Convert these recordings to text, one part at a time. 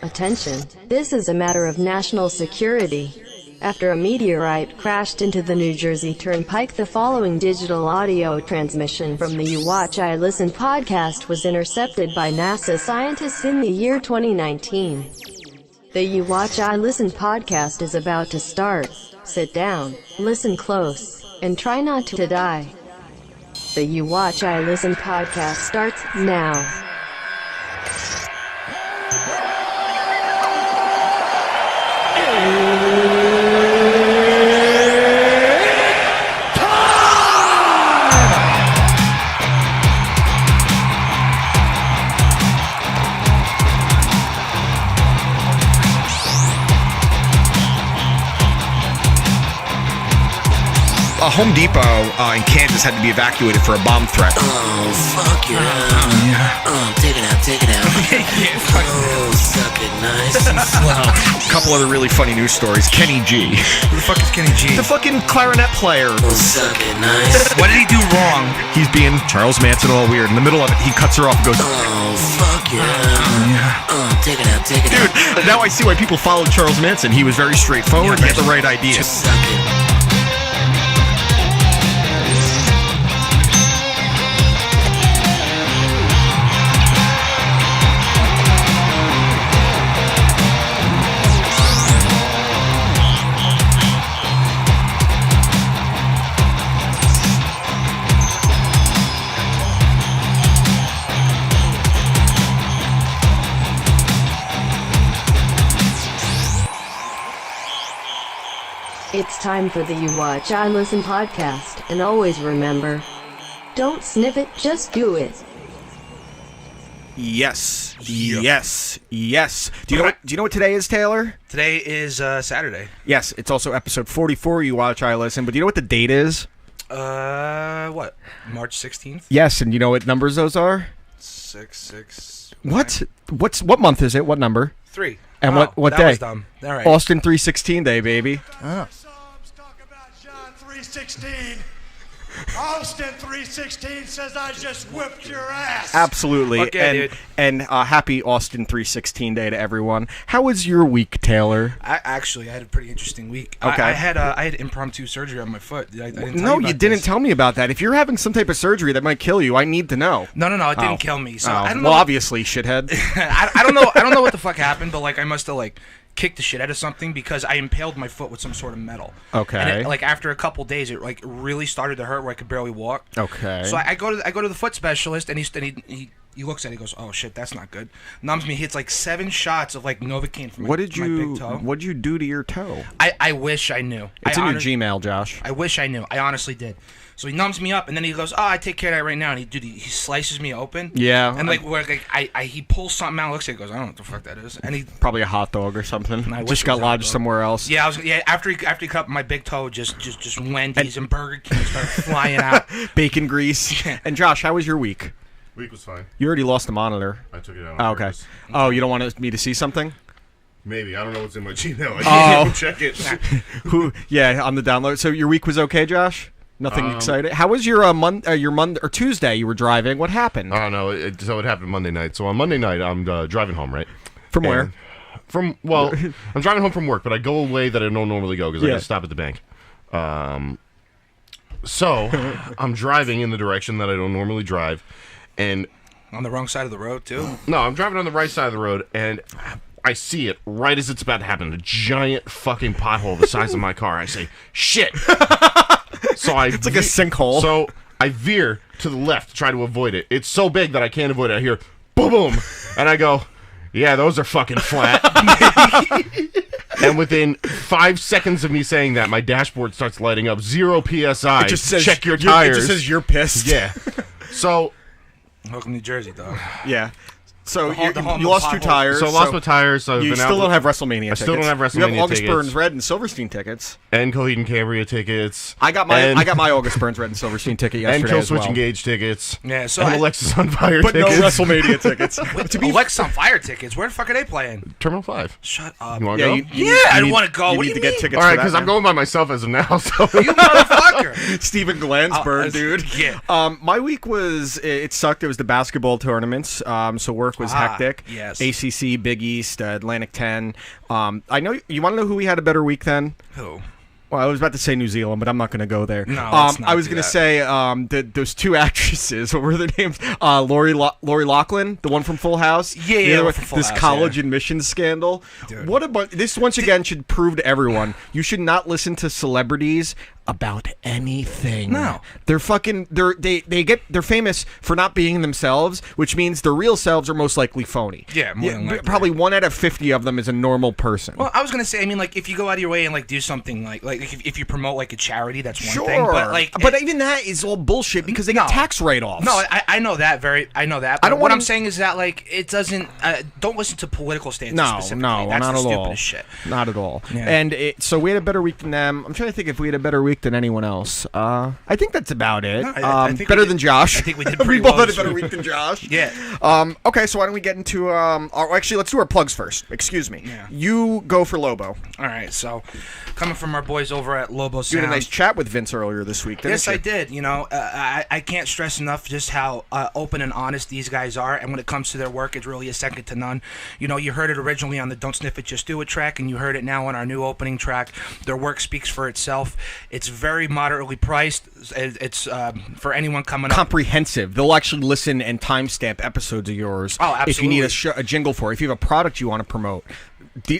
Attention, this is a matter of national security. After a meteorite crashed into the New Jersey Turnpike, the following digital audio transmission from the You Watch I Listen podcast was intercepted by NASA scientists in the year 2019. The You Watch I Listen podcast is about to start. Sit down, listen close, and try not to die. The You Watch I Listen podcast starts now. Home Depot in Kansas had to be evacuated for a bomb threat. Oh, fuck yeah. Take it out. Oh, suck it nice and slow. A couple other really funny news stories. Kenny G. Who the fuck is Kenny G? The fucking clarinet player. Oh, suck it nice. What did he do wrong? He's being Charles Manson all weird. In the middle of it, he cuts her off and goes, Oh, fuck yeah. Take it out. Dude, now I see why people followed Charles Manson. He was very straightforward. He had the right ideas. Suck it. It's time for the You Watch I Listen podcast, and always remember, don't sniff it, just do it. Yes. Do you know what today is, Taylor? Today is Saturday. Yes, it's also episode 44. You Watch I Listen. But do you know what the date is? What? March 16th? Yes, and you know what numbers those are? 6. What? What month is it? What number? 3. And what that day? Was dumb. All right. Austin 316 Day, baby. Oh. Psalms talk about John 3:16. Austin 3:16 says, I just whipped your ass. Absolutely. Okay, dude. And happy Austin 316 Day to everyone. How was your week, Taylor? I had a pretty interesting week. Okay. I had impromptu surgery on my foot. I didn't tell You didn't tell me about that. If you're having some type of surgery that might kill you, I need to know. No, it didn't kill me. So I don't know. Well, obviously, shithead. I don't know. I don't know what the fuck happened, but I must have kicked the shit out of something because I impaled my foot with some sort of metal. Okay. And it, after a couple days, it really started to hurt where I could barely walk. Okay. So I go to the foot specialist, and he looks at it, he goes, oh shit, that's not good. Numbs me, hits 7 shots of Novocaine from my big toe. What did you do to your toe? I wish I knew. It's in your Gmail, Josh. I wish I knew. I honestly did. So he numbs me up, and then he goes, "Oh, I take care of that right now." And he slices me open. Yeah. And he pulls something out, looks at it, goes, "I don't know what the fuck that is." And he probably a hot dog or something. I Just got lodged somewhere else. Yeah, after he cut my big toe, just Wendy's and Burger King started flying out. Bacon grease. And Josh, how was your week? Week was fine. You already lost the monitor. I took it out. Oh, okay. Oh, you don't want me to see something? Maybe. I don't know what's in my Gmail. I can't even check it. Yeah, on the download. So your week was okay, Josh? Nothing exciting. How was your Monday or Tuesday? You were driving. What happened? I don't know. So it happened Monday night. So on Monday night, I'm driving home, right? From where? I'm driving home from work, but I go away that I don't normally go because I got to stop at the bank. So I'm driving in the direction that I don't normally drive, and on the wrong side of the road too. No, I'm driving on the right side of the road, and I see it right as it's about to happen. A giant fucking pothole the size of my car. I say, shit. So it's like a sinkhole. So I veer to the left to try to avoid it. It's so big that I can't avoid it. I hear boom, boom, and I go, yeah, those are fucking flat. And within 5 seconds of me saying that, my dashboard starts lighting up. 0 PSI. It just says, check your tires. It just says you're pissed. Yeah. So. Welcome to New Jersey, dog. Yeah. So you the lost your tires. So I lost my tires. So you still don't have WrestleMania tickets. I still don't have WrestleMania tickets. You have August Burns Red and Silverstein tickets. And Coheed and Cambria tickets. I got my August Burns Red and Silverstein ticket yesterday and Kill as Switch well. Engage tickets. Yeah, so and Alexis on Fire but tickets. No WrestleMania tickets. Alexis on Fire tickets. Where the fuck are they playing? Terminal 5. Shut up. You want to go? I don't want to go. You What need do to you get mean? tickets. All right, because I'm going by myself as of now. So You motherfucker. Stephen Glansburg, dude. Yeah. My week it sucked. It was the basketball tournaments. So work was hectic. Yes. ACC, Big East, Atlantic 10. I know you want to know who we had a better week than? Who? Well, I was about to say New Zealand, but I'm not going to go there. No, let's not I was do going to that. say those two actresses. What were their names? Lori Loughlin, the one from Full House. Yeah, The other one, from Full this House, college yeah. admissions scandal. Dude. What about this? Once again, should prove to everyone you should not listen to celebrities about anything. No. They're fucking. They're famous for not being themselves, which means their real selves are most likely phony. Yeah, more than likely. Probably 1 out of 50 of them is a normal person. Well, I was gonna say, I mean, like, if you go out of your way and like do something like if you promote like a charity, that's one Sure, thing. But like, even that is all bullshit because they get tax write-offs. No, I know that I know that. But I don't what wanna- I'm saying is that like it doesn't. Don't listen to political stances. No, specifically. no, that's not the at all. stupidest shit. Not at all. Yeah. And so we had a better week than them. I'm trying to think if we had a better week than anyone else. I think that's about it. No, I think better we did- than Josh. I think we did we pretty both well had a this better week. week than Josh. Yeah. Okay, so why don't we get into actually, let's do our plugs first. Excuse me. Yeah. You go for Lobo. All right. So, coming from our boys over at Lobo You Sound. had a nice chat with Vince earlier this week, didn't Yes, you? I did. You know, I can't stress enough just how open and honest these guys are. And when it comes to their work, it's really a second to none. You know, you heard it originally on the Don't Sniff It, Just Do It track, and you heard it now on our new opening track. Their work speaks for itself. It's very moderately priced. It's for anyone coming up. Comprehensive. They'll actually listen and timestamp episodes of yours. Oh, if you need absolutely. a jingle for it. If you have a product you want to promote.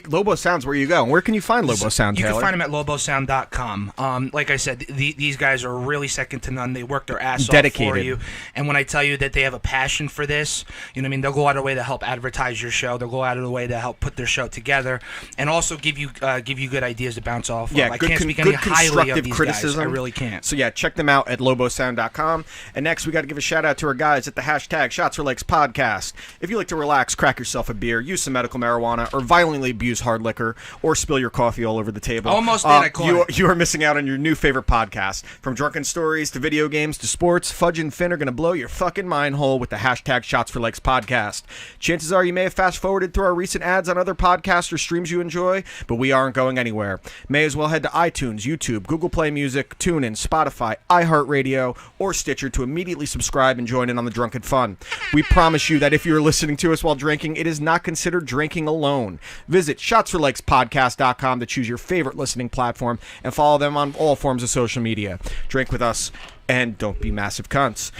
Lobo Sound's where you go. Where can you find Lobo Sound, You Taylor? can find them at lobosound.com. Like I said, these guys are really second to none. They work their ass Dedicated. off for you. And when I tell you that they have a passion for this, you know what I mean? They'll go out of their way to help advertise your show. They'll go out of the way to help put their show together and also give you good ideas to bounce off Yeah, of. I good, can't speak any good highly constructive of these criticism. guys. I really can't. So yeah, check them out at lobosound.com. And next, we got to give a shout out to our guys at the hashtag Shots for Legs podcast. If you like to relax, crack yourself a beer, use some medical marijuana, or violently abuse hard liquor, or spill your coffee all over the table. Almost did, I caught it. You are missing out on your new favorite podcast. From drunken stories to video games to sports, Fudge and Finn are going to blow your fucking mind hole with the hashtag Shots for Legs podcast. Chances are you may have fast-forwarded through our recent ads on other podcasts or streams you enjoy, but we aren't going anywhere. May as well head to iTunes, YouTube, Google Play Music, TuneIn, Spotify, iHeartRadio, or Stitcher to immediately subscribe and join in on the drunken fun. We promise you that if you're listening to us while drinking, it is not considered drinking alone. Visit shotsforlegs.podcast.com to choose your favorite listening platform and follow them on all forms of social media. Drink with us and don't be massive cunts.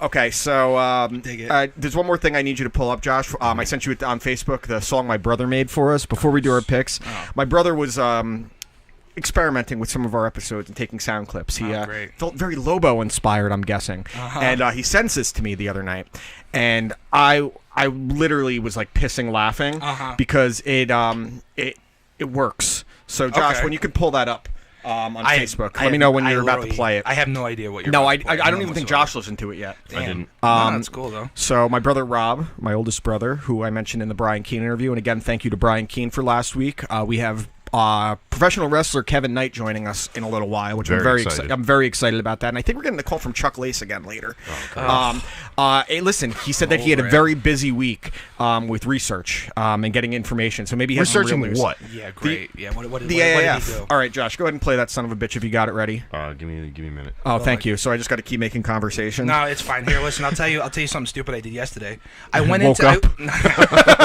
Okay, so Dig it. there's one more thing I need you to pull up, Josh. I sent you it on Facebook, the song my brother made for us before we do our picks. My brother was experimenting with some of our episodes and taking sound clips. He great. felt very Lobo inspired, I'm guessing. And he sends this to me the other night, and I literally was like pissing laughing because it works. So Josh, Okay. when you could pull that up on Facebook, let me know when you're about to play it. I have no idea what you're No, about I to play. don't None even think whatsoever. Josh listened to it yet. I didn't. No, that's cool though. So my brother Rob, my oldest brother, who I mentioned in the Brian Keane interview, and again, thank you to Brian Keane for last week. We have professional wrestler Kevin Knight joining us in a little while, which I'm Very very excited. excited. I'm very excited about that, and I think we're getting the call from Chuck Lace again later. Hey, listen, he said that he had a very busy week with research and getting information, so maybe he has some Researching real news. what? Yeah, great. What The did he AAF. do? All right, Josh, go ahead and play that son of a bitch if you got it ready. Give me a minute. Oh, thank you. So I just got to keep making conversation. No, it's fine. Here, listen. I'll tell you something stupid I did yesterday. I went Woke into up.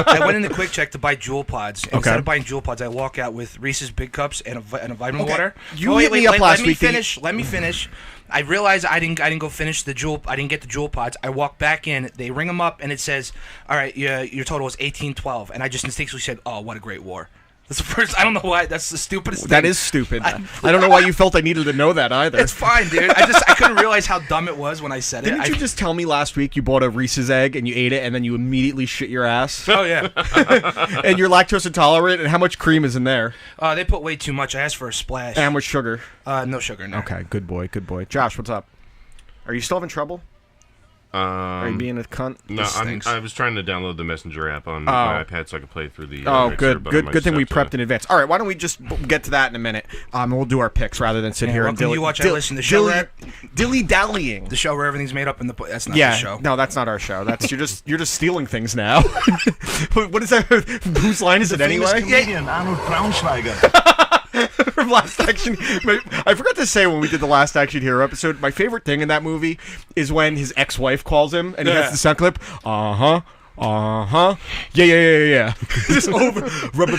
I went into Quick Check to buy Jewel Pods. And Okay. Instead of buying Jewel Pods, I walk out with Reese's Big Cups and a vitamin Okay. water. You hit me up last week that you- Let me finish. I realized I didn't go finish the Jewel. I didn't get the Jewel Pods. I walk back in. They ring them up and it says, "All right, your total is 1812." And I just instinctually said, "Oh, what a great war." That's the first. I don't know why. That's the stupidest thing. That is stupid. I don't know why you felt I needed to know that either. It's fine, dude. I couldn't realize how dumb it was when I said it. Didn't you just tell me last week you bought a Reese's egg and you ate it and then you immediately shit your ass? Oh yeah. And you're lactose intolerant, and how much cream is in there? They put way too much. I asked for a splash. And how much sugar? No sugar. No. Okay, good boy, good boy. Josh, what's up? Are you still having trouble? Are you being a cunt? No, This stinks. I was trying to download the Messenger app on my iPad so I could play through the. Oh, mixer, good, but I good, might good thing just we have prepped to- in advance. All right, why don't we just get to that in a minute? We'll do our picks rather than sit here and welcome to You Watch, I Listen, the show dilly dallying. The show where everything's made up in the. That's not the Yeah, show. no, that's not our show. That's you're just stealing things now. What is that? Whose line is it anyway? Comedian Arnold Braunschweiger. From Last Action. I forgot to say when we did the Last Action Hero episode, my favorite thing in that movie is when his ex-wife calls him and he has the sound clip. Uh-huh. Yeah. Just over. Rubber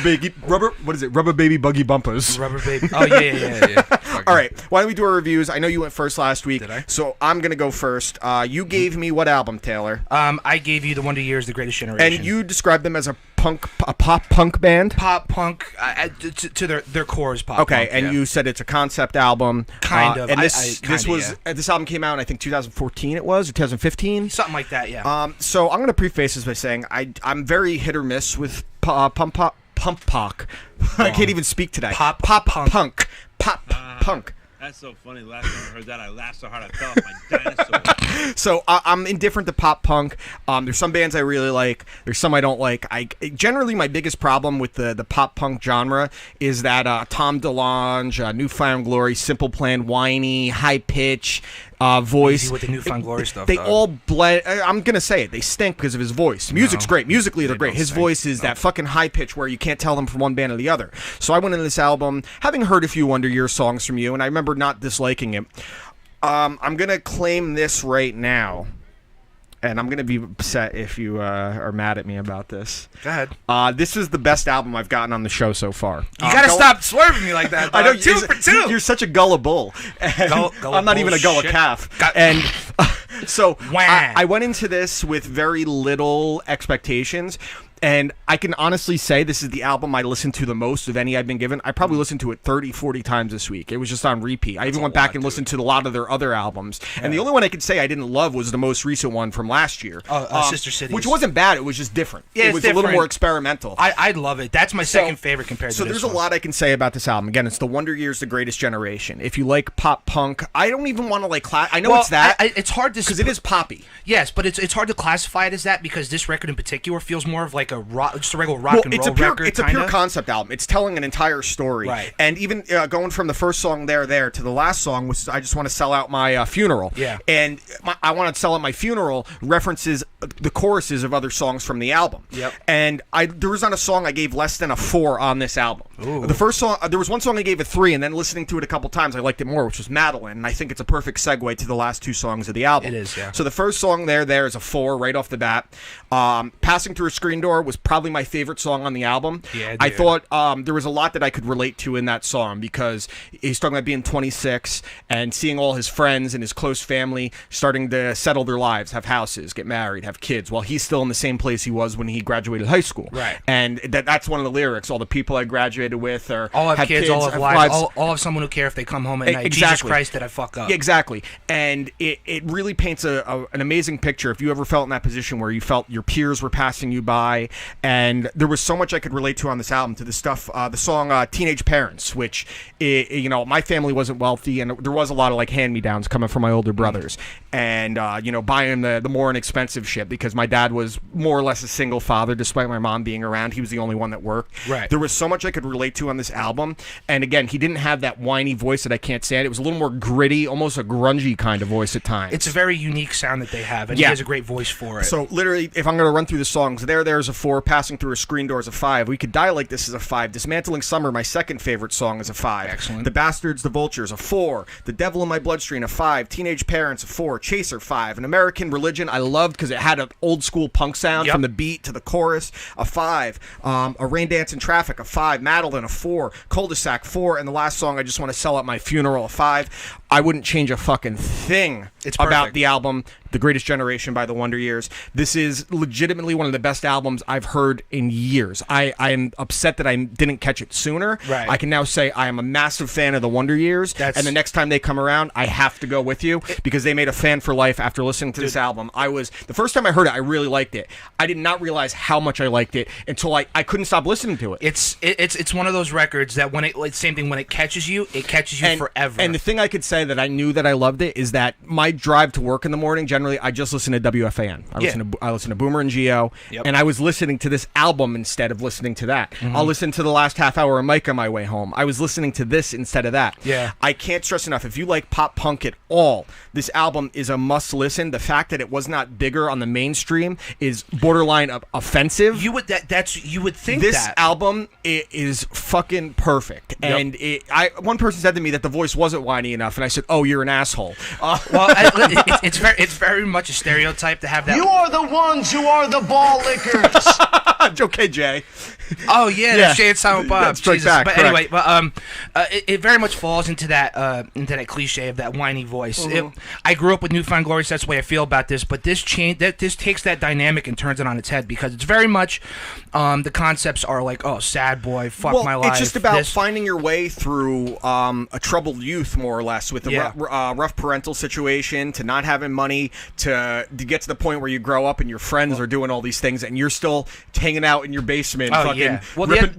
baby buggy bumpers. Rubber baby. Oh, yeah. All right. Why don't we do our reviews? I know you went first last week. Did I? So I'm going to go first. You gave me what album, Taylor? I gave you the Wonder Years, The Greatest Generation. And you described them as a pop punk band? Pop punk, to their core is pop okay, punk. and you said it's a concept album. Kind of. And this album came out, I think 2014 it was, or 2015? Something like that, yeah. So I'm going to preface this by saying I'm very hit or miss with pump pop. I can't even speak today. Pop punk. That's so funny. Last time I heard that, I laughed so hard I fell off my dinosaur. So I'm indifferent to pop punk. There's some bands I really like. There's some I don't like. Generally, my biggest problem with the pop punk genre is that Tom DeLonge, Newfound Glory, Simple Plan, whiny, high pitch voice. Easy with the Newfound Glory stuff. They all blend. I'm gonna say it. They stink because of his voice. Music's great. Musically, they're great. His voice is that fucking high pitch where you can't tell them from one band to the other. So I went into this album having heard a few Wonder Years songs from you, and I remember not disliking it. I'm gonna claim this right now, and I'm gonna be upset if you are mad at me about this. Go ahead. This is the best album I've gotten on the show so far. You gotta stop swerving me like that. Dog. I know 2 for 2. You're such a gullible. I'm not even a gullah calf. And so I went into this with very little expectations. And I can honestly say this is the album I listened to the most of any I've been given. I probably listened to it 30, 40 times this week. It was just on repeat. I even went back and listened to a lot of their other albums. Yeah. And the only one I could say I didn't love was the most recent one from last year. Sister Cities. Which wasn't bad. It was just different. Yeah, it was a little more experimental. I love it. That's my second favorite compared to this So there's a lot I can say about this album. Again, it's the Wonder Years, The Greatest Generation. If you like pop punk, I don't even want to I know it's that. It's hard to... Because it is poppy. Yes, but it's hard to classify it as that because this record in particular feels more of like a rock, just a regular rock and roll record. It's a pure concept album. It's telling an entire story. Right. And even going from the first song there to the last song, which is I Just Want to Sell Out My Funeral. Yeah. And I Want to Sell Out My Funeral references the choruses of other songs from the album. Yep. And there was not a song I gave less than a 4 on this album. Ooh. The first song, there was one song I gave a 3, and then listening to it a couple times, I liked it more, which was Madeline. And I think it's a perfect segue to the last 2 songs of the album. It is, yeah. So the first song there is a 4 right off the bat. Passing Through a Screen Door was probably my favorite song on the album. Yeah, I thought there was a lot that I could relate to in that song because he's talking about being 26 and seeing all his friends and his close family starting to settle their lives, have houses, get married, have kids, while he's still in the same place he was when he graduated high school. Right. And that's one of the lyrics. All the people I graduated with all have kids, all have wives, all have someone who care if they come home at night. Exactly. Jesus Christ, did I fuck up? Yeah, exactly. And it really paints an amazing picture. If you ever felt in that position where you felt your peers were passing you by, and there was so much I could relate to on this album, to the stuff, the song Teenage Parents, which, my family wasn't wealthy, and there was a lot of like hand-me-downs coming from my older brothers, and buying the more inexpensive shit because my dad was more or less a single father despite my mom being around. He was the only one that worked. Right. There was so much I could relate to on this album, and again, he didn't have that whiny voice that I can't stand. It was a little more gritty, almost a grungy kind of voice at times. It's a very unique sound that they have, and he has a great voice for it. So literally, if I'm going to run through the songs, there's a 4, Passing Through a Screen Door is a 5. We could die like this is a 5. Dismantling Summer, my second favorite song, is a 5. Excellent. The Bastards, the Vultures, a 4. The Devil in My Bloodstream, a 5. Teenage Parents, a 4. Chaser, 5. An American Religion, I loved because it had an old school punk sound from the beat to the chorus, a 5. A Rain Dance in Traffic, a 5. Madeline, a 4. Cul-de-sac, 4. And the last song, I Just Want to Sell Out My Funeral, a 5. I wouldn't change a fucking thing about the album, The Greatest Generation by the Wonder Years. This is legitimately one of the best albums I've heard in years. I am upset that I didn't catch it sooner. Right. I can now say I am a massive fan of the Wonder Years, and the next time they come around, I have to go with you because they made a fan for life after listening to this album. The first time I heard it, I really liked it. I did not realize how much I liked it until I couldn't stop listening to it. It's one of those records that when it catches you, it catches you forever. And the thing I could say that I knew that I loved it is that my drive to work in the morning, generally, I just listen to WFAN. I listen to Boomer and Geo, and I was listening to this album instead of listening to that. I'll listen to the last half hour of Mike on my way home. I was listening to this instead of that. Yeah. I can't stress enough, if you like pop punk at all, this album is a must listen. The fact that it was not bigger on the mainstream is borderline offensive. You would think this album is fucking perfect. And one person said to me that the voice wasn't whiny enough, and I said, "Oh, you're an asshole." Well, it's very much a stereotype to have that. You are the ones who are the ball lickers. Okay, Jay. Oh yeah, that's Jay and Silent Bob. That's straight back. But correct. anyway, it very much falls into that cliche of that whiny voice. I grew up with Newfound Glory, so that's the way I feel about this. But this takes that dynamic and turns it on its head, because it's very much the concepts are like, oh, sad boy, fuck my life. It's just about finding your way through a troubled youth, more or less, with a rough parental situation, to not having money, to get to the point where you grow up and your friends are doing all these things, and you're still hanging out in your basement,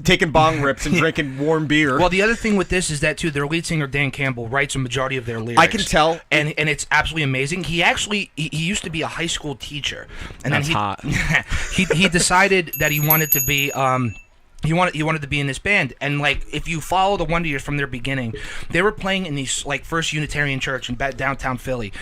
taking bong rips and drinking warm beer. Well, the other thing with this is that too, their lead singer Dan Campbell writes a majority of their lyrics. I can tell, and it's absolutely amazing. He used to be a high school teacher, and That's then hot. he decided that he wanted to be He wanted to be in this band, and like if you follow the Wonder Years from their beginning, they were playing in these like First Unitarian Church in downtown Philly,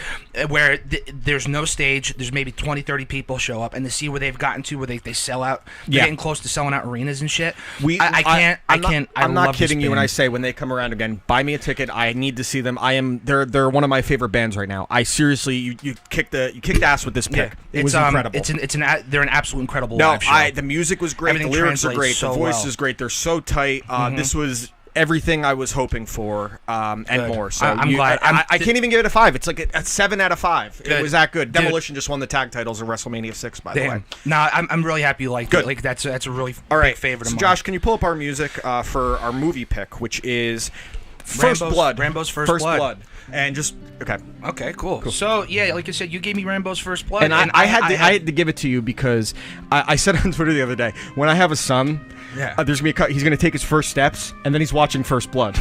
where there's no stage. There's maybe 20-30 people show up, and to see where they've gotten to, where they sell out, they're getting close to selling out arenas and shit. I'm not kidding you when I say when they come around again, buy me a ticket. I need to see them. They're one of my favorite bands right now. I seriously, you kicked ass with this pick. It was incredible. They're an absolute incredible live show. The music was great. Everything the lyrics are great. so The voice well. is great. They're so tight. This was everything I was hoping for, and more. So I'm glad. I can't even give it a 5. It's like a 7 out of 5. Good. It was that good. Dude. Demolition just won the tag titles of WrestleMania 6, by the way. No, I'm really happy you liked it. Like that's a really big favorite of mine. Josh, can you pull up our music for our movie pick, which is First Blood. Rambo's First Blood. And just okay, cool. So yeah, like I said, you gave me Rambo's First Blood, and I had to give it to you because I said on Twitter the other day, when I have a son, there's gonna be he's gonna take his first steps, and then he's watching First Blood.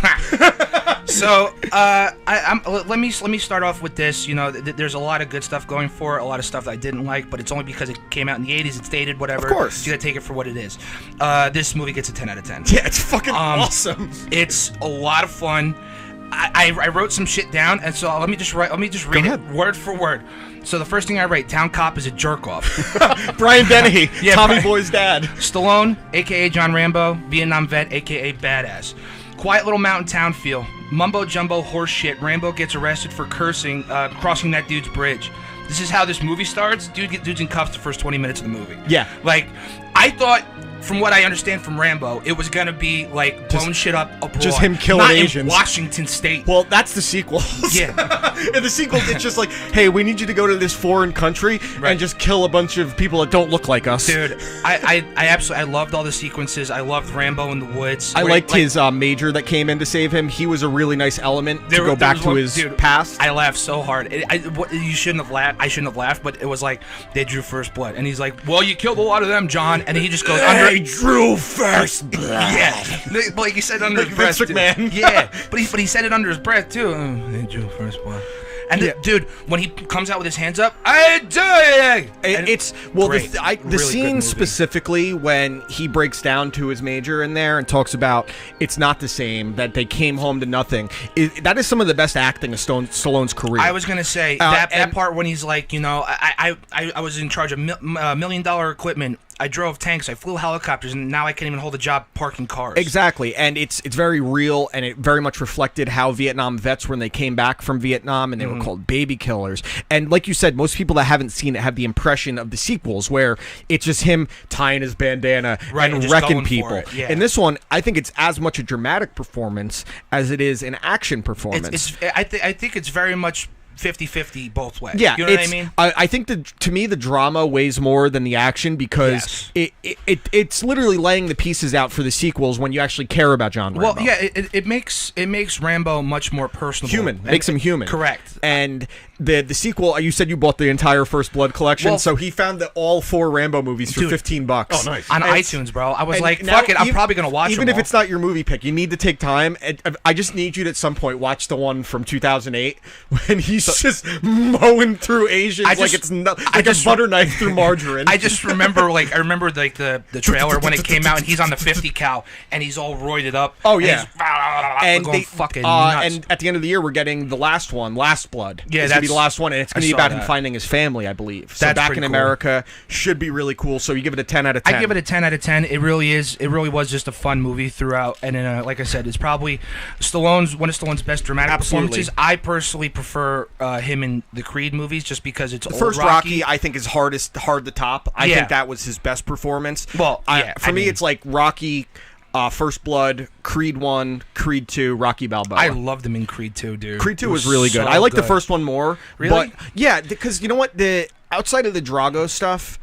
So let me start off with this. You know, there's a lot of good stuff going for it, a lot of stuff that I didn't like, but it's only because it came out in the 80s. It's dated, whatever. Of course, you gotta take it for what it is. This movie gets a 10 out of 10. Yeah, it's fucking awesome. It's a lot of fun. I wrote some shit down, and so let me just read it word for word. So the first thing I write, town cop is a jerk off. Brian Dennehy, Tommy Boy's dad. Stallone, aka John Rambo, Vietnam vet, aka badass. Quiet little mountain town feel. Mumbo jumbo horse shit. Rambo gets arrested for cursing, crossing that dude's bridge. This is how this movie starts. Dude's in cuffs the first 20 minutes of the movie. Yeah. Like, I thought, from what I understand from Rambo, it was gonna be like blowing shit up abroad. Just him killing Not Asians. In Washington State. Well, that's the sequel. Yeah. In the sequel, it's just like, hey, we need you to go to this foreign country and just kill a bunch of people that don't look like us. Dude, I absolutely loved all the sequences. I loved Rambo in the woods. I liked his major that came in to save him. He was a really nice element to go back to his past. I laughed so hard. You shouldn't have laughed. I shouldn't have laughed, but it was like they drew first blood, and he's like, "Well, you killed a lot of them, John," and he just goes under. They drew first blood. Yeah, like he said under his breath. Vince McMahon. Yeah, but he said it under his breath too. They drew first blood. And dude, when he comes out with his hands up, I do it. It's well, great. the Really scene specifically when he breaks down to his major in there and talks about it's not the same, that they came home to nothing. That is some of the best acting of Stallone's career. I was gonna say that part when he's like, you know, I was in charge of $1 million equipment. I drove tanks, I flew helicopters, and now I can't even hold a job parking cars. Exactly, and it's very real, and it very much reflected how Vietnam vets, when they came back from Vietnam, and they were called baby killers. And like you said, most people that haven't seen it have the impression of the sequels, where it's just him tying his bandana and wrecking people. Yeah. In this one, I think it's as much a dramatic performance as it is an action performance. I think it's very much 50-50 both ways. Yeah, you know what I mean? I think to me the drama weighs more than the action, because it's literally laying the pieces out for the sequels when you actually care about John Rambo. Well, yeah, it makes Rambo much more personable. Human. Makes him human. Correct. And the sequel, you said you bought the entire First Blood collection, so he found all 4 Rambo movies for $15. Oh, nice. On iTunes, bro. I was like, fuck it, I'm probably going to watch even them if it's not your movie pick, you need to take time. I just need you to at some point watch the one from 2008 when he's just mowing through Asians like it's like a butter knife through margarine. I just remember, the trailer when it came out, and he's on the 50 cal, and he's all roided up. Oh, yeah. And And going they fucking nuts. and at the end of the year, we're getting the last one, Last Blood. Yeah, is that's be the last one, and it's going to be about him finding his family, I believe. So That's Back pretty in cool. America should be really cool. So you give it a 10 out of 10. I give it a 10 out of 10. It really is. It really was just a fun movie throughout. And like I said, it's probably one of Stallone's best dramatic performances. I personally prefer him in the Creed movies just because it's the old first Rocky, I think, is hard to top. I think that was his best performance. Well, for me, it's like Rocky, First Blood, Creed 1, Creed 2, Rocky Balboa. I loved him in Creed 2, dude. Creed 2 was really good. I like the first one more. Really? But, yeah, because you know what? Outside of the Drago stuff,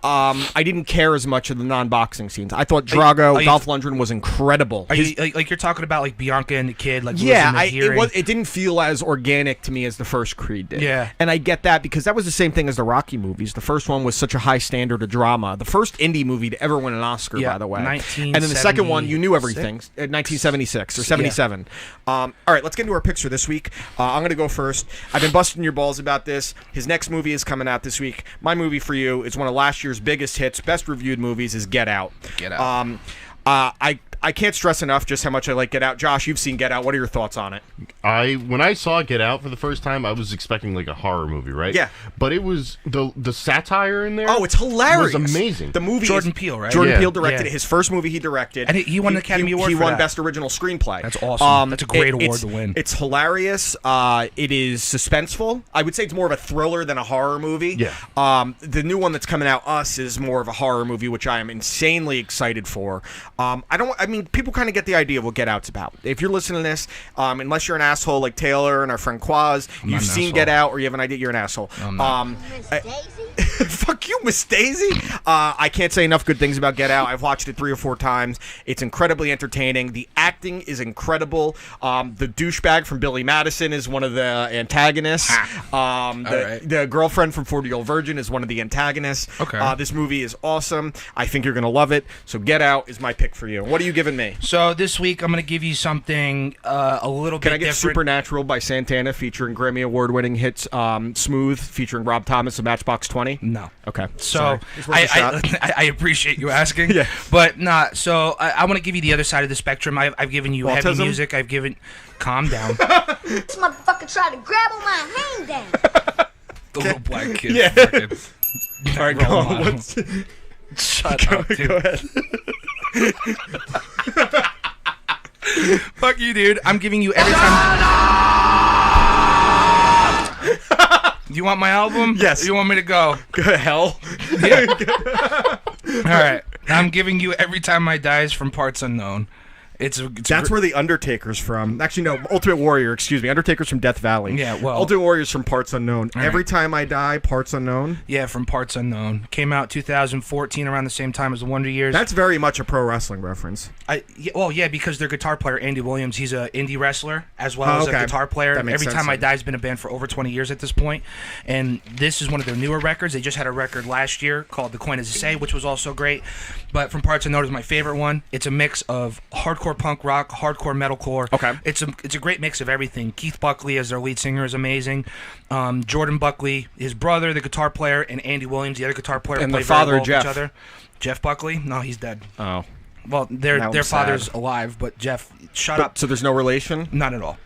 I didn't care as much of the non-boxing scenes. I thought Drago, Dolph Lundgren was incredible. Are you, like you're talking about like Bianca and the kid, like it didn't feel as organic to me as the first Creed did. Yeah, and I get that because that was the same thing as the Rocky movies. The first one was such a high standard of drama. The first indie movie to ever win an Oscar, by the way. And then the second one, you knew everything. 1976 or 77. All right, let's get into our picks for this week. I'm going to go first. I've been busting your balls about this. His next movie is coming out this week. My movie for you is one of last year's biggest hits, best reviewed movies, is Get Out. Get Out. I can't stress enough just how much I like Get Out. Josh, you've seen Get Out. What are your thoughts on it? When I saw Get Out for the first time, I was expecting like a horror movie, right? Yeah. But it was the satire in there. Oh, it's hilarious. It was amazing. The movie Jordan Peele, right? Jordan Peele directed it. His first movie he directed. And he won an Academy Award He for won that. Best Original Screenplay. That's awesome. That's a great award to win. It's hilarious. It is suspenseful. I would say it's more of a thriller than a horror movie. Yeah. The new one that's coming out, Us, is more of a horror movie, which I am insanely excited for. People kind of get the idea of what Get Out's about. If you're listening to this, unless you're an asshole like Taylor and our friend Quaz, you've seen Get Out or you have an idea, you're an asshole. Fuck you, Miss Daisy. I can't say enough good things about Get Out. I've watched it 3 or 4 times. It's incredibly entertaining. The acting is incredible. The douchebag from Billy Madison is one of the antagonists. The girlfriend from 40-Year-Old Virgin is one of the antagonists. Okay. This movie is awesome. I think you're going to love it. So Get Out is my pick for you. What are you giving me? So this week I'm going to give you something a little bit different. Can I get Supernatural by Santana featuring Grammy Award-winning hits Smooth featuring Rob Thomas of Matchbox 20? No. Okay. So I appreciate you asking. Yeah. But nah, so I want to give you the other side of the spectrum. I've given you heavy Autism? music. Calm down. This motherfucker tried to grab on my hand down. The little black kid. Yeah. Fucking All right, go on. Shut up, dude. Go ahead. Fuck you, dude. I'm giving you every time. You want my album? Yes. You want me to go? Go to hell. Yeah. All right. I'm giving you Every Time I Die is from Parts Unknown. That's where the Undertaker's from. Actually, no, Ultimate Warrior. Excuse me, Undertaker's from Death Valley. Yeah, well, Ultimate Warrior's from Parts Unknown. Right. Every Time I Die, Parts Unknown. Yeah, from Parts Unknown. Came out 2014, around the same time as the Wonder Years. That's very much a pro wrestling reference. Because their guitar player Andy Williams, he's an indie wrestler as well as a guitar player. Every Time I Die has been a band for over 20 years at this point, and this is one of their newer records. They just had a record last year called The Coin As I Say, which was also great. But From Parts Unknown is my favorite one. It's a mix of hardcore punk rock, hardcore metalcore. Okay. It's a great mix of everything. Keith Buckley as their lead singer is amazing. Jordan Buckley, his brother, the guitar player, and Andy Williams, the other guitar player, and play the father, very well Jeff. with each other. Jeff Buckley? No, he's dead. Oh. Well, their father's sad. alive, but Jeff, shut up. So there's no relation? Not at all.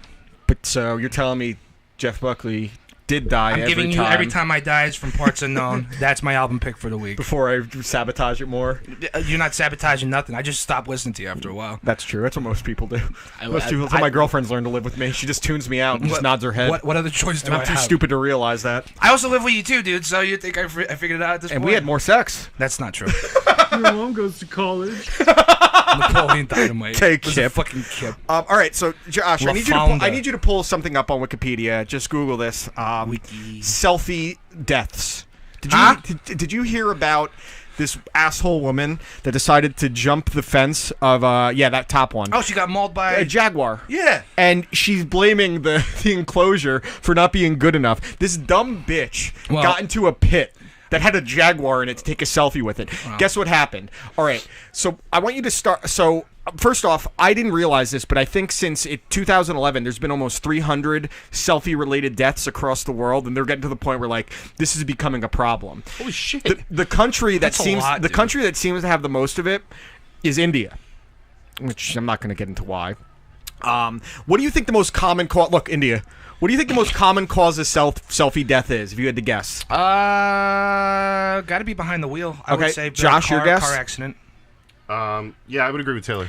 But so you're telling me Jeff Buckley did die I'm giving you Every Time I Die is from Parts Unknown. That's my album pick for the week. Before I sabotage it more? You're not sabotaging nothing. I just stopped listening to you after a while. That's true. That's what most people do. That's how my girlfriend's learned to live with me. She just tunes me out and just nods her head. What other choice do I have? I'm too stupid to realize that. I also live with you too, dude, so you think I figured it out at this point? And we had more sex. That's not true. Your mom goes to college. Napoleon Dynamite. Okay, Kip. Fucking Kip. All right, so Josh, I need you to pull something up on Wikipedia. Just Google this. Selfie deaths. Did you hear about this asshole woman that decided to jump the fence of that top one? Oh, she got mauled by a jaguar. Yeah. And she's blaming the enclosure for not being good enough. This dumb bitch got into a pit that had a jaguar in it to take a selfie with it. Wow. Guess what happened? All right, so I want you to start. So first off, I didn't realize this, but I think since 2011, there's been almost 300 selfie-related deaths across the world, and they're getting to the point where this is becoming a problem. Holy shit! The country that country that seems to have the most of it is India, which I'm not going to get into why. What do you think the most common cause? Look, India. What do you think the most common cause of selfie death is? If you had to guess. Got to be behind the wheel. I would say. Josh, your guess? Car accident. Yeah, I would agree with Taylor.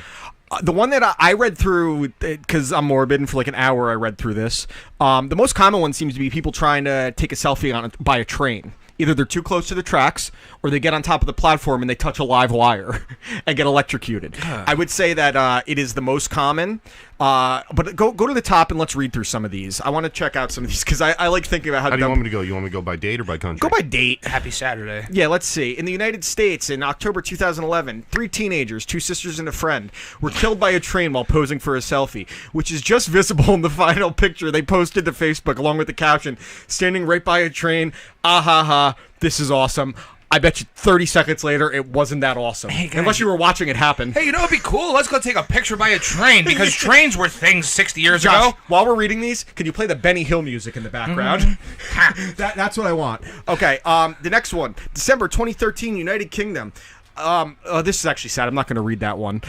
The one that I read through, because I'm morbid, and for like an hour I read through this. The most common one seems to be people trying to take a selfie by a train. Either they're too close to the tracks, or they get on top of the platform and they touch a live wire and get electrocuted. I would say that it is the most common. But go to the top and let's read through some of these. I want to check out some of these because I like thinking about how do you want me to go? You want me to go by date or by country? Go by date. Happy Saturday. Yeah, let's see. In the United States, in October 2011, 3 teenagers, 2 sisters and a friend, were killed by a train while posing for a selfie, which is just visible in the final picture they posted to Facebook along with the caption, "Standing right by a train, ah ha ha, this is awesome." I bet you 30 seconds later, it wasn't that awesome. Hey, unless you were watching it happen. Hey, you know what'd be cool? Let's go take a picture by a train, because trains were things 60 years ago. While we're reading these, can you play the Benny Hill music in the background? That's what I want. Okay, the next one. December 2013, United Kingdom. This is actually sad. I'm not going to read that one.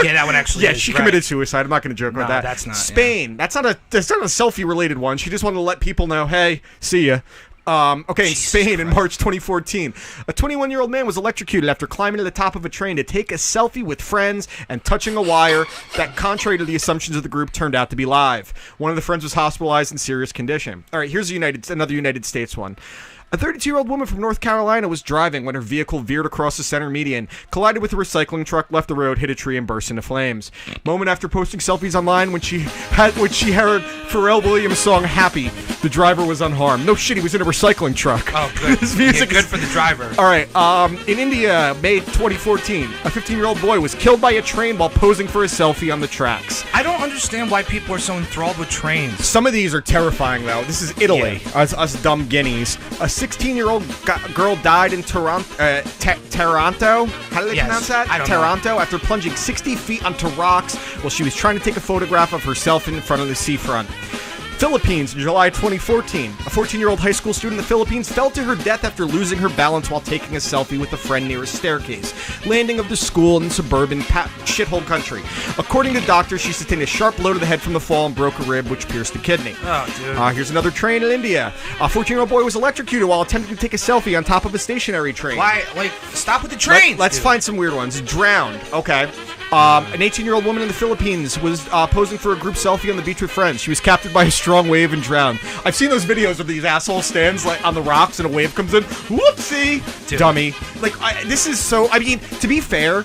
Yeah, that one actually is. She committed suicide. I'm not going to joke about that. That's not. Spain. Yeah. That's not a selfie-related one. She just wanted to let people know, hey, see ya. Okay, in Spain in March 2014, a 21-year-old man was electrocuted after climbing to the top of a train to take a selfie with friends and touching a wire that, contrary to the assumptions of the group, turned out to be live. One of the friends was hospitalized in serious condition. All right, here's another United States one. A 32-year-old woman from North Carolina was driving when her vehicle veered across the center median, collided with a recycling truck, left the road, hit a tree, and burst into flames. Moment after posting selfies online when she heard Pharrell Williams' song "Happy," the driver was unharmed. No shit, he was in a recycling truck. Oh, good. His music good for the driver. All right. In India, May 2014, a 15-year-old boy was killed by a train while posing for a selfie on the tracks. I don't understand why people are so enthralled with trains. Some of these are terrifying, though. This is Italy. Yeah. Us dumb guineas. A 16-year-old girl died in Taranto. How do they pronounce that? I don't Taranto know. After plunging 60 feet onto rocks while she was trying to take a photograph of herself in front of the seafront. Philippines in July 2014. A 14-year-old high school student in the Philippines fell to her death after losing her balance while taking a selfie with a friend near a staircase landing of the school in suburban shithole country. According to doctors, she sustained a sharp blow to the head from the fall and broke a rib, which pierced a kidney. Oh, dude. Here's another train in India. A 14-year-old boy was electrocuted while attempting to take a selfie on top of a stationary train. Why? Stop with the trains. Let's find some weird ones. Drowned. Okay. An 18-year-old woman in the Philippines was posing for a group selfie on the beach with friends. She was captured by a strong wave and drowned. I've seen those videos of these asshole stands like on the rocks and a wave comes in. Whoopsie, dude. Dummy. This is so. I mean, to be fair,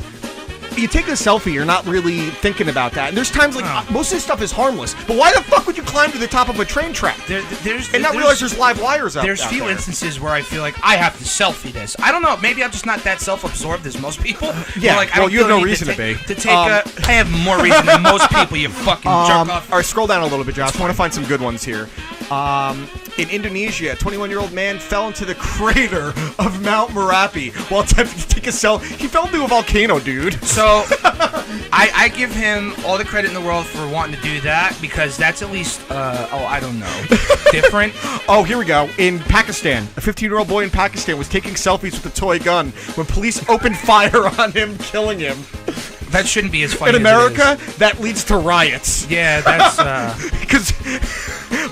you take a selfie, you're not really thinking about that. And there's times most of this stuff is harmless. But why the fuck would you climb to the top of a train track? And not realize there's live wires out there. There's few instances where I feel like I have to selfie this. I don't know. Maybe I'm just not that self-absorbed as most people. Yeah. Well, you have no reason to be. I have more reason than most people. You fucking jerk off. All right, scroll down a little bit, Josh. I want to find some good ones here. In Indonesia, a 21-year-old man fell into the crater of Mount Merapi while attempting to take a selfie. He fell into a volcano, dude. So, I give him all the credit in the world for wanting to do that, because that's at least, I don't know, different. Oh, here we go. In Pakistan, a 15-year-old boy in Pakistan was taking selfies with a toy gun when police opened fire on him, killing him. That shouldn't be as funny. In America, that leads to riots. Yeah, that's because.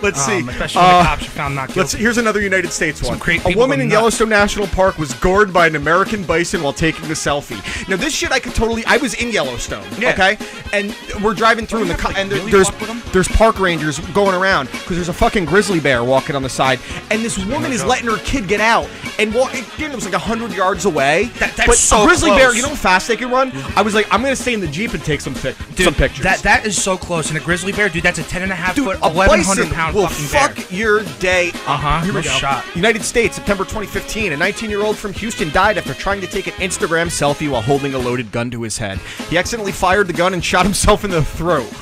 Let's see. Especially when the cops are found not guilty. Here's another United States one. A woman in Yellowstone National Park was gored by an American bison while taking a selfie. Now, this shit I was in Yellowstone, okay? And we're driving through, and there's park rangers going around because there's a fucking grizzly bear walking on the side, and this woman is letting her kid get out, and it was like 100 yards away. That's so grizzly close. bear, you know how fast they can run? I was like, I'm going to stay in the Jeep and take some pictures. That is so close. And a grizzly bear, dude, that's a 10.5-foot, 1,100-pound will fucking bear. Fuck your day. Here we go. Shot. United States, September 2015. A 19-year-old from Houston died after trying to take an Instagram selfie while holding a loaded gun to his head. He accidentally fired the gun and shot himself in the throat.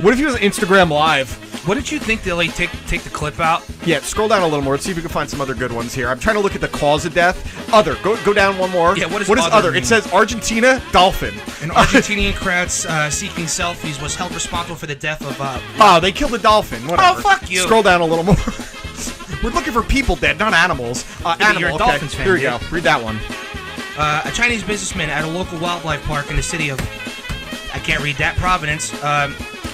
What if he was on Instagram Live? What did you think they'll take the clip out? Yeah, scroll down a little more. Let's see if we can find some other good ones here. I'm trying to look at the cause of death. Other. Go down one more. Yeah, what is other? mean? It says Argentina, dolphin. An Argentinian crowd seeking selfies was held responsible for the death of... they killed a dolphin. Whatever. Oh, fuck you. Scroll down a little more. We're looking for people dead, not animals. You're a Dolphins fan. Here we go. Read that one. A Chinese businessman at a local wildlife park in the city of... I can't read that. Providence...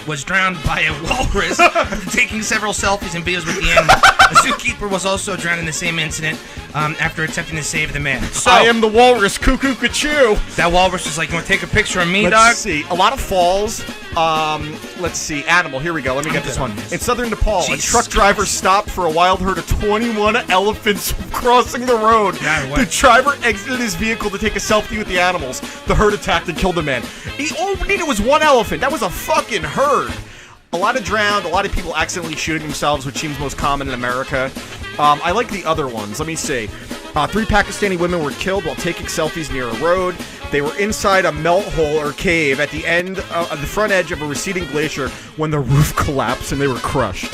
was drowned by a walrus after taking several selfies and videos with the animal. A zookeeper was also drowned in the same incident after attempting to save the man. So, I am the walrus, cuckoo, ka-choo. That walrus was like, you want to take a picture of me, Let's dog? see. A lot of falls. Let's see. Animal. Here we go. Let me get this one. In southern Nepal, a truck driver stopped for a wild herd of 21 elephants crossing the road. The driver exited his vehicle to take a selfie with the animals. The herd attacked and killed the man. All we needed was one elephant. That was a fucking herd. A lot of drowned, a lot of people accidentally shooting themselves, which seems most common in America. I like the other ones. Let me see. 3 Pakistani women were killed while taking selfies near a road. They were inside a melt hole or cave at the end of the front edge of a receding glacier when the roof collapsed and they were crushed.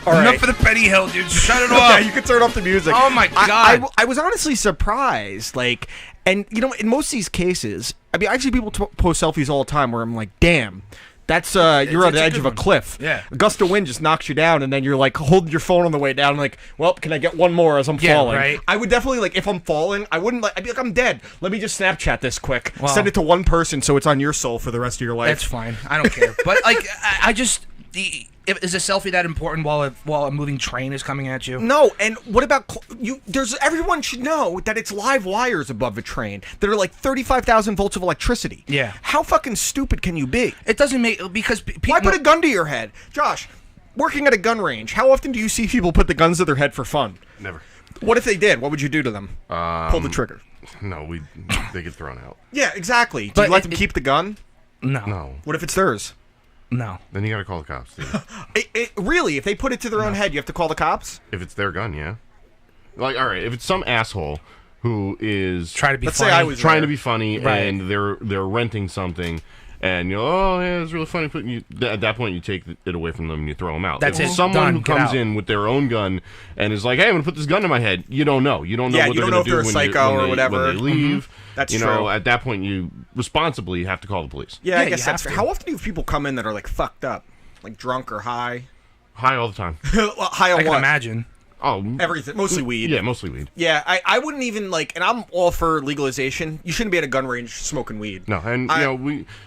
All right. Enough for the Petty Hill, dude. Shut it off. Yeah, you can turn off the music. Oh my God. I was honestly surprised. Like, and you know, in most of these cases, I mean, I see people post selfies all the time where I'm like, damn. That's you're on the edge of a cliff. Yeah. A gust of wind just knocks you down, and then you're like holding your phone on the way down, like, well, can I get one more as I'm falling? Right. I would definitely like if I'm falling, I wouldn't like. I'd be like, I'm dead. Let me just Snapchat this quick. Send it to one person so it's on your soul for the rest of your life. That's fine. I don't care. But like, I just is a selfie that important while a moving train is coming at you? No, and what about you? Everyone should know that it's live wires above a train that are like 35,000 volts of electricity. Yeah. How fucking stupid can you be? It doesn't make because people. Why put a gun to your head, Josh? Working at a gun range, how often do you see people put the guns to their head for fun? Never. What if they did? What would you do to them? Pull the trigger. No, they get thrown out. Yeah, exactly. Do you let them keep the gun? No. No. What if it's theirs? No. Then you gotta call the cops, dude. Really? If they put it to their own head, you have to call the cops? If it's their gun, yeah. Like, all right, if it's some asshole who is trying to be Let's funny, say I was trying there. to be funny, Right. and they're renting something, and you know, oh yeah, it's really funny. At that point, you take it away from them and you throw them out. That's if it. Someone Done. who Get comes out. in with their own gun and is like, "Hey, I'm gonna put this gun to my head." You don't know. You don't know Yeah, what you they're don't know gonna if do they're a psycho or whatever. when they leave. That's you true. know, at that point, you responsibly have to call the police. Yeah, I Yeah, guess you that's have fair. to. How often do people come in that are like fucked up? Like drunk or high? High all the time. Well, high on I can what? imagine. Oh, Everything. Mostly weed. Yeah, mostly weed. Yeah, I wouldn't even like, and I'm all for legalization. You shouldn't be at a gun range smoking weed. No, and you know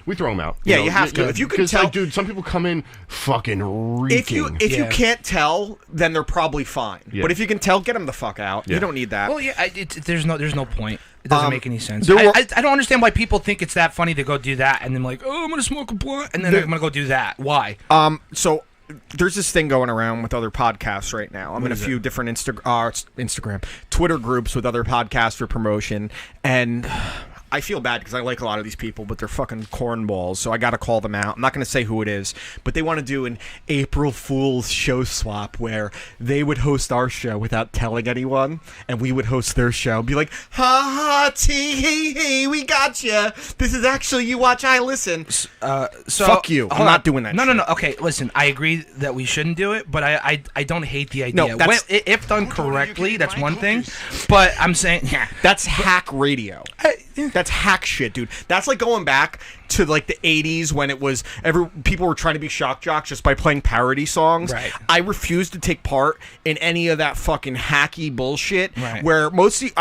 we throw them out. Yeah, know, you have to. If you can 'cause, tell- like, dude, some people come in fucking reeking. If you Yeah. can't tell, then they're probably fine. Yeah. But if you can tell, get them the fuck out. Yeah. You don't need that. Well, yeah, there's no point. It doesn't make any sense. there were- I don't understand why people think it's that funny to go do that and then like, oh, I'm gonna smoke a blunt and then I'm gonna go do that. Why? So there's this thing going around with other podcasts right now. I'm in a few different Instagram, Twitter groups with other podcasts for promotion, and I feel bad because I like a lot of these people, but they're fucking cornballs, so I got to call them out. I'm not going to say who it is, but they want to do an April Fool's show swap where they would host our show without telling anyone, and we would host their show. Be like, ha ha, tee hee hee, we got you. This is actually You Watch, I Listen. So Fuck you. I'm hold not on. doing that No, shit. no. Okay, listen. I agree that we shouldn't do it, but I don't hate the idea. No, that's- If done correctly, that's one thing. But I'm saying, yeah, That's hack radio. That's hack shit, dude. That's like going back to like the 80s when it was people were trying to be shock jocks just by playing parody songs. Right. I refuse to take part in any of that fucking hacky bullshit. Right. Where mostly,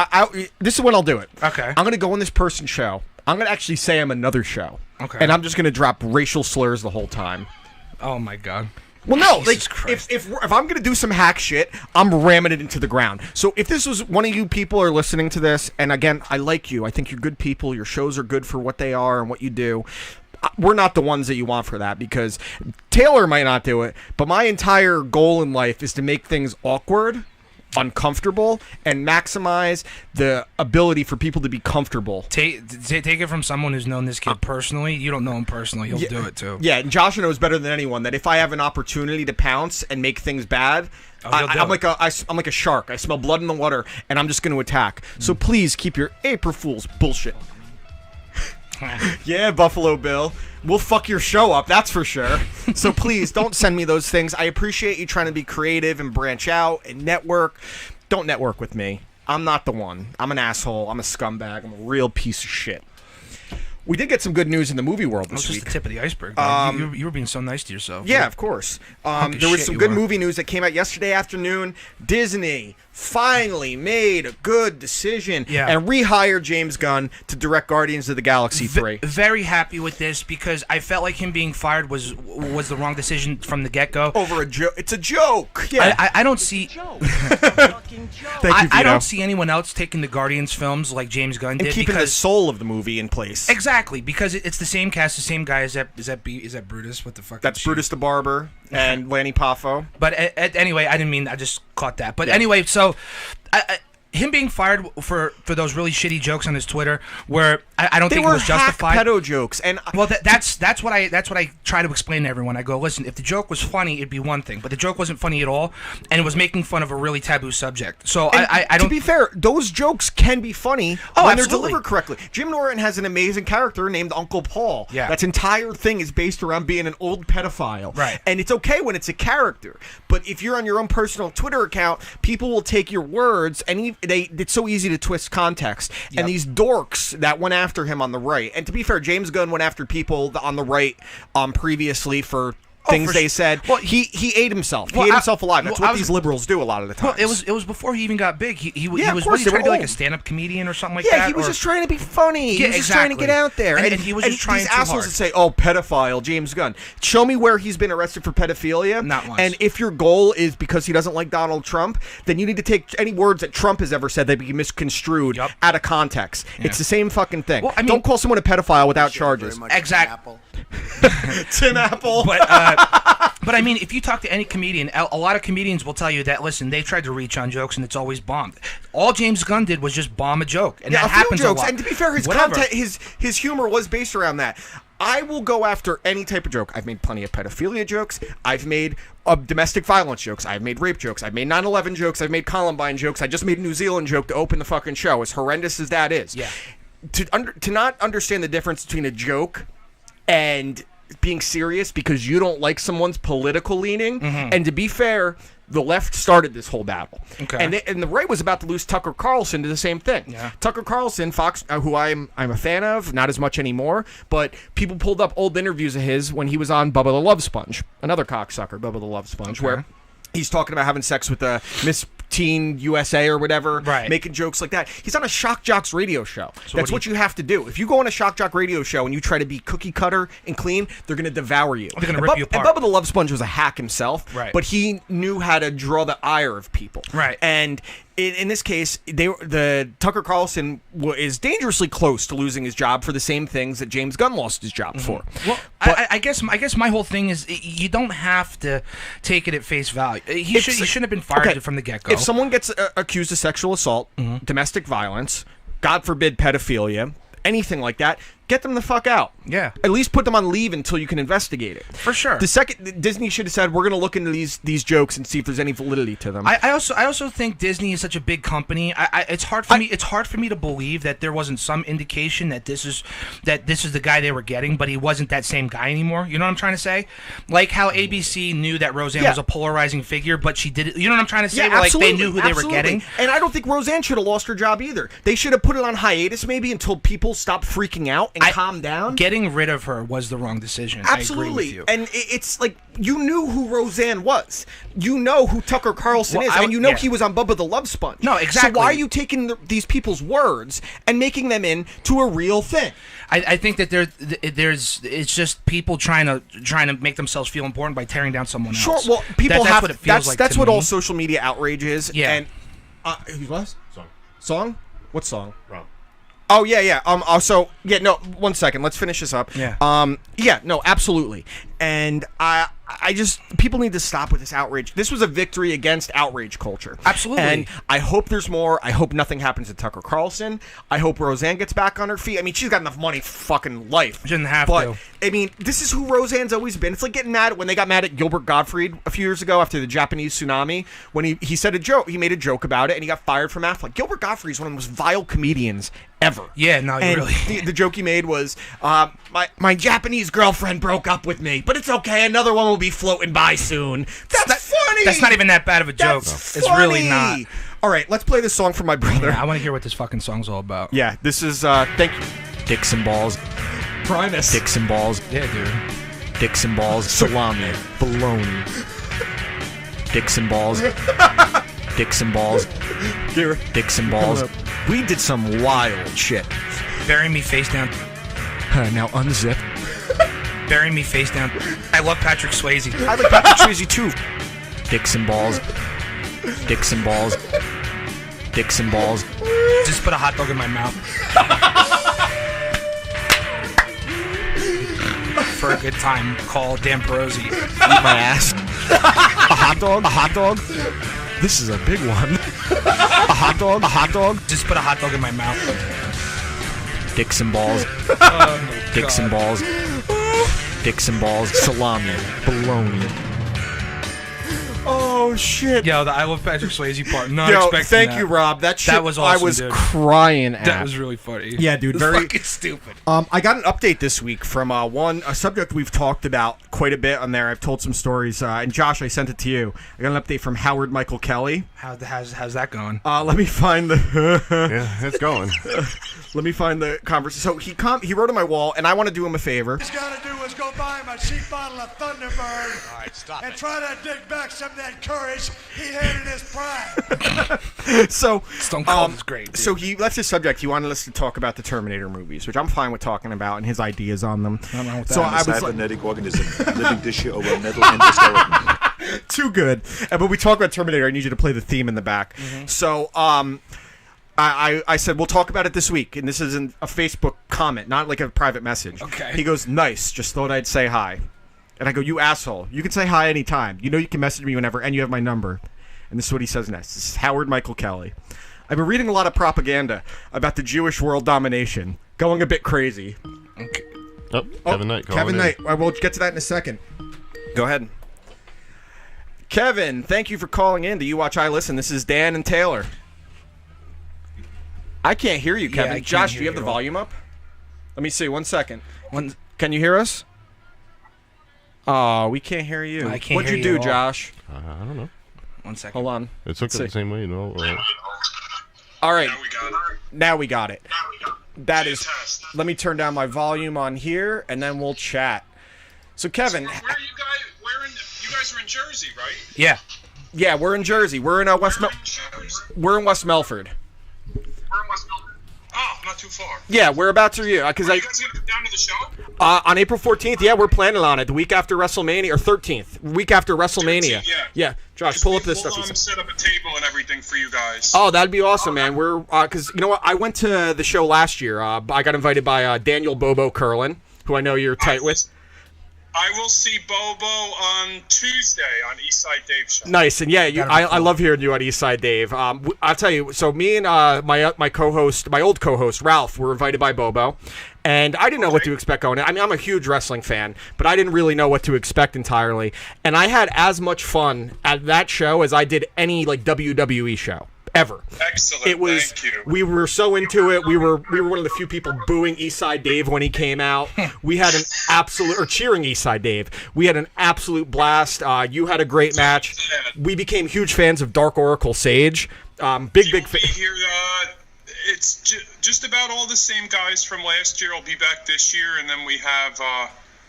this is when I'll do it. Okay. I'm gonna go on this person's show. I'm gonna actually say I'm another show. Okay. And I'm just gonna drop racial slurs the whole time. oh my god. Well, no, Jesus like Christ. if I'm gonna do some hack shit, I'm ramming it into the ground. So if this was one of you people are listening to this, and again, I like you, I think you're good people. Your shows are good for what they are and what you do. We're not the ones that you want for that because Taylor might not do it, but my entire goal in life is to make things awkward, uncomfortable, and maximize the ability for people to be comfortable. Take it from someone who's known this kid personally. You don't know him personally. He'll do it too. Yeah, and Josh knows better than anyone that if I have an opportunity to pounce and make things bad, he'll do I'm it. like a shark. I smell blood in the water, and I'm just going to attack. So please keep your April Fool's bullshit. Yeah, Buffalo Bill. We'll fuck your show up, that's for sure. So please, don't send me those things. I appreciate you trying to be creative and branch out and network. Don't network with me. I'm not the one. I'm an asshole. I'm a scumbag. I'm a real piece of shit. We did get some good news in the movie world That was this just week. the tip of the iceberg. Man. You were being so nice to yourself. Yeah, of course. There was some good movie news that came out yesterday afternoon. Disney finally made a good decision and rehired James Gunn to direct Guardians of the Galaxy 3. Very happy with this because I felt like him being fired was the wrong decision from the get-go. Over a joke. It's a joke. Yeah. I don't see... Thank you, Vito. I don't see anyone else taking the Guardians films like James Gunn did. And keeping the soul of the movie in place. Exactly, because it's the same cast, the same guy. Is that Brutus? What the fuck? That's Brutus the Barber and Lanny Poffo. But anyway, I didn't mean. I just caught that. But anyway, so him being fired for those really shitty jokes on his Twitter, where I don't think it was justified. They were hack pedo jokes, and well, that's what I try to explain to everyone. I go, listen, if the joke was funny, it'd be one thing, but the joke wasn't funny at all, and it was making fun of a really taboo subject. So I don't. To be fair, those jokes can be funny when they're delivered correctly. Jim Norton has an amazing character named Uncle Paul. Yeah. That's entire thing is based around being an old pedophile. Right. And it's okay when it's a character, but if you're on your own personal Twitter account, people will take your words and it's so easy to twist context. Yep. And these dorks that went after him on the right, and to be fair, James Gunn went after people on the right previously for things they said. Well, he ate himself. He ate himself alive. That's what these liberals do a lot of the time. Well, it was before he even got big. He was trying to be like a stand-up comedian or something like that. Yeah, he was just trying to be funny. He was just trying to get out there. And he was just trying these too assholes hard. that say, "Oh, pedophile, James Gunn." Show me where he's been arrested for pedophilia. Not once. And if your goal is because he doesn't like Donald Trump, then you need to take any words that Trump has ever said that be misconstrued out of context. Yeah. It's the same fucking thing. Well, I mean, don't call someone a pedophile without charges. Exactly. Tim Apple. But I mean, if you talk to any comedian, a lot of comedians will tell you that, listen, they tried to reach on jokes and it's always bombed. All James Gunn did was just bomb a joke, and that happens a lot. And to be fair, his content, his humor was based around that. I will go after any type of joke. I've made plenty of pedophilia jokes. I've made domestic violence jokes. I've made rape jokes. I've made 9/11 jokes. I've made Columbine jokes. I just made a New Zealand joke to open the fucking show, as horrendous as that is. Yeah. To not understand the difference between a joke and being serious because you don't like someone's political leaning, and to be fair, the left started this whole battle. Okay. And the right was about to lose Tucker Carlson to the same thing. Yeah. Tucker Carlson, Fox, who I'm a fan of, not as much anymore, but people pulled up old interviews of his when he was on Bubba the Love Sponge, another cocksucker, Bubba the Love Sponge, where he's talking about having sex with Miss Teen USA or whatever, making jokes like that. He's on a Shock Jocks radio show. So that's what you have to do. If you go on a Shock Jock radio show and you try to be cookie cutter and clean, they're going to devour you. They're going to rip you apart. And Bubba the Love Sponge was a hack himself, but he knew how to draw the ire of people. Right. And in this case, the Tucker Carlson is dangerously close to losing his job for the same things that James Gunn lost his job for. Well, I guess my whole thing is you don't have to take it at face value. He shouldn't have been fired from the get-go. If someone gets accused of sexual assault, domestic violence, God forbid pedophilia, anything like that, get them the fuck out. Yeah. At least put them on leave until you can investigate it. For sure. The second Disney should have said, we're going to look into these jokes and see if there's any validity to them. I also think Disney is such a big company. It's hard for me to believe that there wasn't some indication that this is the guy they were getting, but he wasn't that same guy anymore. You know what I'm trying to say? Like how ABC knew that Roseanne was a polarizing figure, but she did it. You know what I'm trying to say? Yeah, like they knew who they were getting. And I don't think Roseanne should have lost her job either. They should have put it on hiatus maybe until people stop freaking out and calm down. Getting rid of her was the wrong decision. Absolutely. I agree with you. And it's like, you knew who Roseanne was. You know who Tucker Carlson is. And you know he was on Bubba the Love Sponge. No, exactly. So why are you taking these people's words and making them into a real thing? I think that it's just people trying to make themselves feel important by tearing down someone else. Sure, well, people that's what it feels like. That's to what me. all social media outrage is. Yeah. And who was? Song? What song? Rob. Oh, yeah. No, 1 second. Let's finish this up. Yeah. No, absolutely. And I just, people need to stop with this outrage. This was a victory against outrage culture. Absolutely. And I hope there's more. I hope nothing happens to Tucker Carlson. I hope Roseanne gets back on her feet. I mean, she's got enough money for fucking life. She didn't have to. But, I mean, this is who Roseanne's always been. It's like getting mad when they got mad at Gilbert Gottfried a few years ago after the Japanese tsunami, when he said a joke. He made a joke about it, and he got fired from Affleck. Gilbert Gottfried is one of the most vile comedians ever. Yeah, no, and really. The joke he made was, my Japanese girlfriend broke up with me, but it's okay. Another one will be floating by soon. That's funny. That's not even that bad of a joke. That's it's funny. really not. All right, let's play this song for my brother. Yeah, I want to hear what this fucking song's all about. Yeah, this is, thank you, Dicks and Balls. Primus. Dicks and balls. Yeah, dude. Dicks and balls. Salami. Bologna. Dicks and balls. Dicks and balls. Dicks and balls. We did some wild shit. Bury me face down. Now unzip. Bury me face down. I love Patrick Swayze. I like Patrick Swayze too. Dicks and balls. Dicks and balls. Dicks and balls. Just put a hot dog in my mouth. For a good time, call Dan Perosi. Eat my ass. A hot dog? A hot dog? This is a big one. A hot dog? A hot dog? Just put a hot dog in my mouth. Dicks and balls. Dicks and balls. Dicks and balls. Salami. Bologna. Oh shit! Yo, the I love Patrick Swayze part. Not Yo, expecting thank that. you, Rob. That shit was awesome, I was dude. crying at. That was really funny. Yeah, dude. It was Very fucking stupid. I got an update this week from a subject we've talked about quite a bit on there. I've told some stories, and Josh, I sent it to you. I got an update from Howard Michael Kelly. How's that going? Let me find the. Yeah, it's going. Let me find the conversation. So he wrote on my wall, and I want to do him a favor. What he's got to do is go buy him a cheap bottle of Thunderbird. All right, stop and it. try to dig back some of that courage he had in his prime. So Stone Cold is great. Dude. So that's his subject. He wanted us to talk about the Terminator movies, which I'm fine with talking about, and his ideas on them. So I was like, cybernetic organism living tissue over metal endoskeleton. too good. But we talk about Terminator. I need you to play the theme in the back. Mm-hmm. So I said we'll talk about it this week, and this isn't a Facebook comment, not like a private message. Okay. He goes, nice. Just thought I'd say hi. And I go, you asshole. You can say hi anytime. You know you can message me whenever, and you have my number. And this is what he says next. This is Howard Michael Kelly. I've been reading a lot of propaganda about the Jewish world domination. Going a bit crazy. Okay. Oh, Kevin Knight. Kevin Knight. I will get to that in a second. Go ahead. Kevin, thank you for calling in to You Watch I Listen. This is Dan and Taylor. I can't hear you, Yeah, Kevin. I can't Josh, hear do you have you the at all. volume up? Let me see. 1 second. Can you hear us? Oh, we can't hear you. I can't What'd hear you you do, at all. Josh? I don't know. 1 second. Hold on. It took it the same way, you know. All right. Now we got it. That is. Let me turn down my volume on here, and then we'll chat. So, Kevin. Where are you guys? You guys are in Jersey, right? Yeah. Yeah, we're in Jersey. We're in We're in West Melford. We're in West Melbourne. Oh, not too far. Yeah, whereabouts are you? Because Are you guys gonna come down to the show? on April 14th. Yeah, we're planning on it. The week after WrestleMania, or 13th, week after WrestleMania. 13th, yeah. Yeah, Josh, pull up this We'll stuff. set up a table and everything for you guys. Oh, that'd be awesome, man. We're because you know what? I went to the show last year. I got invited by Daniel Bobo Curlin, who I know you're tight with. I will see Bobo on Tuesday on Eastside Dave's show. Nice, and yeah, I love hearing you on Eastside Dave. I'll tell you. So me and my co-host, my old co-host Ralph, were invited by Bobo, and I didn't know what to expect going in. I mean, I'm a huge wrestling fan, but I didn't really know what to expect entirely. And I had as much fun at that show as I did any like WWE show ever. Excellent. It was. Thank you. We were so into it. We were one of the few people booing Eastside Dave when he came out. We had an absolute or cheering Eastside Dave. We had an absolute blast. You had a great match. We became huge fans of Dark Oracle Sage. Big fan. Here, it's just about all the same guys from last year will be back this year, and then we have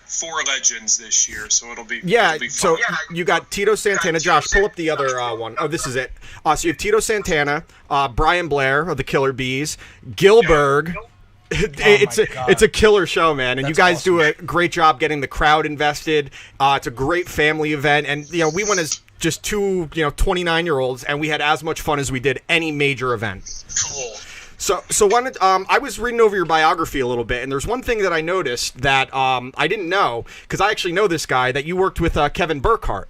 4 legends this year, so it'll be Yeah, it'll be so fun. you got Tito Santana. Josh, pull up the other one. Oh, this is it. So you have Tito Santana, Brian Blair of the Killer Bees, Gilberg. It's a killer show, man, and you guys do a great job getting the crowd invested. It's a great family event, and you know we went as just two 29-year-olds, and we had as much fun as we did any major event. Cool. So when I was reading over your biography a little bit, and there's one thing that I noticed that I didn't know, because I actually know this guy, that you worked with Kevin Burkhardt.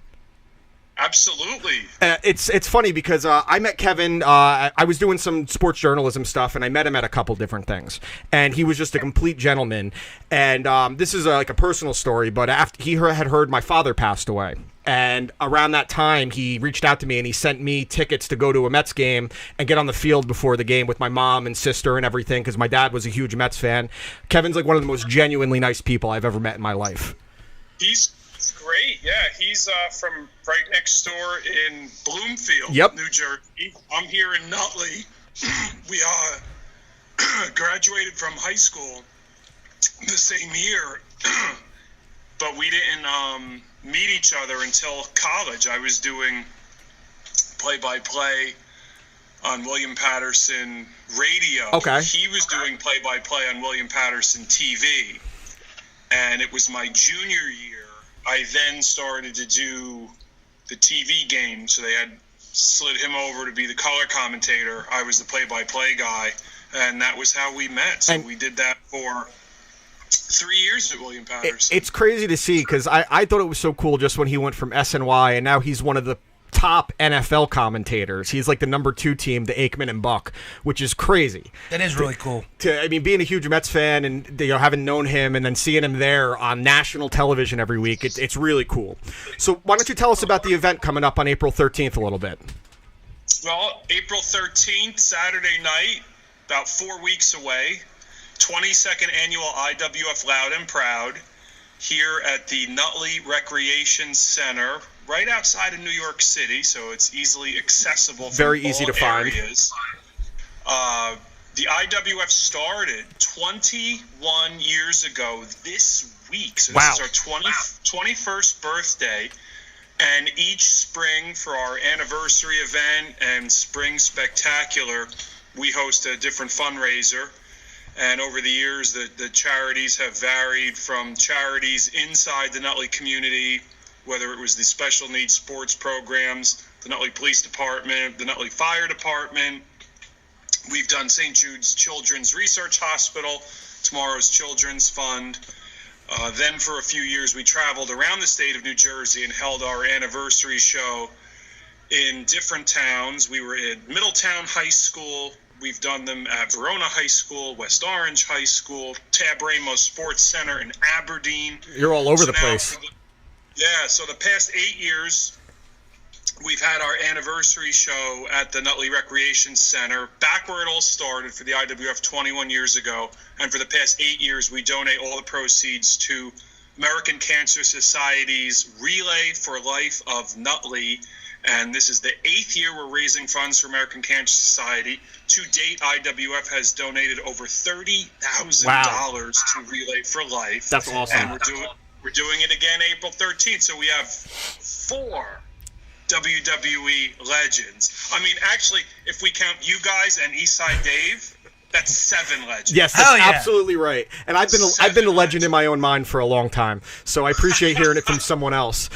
Absolutely. It's funny because I met Kevin. I was doing some sports journalism stuff, and I met him at a couple different things. And he was just a complete gentleman. And this is like a personal story, but after he had heard my father passed away. And around that time, he reached out to me and he sent me tickets to go to a Mets game and get on the field before the game with my mom and sister and everything, because my dad was a huge Mets fan. Kevin's like one of the most genuinely nice people I've ever met in my life. He's great. Yeah, he's from right next door in Bloomfield, New Jersey. I'm here in Nutley. We graduated from high school the same year, but we didn't meet each other until college. I was doing play-by-play on William Patterson radio. Okay. He was doing play-by-play on William Patterson TV. And it was my junior year. I then started to do the TV game. So they had slid him over to be the color commentator. I was the play-by-play guy. And that was how we met. So we did that for 3 years at William Patterson. It's crazy to see because I thought it was so cool just when he went from SNY and now he's one of the top NFL commentators. He's like the number 2 team, the Aikman and Buck, which is crazy. That is really cool. I mean, being a huge Mets fan and having known him and then seeing him there on national television every week, it's really cool. So why don't you tell us about the event coming up on April 13th a little bit? Well, April 13th, Saturday night, about 4 weeks away, 22nd annual IWF Loud and Proud here at the Nutley Recreation Center, right outside of New York City, so it's easily accessible from very easy to areas. Find. The IWF started 21 years ago this week, so this is our 21st birthday, and each spring for our anniversary event and Spring Spectacular, we host a different fundraiser. And over the years, the charities have varied from charities inside the Nutley community, whether it was the special needs sports programs, the Nutley Police Department, the Nutley Fire Department. We've done St. Jude's Children's Research Hospital, Tomorrow's Children's Fund. Then for a few years, we traveled around the state of New Jersey and held our anniversary show in different towns. We were at Middletown High School. We've done them at Verona High School, West Orange High School, Tab Ramos Sports Center in Aberdeen. You're all over the place. Yeah, so the past 8 years, we've had our anniversary show at the Nutley Recreation Center, back where it all started for the IWF 21 years ago. And for the past 8 years, we donate all the proceeds to American Cancer Society's Relay for Life of Nutley. And this is the 8th year we're raising funds for American Cancer Society. To date, IWF has donated over $30,000 to Relay for Life. That's awesome. And we're doing it again April 13th. So we have 4 WWE legends. I mean, actually, if we count you guys and Eastside Dave, that's 7 legends. Yes, that's absolutely right. And I've been a legend in my own mind for a long time, so I appreciate hearing it from someone else.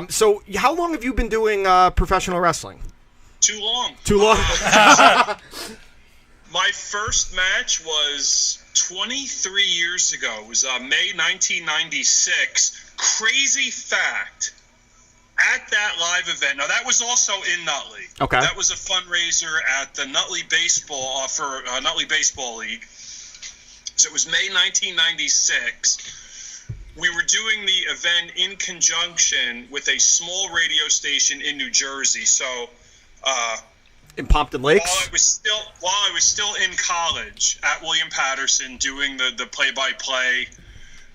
So how long have you been doing professional wrestling? Too long. Too long? My first match was 23 years ago. It was May 1996. Crazy fact. At that live event, now that was also in Nutley. Okay. That was a fundraiser at the Nutley Baseball for Nutley Baseball League. So it was May 1996. We were doing the event in conjunction with a small radio station in New Jersey. So in Pompton Lakes. While I was still in college at William Patterson, doing the play-by-play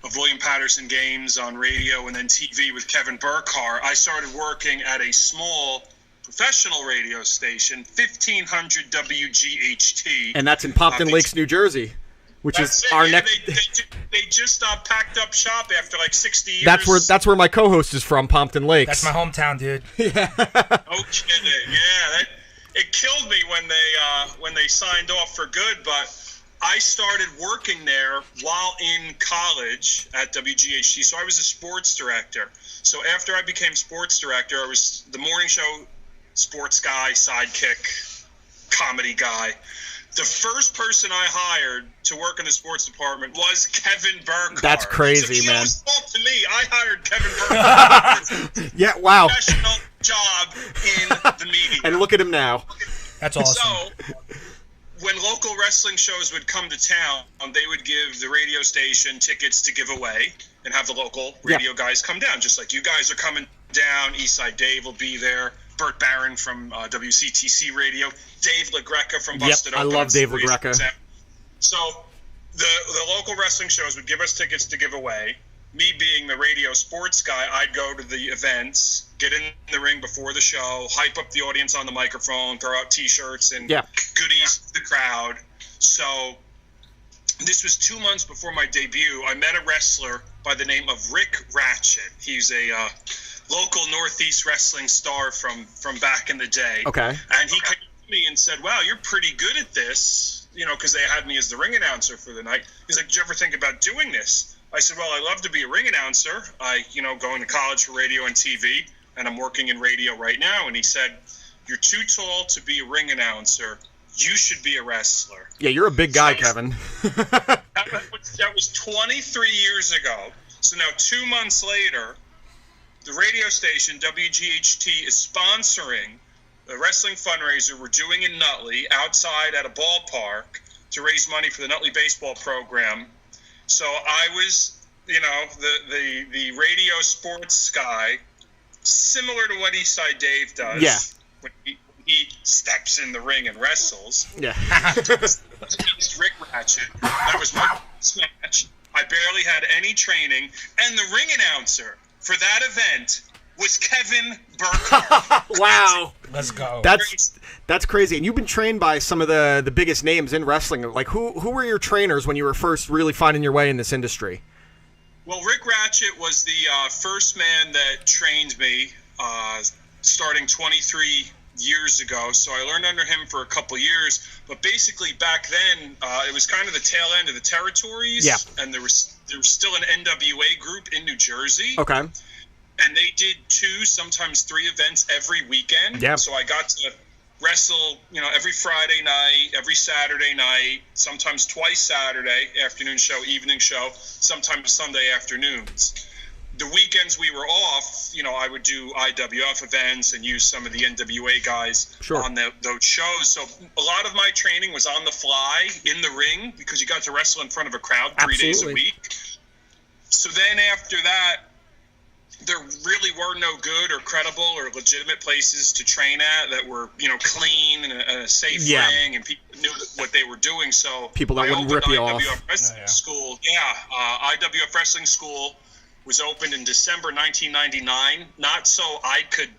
of William Patterson games on radio and then TV with Kevin Burkhardt, I started working at a small professional radio station, 1500 WGHT. And that's in Pompton Lakes, New Jersey, which is our next... They just packed up shop after like 60 years. That's where my co-host is from, Pompton Lakes. That's my hometown, dude. Yeah. No kidding. Yeah, it killed me when they signed off for good, but I started working there while in college at WGHT, so I was a sports director. So after I became sports director, I was the morning show sports guy, sidekick, comedy guy. The first person I hired to work in the sports department was Kevin Burkhardt. That's crazy, so man. Always talk to me. I hired Kevin Burkhardt. Yeah, wow. Professional job in the media. And look at him now. That's awesome. So, when local wrestling shows would come to town, they would give the radio station tickets to give away and have the local radio guys come down. Just like you guys are coming down, Eastside Dave will be there, Burt Barron from WCTC Radio, Dave LaGreca from Busted Open. I love Dave LaGreca. So the local wrestling shows would give us tickets to give away. Me being the radio sports guy, I'd go to the events, get in the ring before the show, hype up the audience on the microphone, throw out T-shirts and goodies to the crowd. So This was 2 months before my debut. I met a wrestler by the name of Rick Ratchet. He's a local Northeast wrestling star from back in the day. Okay. And he came to me and said, wow, you're pretty good at this, because they had me as the ring announcer for the night. He's like, did you ever think about doing this? I said, well, I love to be a ring announcer. Going to college for radio and TV, and I'm working in radio right now. And he said, you're too tall to be a ring announcer. You should be a wrestler. Yeah, you're a big guy, Kevin. That was 23 years ago. So now 2 months later, the radio station, WGHT, is sponsoring the wrestling fundraiser we're doing in Nutley outside at a ballpark to raise money for the Nutley baseball program. So I was, the radio sports guy, similar to what Eastside Dave does. Yeah. When he steps in the ring and wrestles. Yeah. Rick Ratchet. That was my first match. I barely had any training, and the ring announcer for that event was Kevin Burkhardt. Wow. Let's go. That's crazy. And you've been trained by some of the biggest names in wrestling. Like, who were your trainers when you were first really finding your way in this industry? Well, Rick Ratchet was the first man that trained me starting 23 years ago. So I learned under him for a couple years. But basically back then, it was kind of the tail end of the territories. Yeah. And there was still an NWA group in New Jersey. Okay. And they did 2, sometimes 3 events every weekend. Yeah. So I got to wrestle, every Friday night, every Saturday night, sometimes twice Saturday, afternoon show, evening show, sometimes Sunday afternoons. The weekends we were off, I would do IWF events and use some of the NWA guys on those shows. So a lot of my training was on the fly in the ring because you got to wrestle in front of a crowd 3 days a week. So then after that, there really were no good or credible or legitimate places to train at that were, clean and a safe ring, and people knew what they were doing. So people that wouldn't rip you off. Wrestling School, IWF Wrestling School was opened in December 1999, not so I could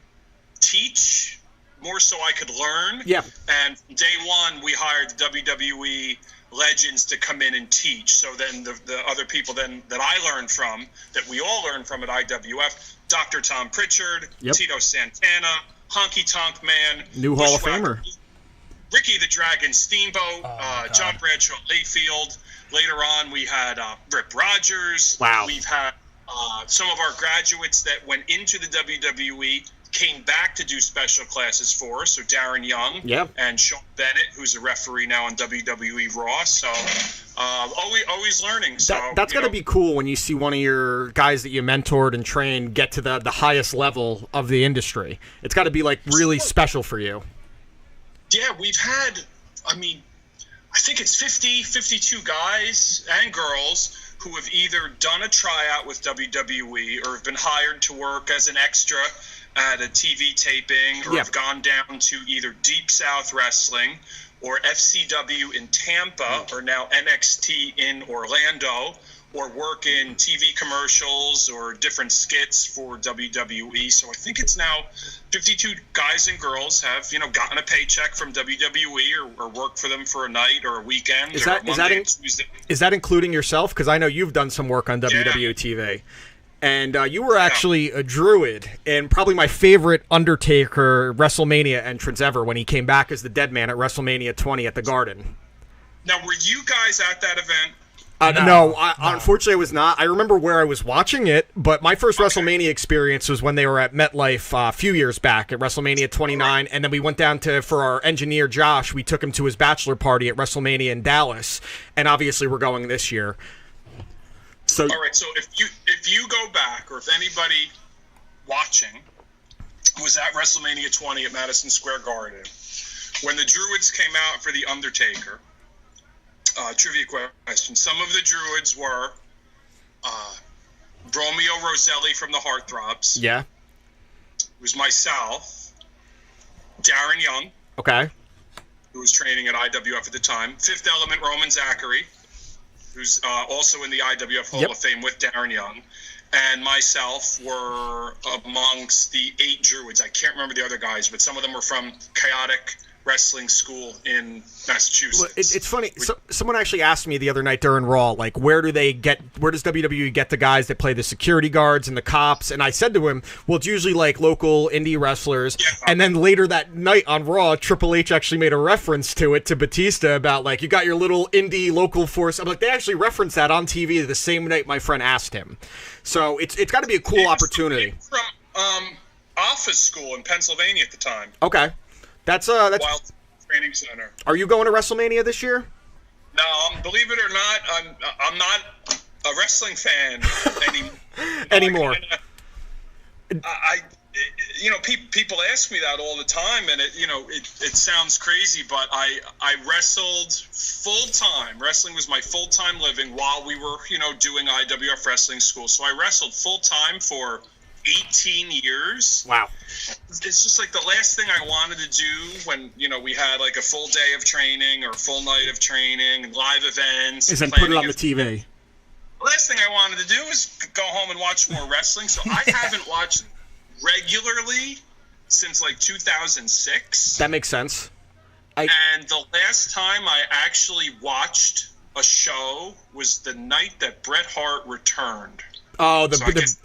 teach, more so I could learn. Yeah. And day one, we hired the WWE legends to come in and teach. So then the other people then that I learned from, that we all learned from at IWF, Dr. Tom Pritchard, Tito Santana, Honky Tonk Man, New Hall of Famer, Ricky the Dragon Steamboat, John Bradshaw Layfield. Later on, we had Rip Rogers. Wow. We've had some of our graduates that went into the WWE came back to do special classes for us. So Darren Young and Sean Bennett, who's a referee now on WWE Raw. So always learning. So that's got to be cool when you see one of your guys that you mentored and trained get to the highest level of the industry. It's got to be like really special for you. Yeah, we've had, I think it's 52 guys and girls who have either done a tryout with WWE or have been hired to work as an extra at a TV taping, or have gone down to either Deep South Wrestling or FCW in Tampa, or now NXT in Orlando, or work in TV commercials or different skits for WWE. So I think it's now 52 guys and girls have, gotten a paycheck from WWE or worked for them for a night or a weekend. Is that including yourself? Because I know you've done some work on WWE TV. And you were actually a Druid in probably my favorite Undertaker WrestleMania entrance ever when he came back as the Dead Man at WrestleMania 20 at the Garden. Now, were you guys at that event? No, unfortunately I was not. I remember where I was watching it, but my first WrestleMania experience was when they were at MetLife a few years back at WrestleMania 29, and then we went down for our engineer Josh, we took him to his bachelor party at WrestleMania in Dallas, and obviously we're going this year. So, all right, so if you go back, or if anybody watching was at WrestleMania 20 at Madison Square Garden, when the Druids came out for the Undertaker, trivia question. Some of the Druids were Romeo Roselli from the Heartthrobs. Yeah. It was myself, Darren Young. Okay. Who was training at IWF at the time. Fifth Element Roman Zachary, who's also in the IWF Hall of Fame with Darren Young, and myself were amongst the 8 Druids. I can't remember the other guys, but some of them were from Chaotic wrestling school in Massachusetts. Well, it's funny. Someone actually asked me the other night during Raw, like, where does WWE get the guys that play the security guards and the cops? And I said to him, well, it's usually like local indie wrestlers. Yeah. And then later that night on Raw, Triple H actually made a reference to it to Batista about, like, you got your little indie local force. I'm like, they actually referenced that on TV the same night my friend asked him. So it's got to be a cool opportunity. From office school in Pennsylvania at the time. Okay. That's Wild Training Center. Are you going to WrestleMania this year? No, believe it or not, I'm not a wrestling fan anymore. People ask me that all the time, and it sounds crazy, but I wrestled full time. Wrestling was my full time living while we were doing IWF Wrestling School. So I wrestled full time for 18 years. Wow. It's just like the last thing I wanted to do when, we had like a full day of training or a full night of training and live events. Is then put it on the TV. The last thing I wanted to do was go home and watch more wrestling. So I haven't watched regularly since like 2006. That makes sense. And the last time I actually watched a show was the night that Bret Hart returned. Oh, the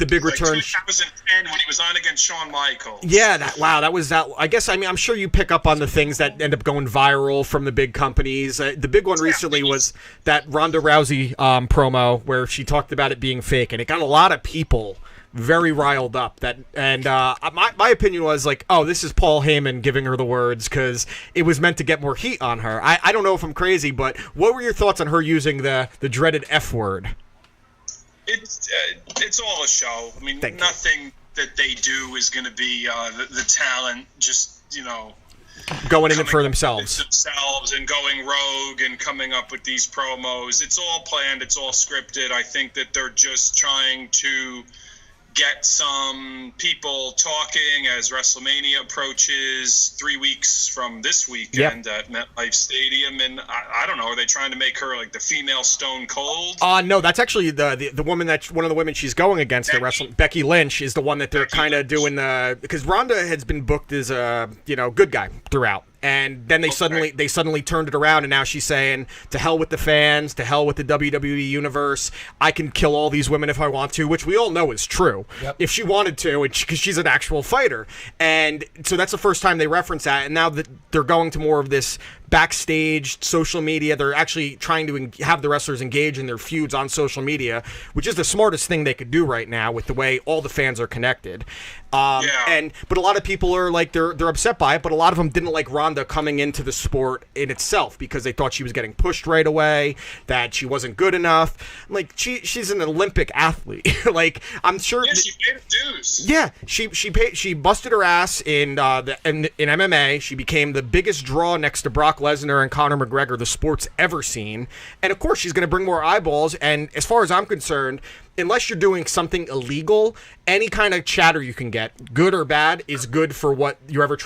big return. 2010 when he was on against Shawn Michaels. Yeah, that was that. I guess, I'm sure you pick up on the things that end up going viral from the big companies. The big one recently was that Ronda Rousey promo where she talked about it being fake, and it got a lot of people very riled up. My opinion was like, oh, this is Paul Heyman giving her the words because it was meant to get more heat on her. I don't know if I'm crazy, but what were your thoughts on her using the dreaded F word? It's all a show. I mean, nothing that they do is going to be the talent just, going in it for themselves and going rogue and coming up with these promos. It's all planned. It's all scripted. I think that they're just trying to get some people talking as WrestleMania approaches 3 weeks from this weekend at MetLife Stadium. And I don't know, are they trying to make her like the female Stone Cold? No, that's actually the woman that's one of the women she's going against at wrestling. Becky Lynch is the one that they're kind of doing because Ronda has been booked as a good guy throughout. And then they suddenly turned it around, and now she's saying, to hell with the fans, to hell with the WWE universe. I can kill all these women if I want to, which we all know is true. Yep. If she wanted to, because she's an actual fighter. And so that's the first time they reference that, and now that they're going to more of this backstage social media, they're actually trying to have the wrestlers engage in their feuds on social media, which is the smartest thing they could do right now with the way all the fans are connected. But a lot of people are like they're upset by it, but a lot of them didn't like Ronda coming into the sport in itself because they thought she was getting pushed right away, that she wasn't good enough. Like she's an Olympic athlete. Like I'm sure. Yeah, she paid her dues. Yeah, she busted her ass in MMA. She became the biggest draw next to Brock Lesnar and Conor McGregor the sport's ever seen, and of course she's going to bring more eyeballs. And as far as I'm concerned, unless you're doing something illegal, any kind of chatter you can get, good or bad, is good for whatever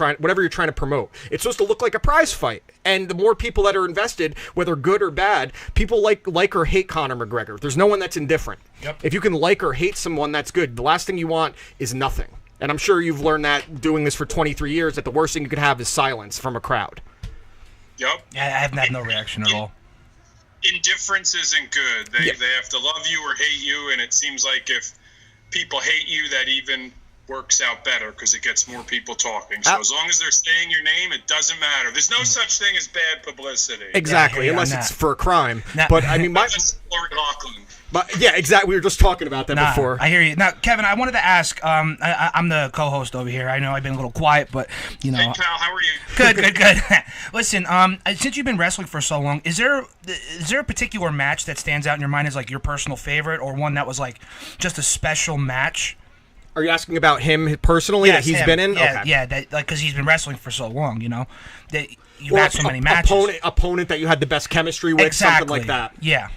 you're trying to promote. It's supposed to look like a prize fight, and the more people that are invested, whether good or bad, people like or hate Conor McGregor. There's no one that's indifferent. Yep. If you can like or hate someone, that's good. The last thing you want is nothing. And I'm sure you've learned that doing this for 23 years, that the worst thing you can have is silence from a crowd. Yep. Yeah, I haven't had no reaction at all. Indifference isn't good. They have to love you or hate you, and it seems like if people hate you, that even works out better because it gets more people talking. So as long as they're saying your name, it doesn't matter. There's no such thing as bad publicity. Exactly, unless it's for a crime. But I mean, Lori Loughlin. Yeah, exactly. We were just talking about that before. I hear you. Now, Kevin, I wanted to ask. I'm the co-host over here. I know I've been a little quiet, but Hey, pal, how are you? Good. Listen, since you've been wrestling for so long, is there a particular match that stands out in your mind as like your personal favorite, or one that was like just a special match? Are you asking about him personally that he's been in? Yeah, okay. That because he's been wrestling for so long. That you've had so many matches. Opponent that you had the best chemistry with, something like that. Yeah.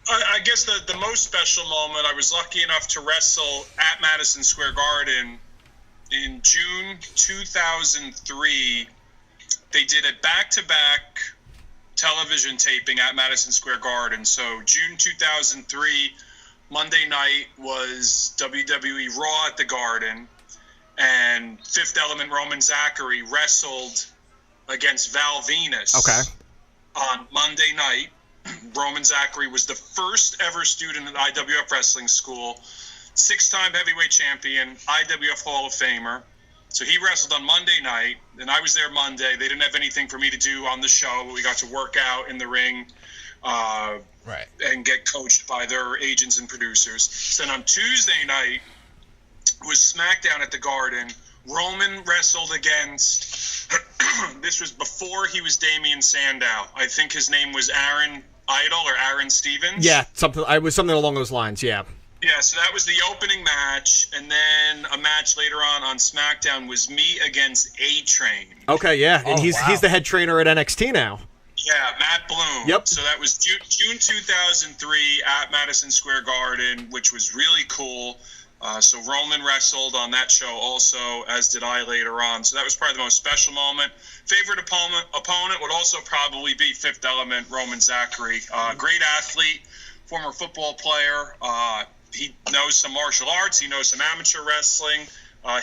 I guess the most special moment, I was lucky enough to wrestle at Madison Square Garden in June 2003. They did a back-to-back television taping at Madison Square Garden. So June 2003, Monday night was WWE Raw at the Garden, and Fifth Element Roman Zachary wrestled against Val Venus. Okay. On Monday night. Roman Zachary was the first ever student at IWF Wrestling School, 6-time heavyweight champion, IWF Hall of Famer. So he wrestled on Monday night, and I was there Monday. They didn't have anything for me to do on the show, but we got to work out in the ring and get coached by their agents and producers. So then on Tuesday night was SmackDown at the Garden. Roman wrestled against, this was before he was Damian Sandow. I think his name was Aaron Idol or Aaron Stevens. Yeah, something along those lines, yeah. Yeah, so that was the opening match, and then a match later on SmackDown was me against A-Train. Okay, yeah, and he's the head trainer at NXT now. Yeah, Matt Bloom. Yep. So that was June 2003 at Madison Square Garden, which was really cool. So Roman wrestled on that show also, as did I later on. So that was probably the most special moment. Favorite opponent would also probably be Fifth Element, Roman Zachary. Great athlete, former football player. He knows some martial arts. He knows some amateur wrestling.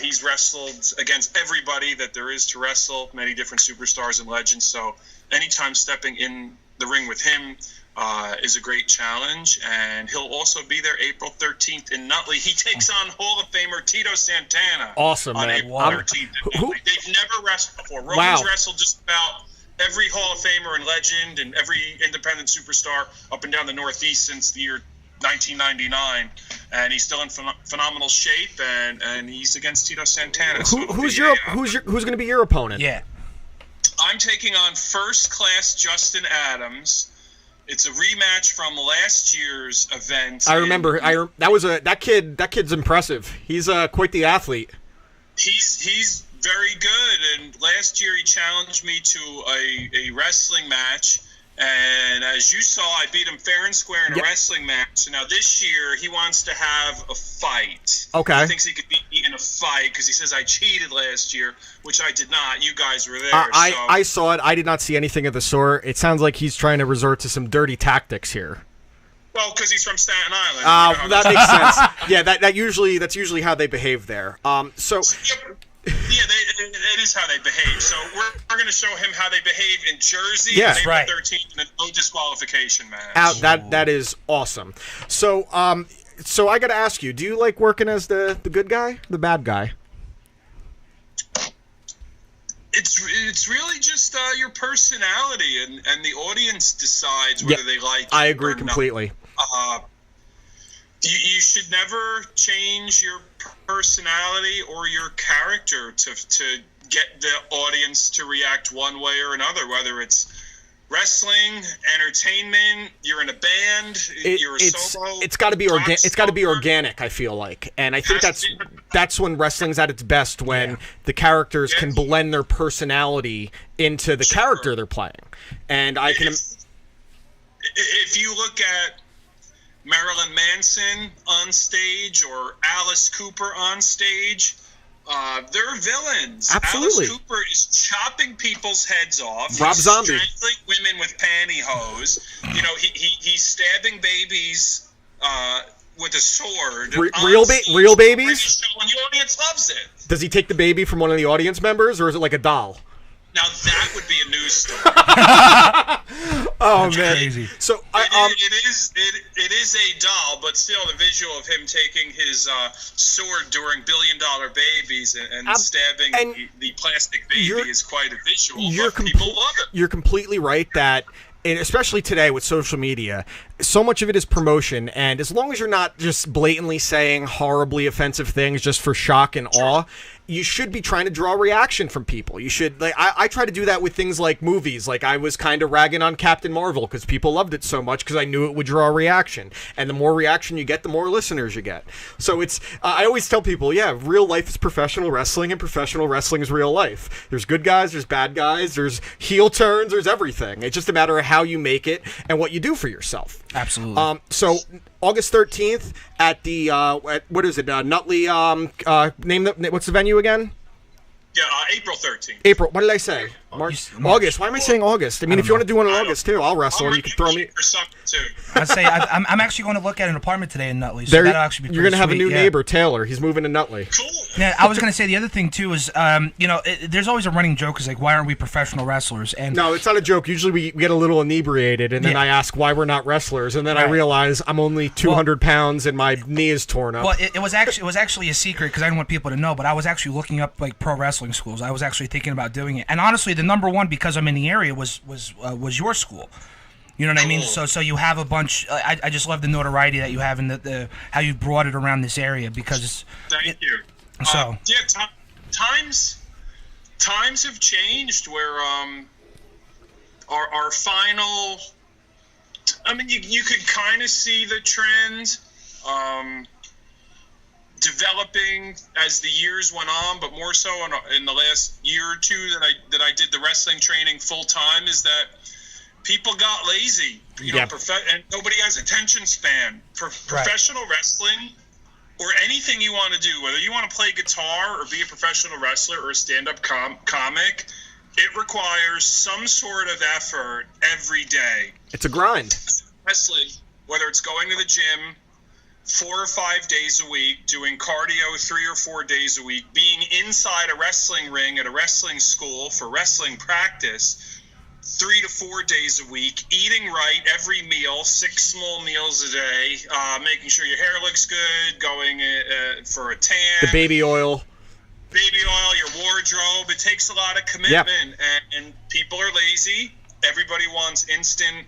He's wrestled against everybody that there is to wrestle, many different superstars and legends. So anytime stepping in the ring with him is a great challenge. And he'll also be there April 13th in Nutley. He takes on Hall of Famer Tito Santana. Awesome, on man. April 13th in Nutley. They've never wrestled before. Roman's wrestled just about every Hall of Famer and legend and every independent superstar up and down the Northeast since the year 1999, and he's still in phenomenal shape, and he's against Tito Santana. Who's going to be your opponent? Yeah, I'm taking on First Class Justin Adams. It's a rematch from last year's event. I remember. That kid's impressive. He's quite the athlete. He's very good, and last year he challenged me to a wrestling match. And as you saw, I beat him fair and square in a wrestling match. So now this year, he wants to have a fight. Okay. He thinks he could beat me in a fight because he says I cheated last year, which I did not. You guys were there. I saw it. I did not see anything of the sort. It sounds like he's trying to resort to some dirty tactics here. Well, because he's from Staten Island. That makes sense. Yeah, that's usually how they behave there. Yeah, it is how they behave. So we're going to show him how they behave in Jersey on April 13th in a no disqualification match. That is awesome. So I got to ask you, do you like working as the good guy, the bad guy? It's really just your personality, and the audience decides whether they like it. I agree or completely. You should never change your personality or your character to get the audience to react one way or another, whether it's wrestling, entertainment, you're in a band, you're a solo. It's got to be organic. It's got to be organic, I feel like. And I think that's when wrestling's at its best, when the characters can blend their personality into the character they're playing. And I can if you look at Marilyn Manson on stage or Alice Cooper on stage, they're villains. Absolutely. Alice Cooper is chopping people's heads off. Rob Zombie. He's strangling women with pantyhose. You know, he's stabbing babies with a sword. Real babies? And the audience loves it. Does he take the baby from one of the audience members, or is it like a doll? Now that would be a news story. Oh, man. Crazy. So it is a doll, but still the visual of him taking his sword during $1 Billion Babies and stabbing the plastic baby is quite a visual. But people love it. You're completely right that, and especially today with social media, so much of it is promotion, and as long as you're not just blatantly saying horribly offensive things just for shock and awe, you should be trying to draw reaction from people. You should, like, I try to do that with things like movies. Like, I was kind of ragging on Captain Marvel because people loved it so much because I knew it would draw a reaction. And the more reaction you get, the more listeners you get. So it's, I always tell people, yeah, real life is professional wrestling and professional wrestling is real life. There's good guys, there's bad guys, there's heel turns, there's everything. It's just a matter of how you make it and what you do for yourself. Absolutely. So August 13th at the what is it? Nutley. What's the venue again? Yeah, April 13th. April. What did I say? March. August. Why am I saying August? I mean, if you want to do one in August too, I'll wrestle and you can throw me. For something too. I'd say I'm actually going to look at an apartment today in Nutley. So that'll actually be you're going to have a new sweet, neighbor, Taylor. He's moving to Nutley. Cool. Yeah, I was going to say the other thing too is, there's always a running joke is like, why aren't we professional wrestlers? And no, it's not a joke. Usually we get a little inebriated, and then I ask why we're not wrestlers, and then I realize I'm only 200 pounds and my knee is torn up. Well, it was actually a secret because I didn't want people to know, but I was actually looking up like pro wrestling schools. I was actually thinking about doing it, and honestly, the number one because I'm in the area was your school. You know what I mean? So you have a bunch. I just love the notoriety that you have and the how you brought it around this area because. Thank you. So times have changed where our final. I mean, you could kind of see the trend developing as the years went on, but more so in the last year or two that I did the wrestling training full time is that people got lazy. And nobody has attention span. Professional wrestling or anything you want to do, whether you want to play guitar or be a professional wrestler or a stand-up comic, it requires some sort of effort every day. It's a grind. Wrestling, whether it's going to the gym 4 or 5 days a week, doing cardio 3 or 4 days a week, being inside a wrestling ring at a wrestling school for wrestling practice 3 to 4 days a week, eating right every meal, 6 small meals a day, making sure your hair looks good, going for a tan. The baby oil, your wardrobe. It takes a lot of commitment, and people are lazy. Everybody wants instant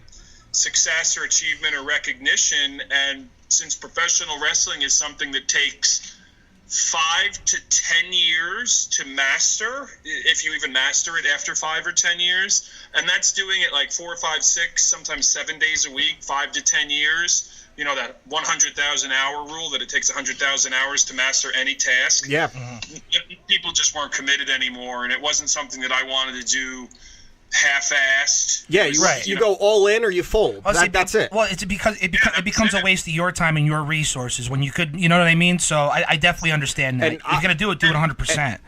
success or achievement or recognition, and since professional wrestling is something that takes 5 to 10 years to master, if you even master it after 5 or 10 years, and that's doing it like 4, 5, 6, sometimes 7 days a week, 5 to 10 years. You know, that 100,000 hour rule that it takes 100,000 hours to master any task. Yeah. People just weren't committed anymore, and it wasn't something that I wanted to do half-assed. Yeah, you're right. You go all in or you fold. That's it. Well, it's because it becomes a waste of your time and your resources when you could, you know what I mean? So I definitely understand that. If you're going to do it 100%. And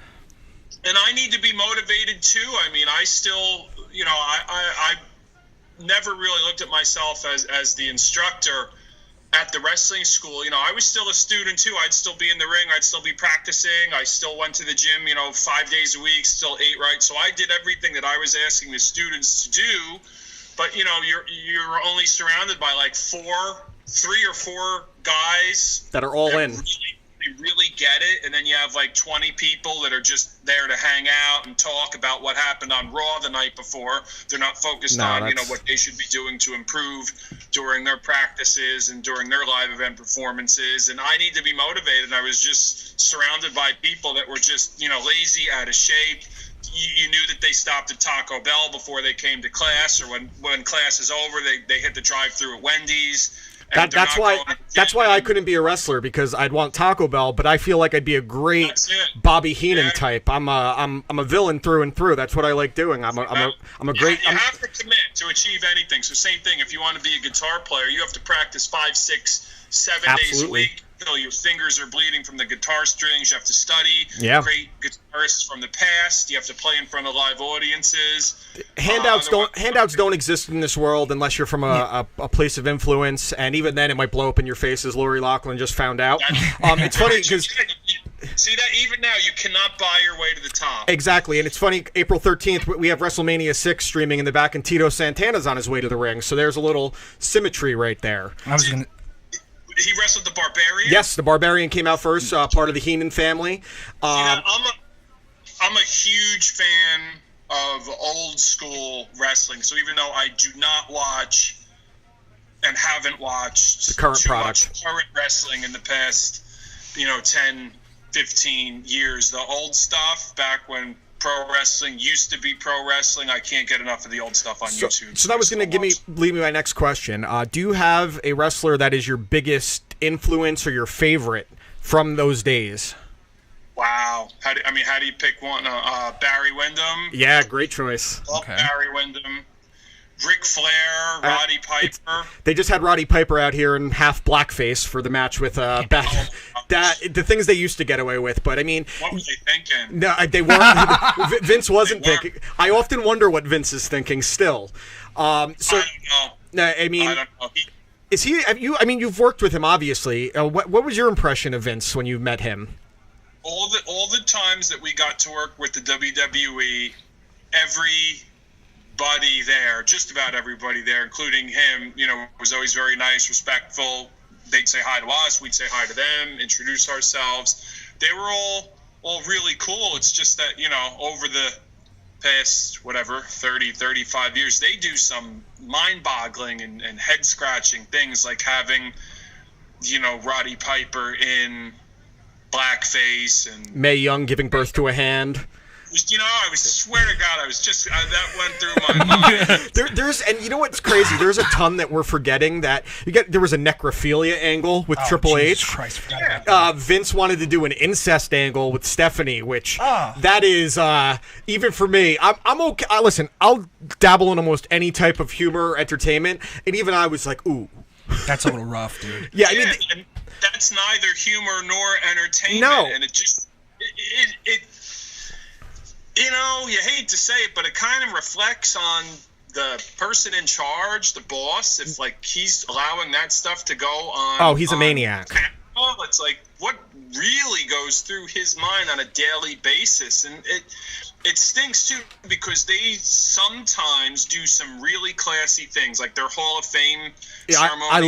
I need to be motivated too. I mean, I still, I never really looked at myself as the instructor at the wrestling school. I was still a student too. I'd still be in the ring. I'd still be practicing. I still went to the gym, 5 days a week, still ate right. So I did everything that I was asking the students to do. But, you're only surrounded by like 3 or 4 guys that are all in. They really get it, and then you have like 20 people that are just there to hang out and talk about what happened on Raw the night before. They're not focused on what they should be doing to improve during their practices and during their live event performances. And I need to be motivated. I was just surrounded by people that were just lazy, out of shape. You knew that they stopped at Taco Bell before they came to class, or when class is over, they hit the drive-thru at Wendy's. That's why I couldn't be a wrestler, because I'd want Taco Bell, but I feel like I'd be a great Bobby Heenan type. I'm a villain through and through. That's what I like doing. I'm a great. You have to commit to achieve anything. So same thing. If you want to be a guitar player, you have to practice 5, 6, 7 days a week. Your fingers are bleeding from the guitar strings. You have to study. Great guitarists from the past. You have to play in front of live audiences. Handouts don't exist in this world unless you're from a place of influence, and even then it might blow up in your face, as Lori Loughlin just found out. It's funny because see that even now you cannot buy your way to the top. Exactly, and it's funny. April 13th we have WrestleMania 6 streaming in the back, and Tito Santana's on his way to the ring. So there's a little symmetry right there. He wrestled the Barbarian? Yes, the Barbarian came out first, part of the Heenan family. I'm a huge fan of old school wrestling. So even though I do not watch and haven't watched the current product, much current wrestling in the past, 10, 15 years, the old stuff back when pro wrestling used to be pro wrestling, I can't get enough of the old stuff on YouTube. So that was going to lead me my next question. Do you have a wrestler that is your biggest influence or your favorite from those days? Wow. How do you pick one? Barry Windham? Yeah, great choice. Barry Windham. Ric Flair, Roddy Piper. They just had Roddy Piper out here in half blackface for the match with the things they used to get away with. But I mean, what were they thinking? No, they weren't. Vince wasn't thinking. I often wonder what Vince is thinking still. I don't know. I mean, I don't know. Is he? Have you? I mean, you've worked with him, obviously. What was your impression of Vince when you met him? all the times that we got to work with the WWE, everybody there, just about everybody there, including him, was always very nice, respectful. They'd say hi to us, we'd say hi to them, introduce ourselves. They were all really cool. It's just that, over the past, 30, 35 years, they do some mind-boggling and head-scratching things, like having, Roddy Piper in blackface and Mae Young giving birth to a hand. I swear to God, I was just that went through my mind. There's and you know what's crazy? There's a ton that we're forgetting. That there was a necrophilia angle with Triple H. Christ, forgot about that. Vince wanted to do an incest angle with Stephanie, which that is even for me. I'm okay. Listen, I'll dabble in almost any type of humor, entertainment, and even I was like, ooh, that's a little rough, dude. Yeah, and that's neither humor nor entertainment. No, and it just it. You hate to say it, but it kind of reflects on the person in charge, the boss, if, he's allowing that stuff to go on. Oh, he's a maniac. It's like, what really goes through his mind on a daily basis? And it stinks, too, because they sometimes do some really classy things, like their Hall of Fame ceremonies. I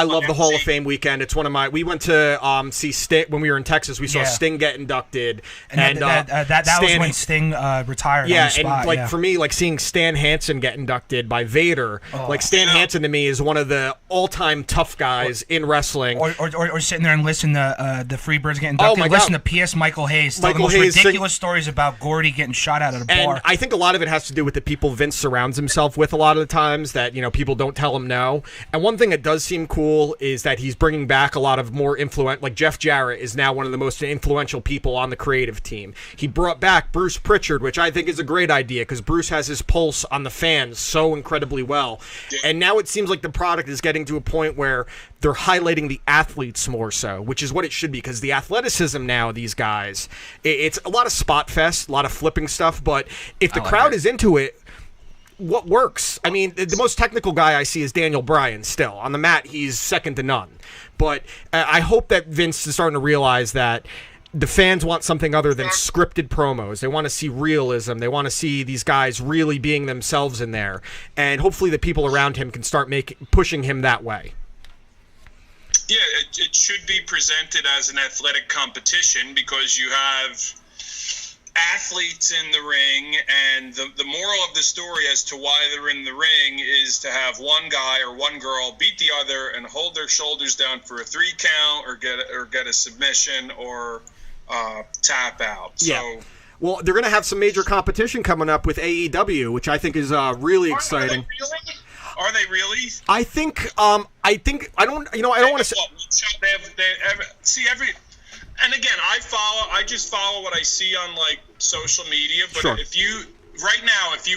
love the Hall of Fame weekend. It's one of my. We went to see Sting when we were in Texas. We saw Sting get inducted, and that was when Sting retired. Yeah, on the spot, and for me, seeing Stan Hansen get inducted by Vader, Stan Hansen to me is one of the all-time tough guys in wrestling. Or sitting there and listen to the Freebirds get inducted. Listen to P.S. Michael Hayes tell the most ridiculous stories about Gordy getting shot out at a bar. And I think a lot of it has to do with the people Vince surrounds himself with a lot of the times, that people don't tell him no. And one thing that does seem cool is that he's bringing back a lot of more influential, like Jeff Jarrett is now one of the most influential people on the creative team. He brought back Bruce Pritchard, which I think is a great idea because Bruce has his pulse on the fans so incredibly well. And now it seems like the product is getting to a point where they're highlighting the athletes more so, which is what it should be, because the athleticism now, these guys, it's a lot of spot fest, a lot of flipping stuff, but if the crowd is into it, what works? I mean, the most technical guy I see is Daniel Bryan still. On the mat, he's second to none. But I hope that Vince is starting to realize that the fans want something other than scripted promos. They want to see realism. They want to see these guys really being themselves in there. And hopefully the people around him can start pushing him that way. Yeah, it should be presented as an athletic competition because you have athletes in the ring, and the moral of the story as to why they're in the ring is to have one guy or one girl beat the other and hold their shoulders down for a 3 count or get a submission or tap out. Yeah. So, well, they're going to have some major competition coming up with AEW, which I think is really exciting. Are they really? I think I don't want to say. And again, I just follow what I see on social media. But if you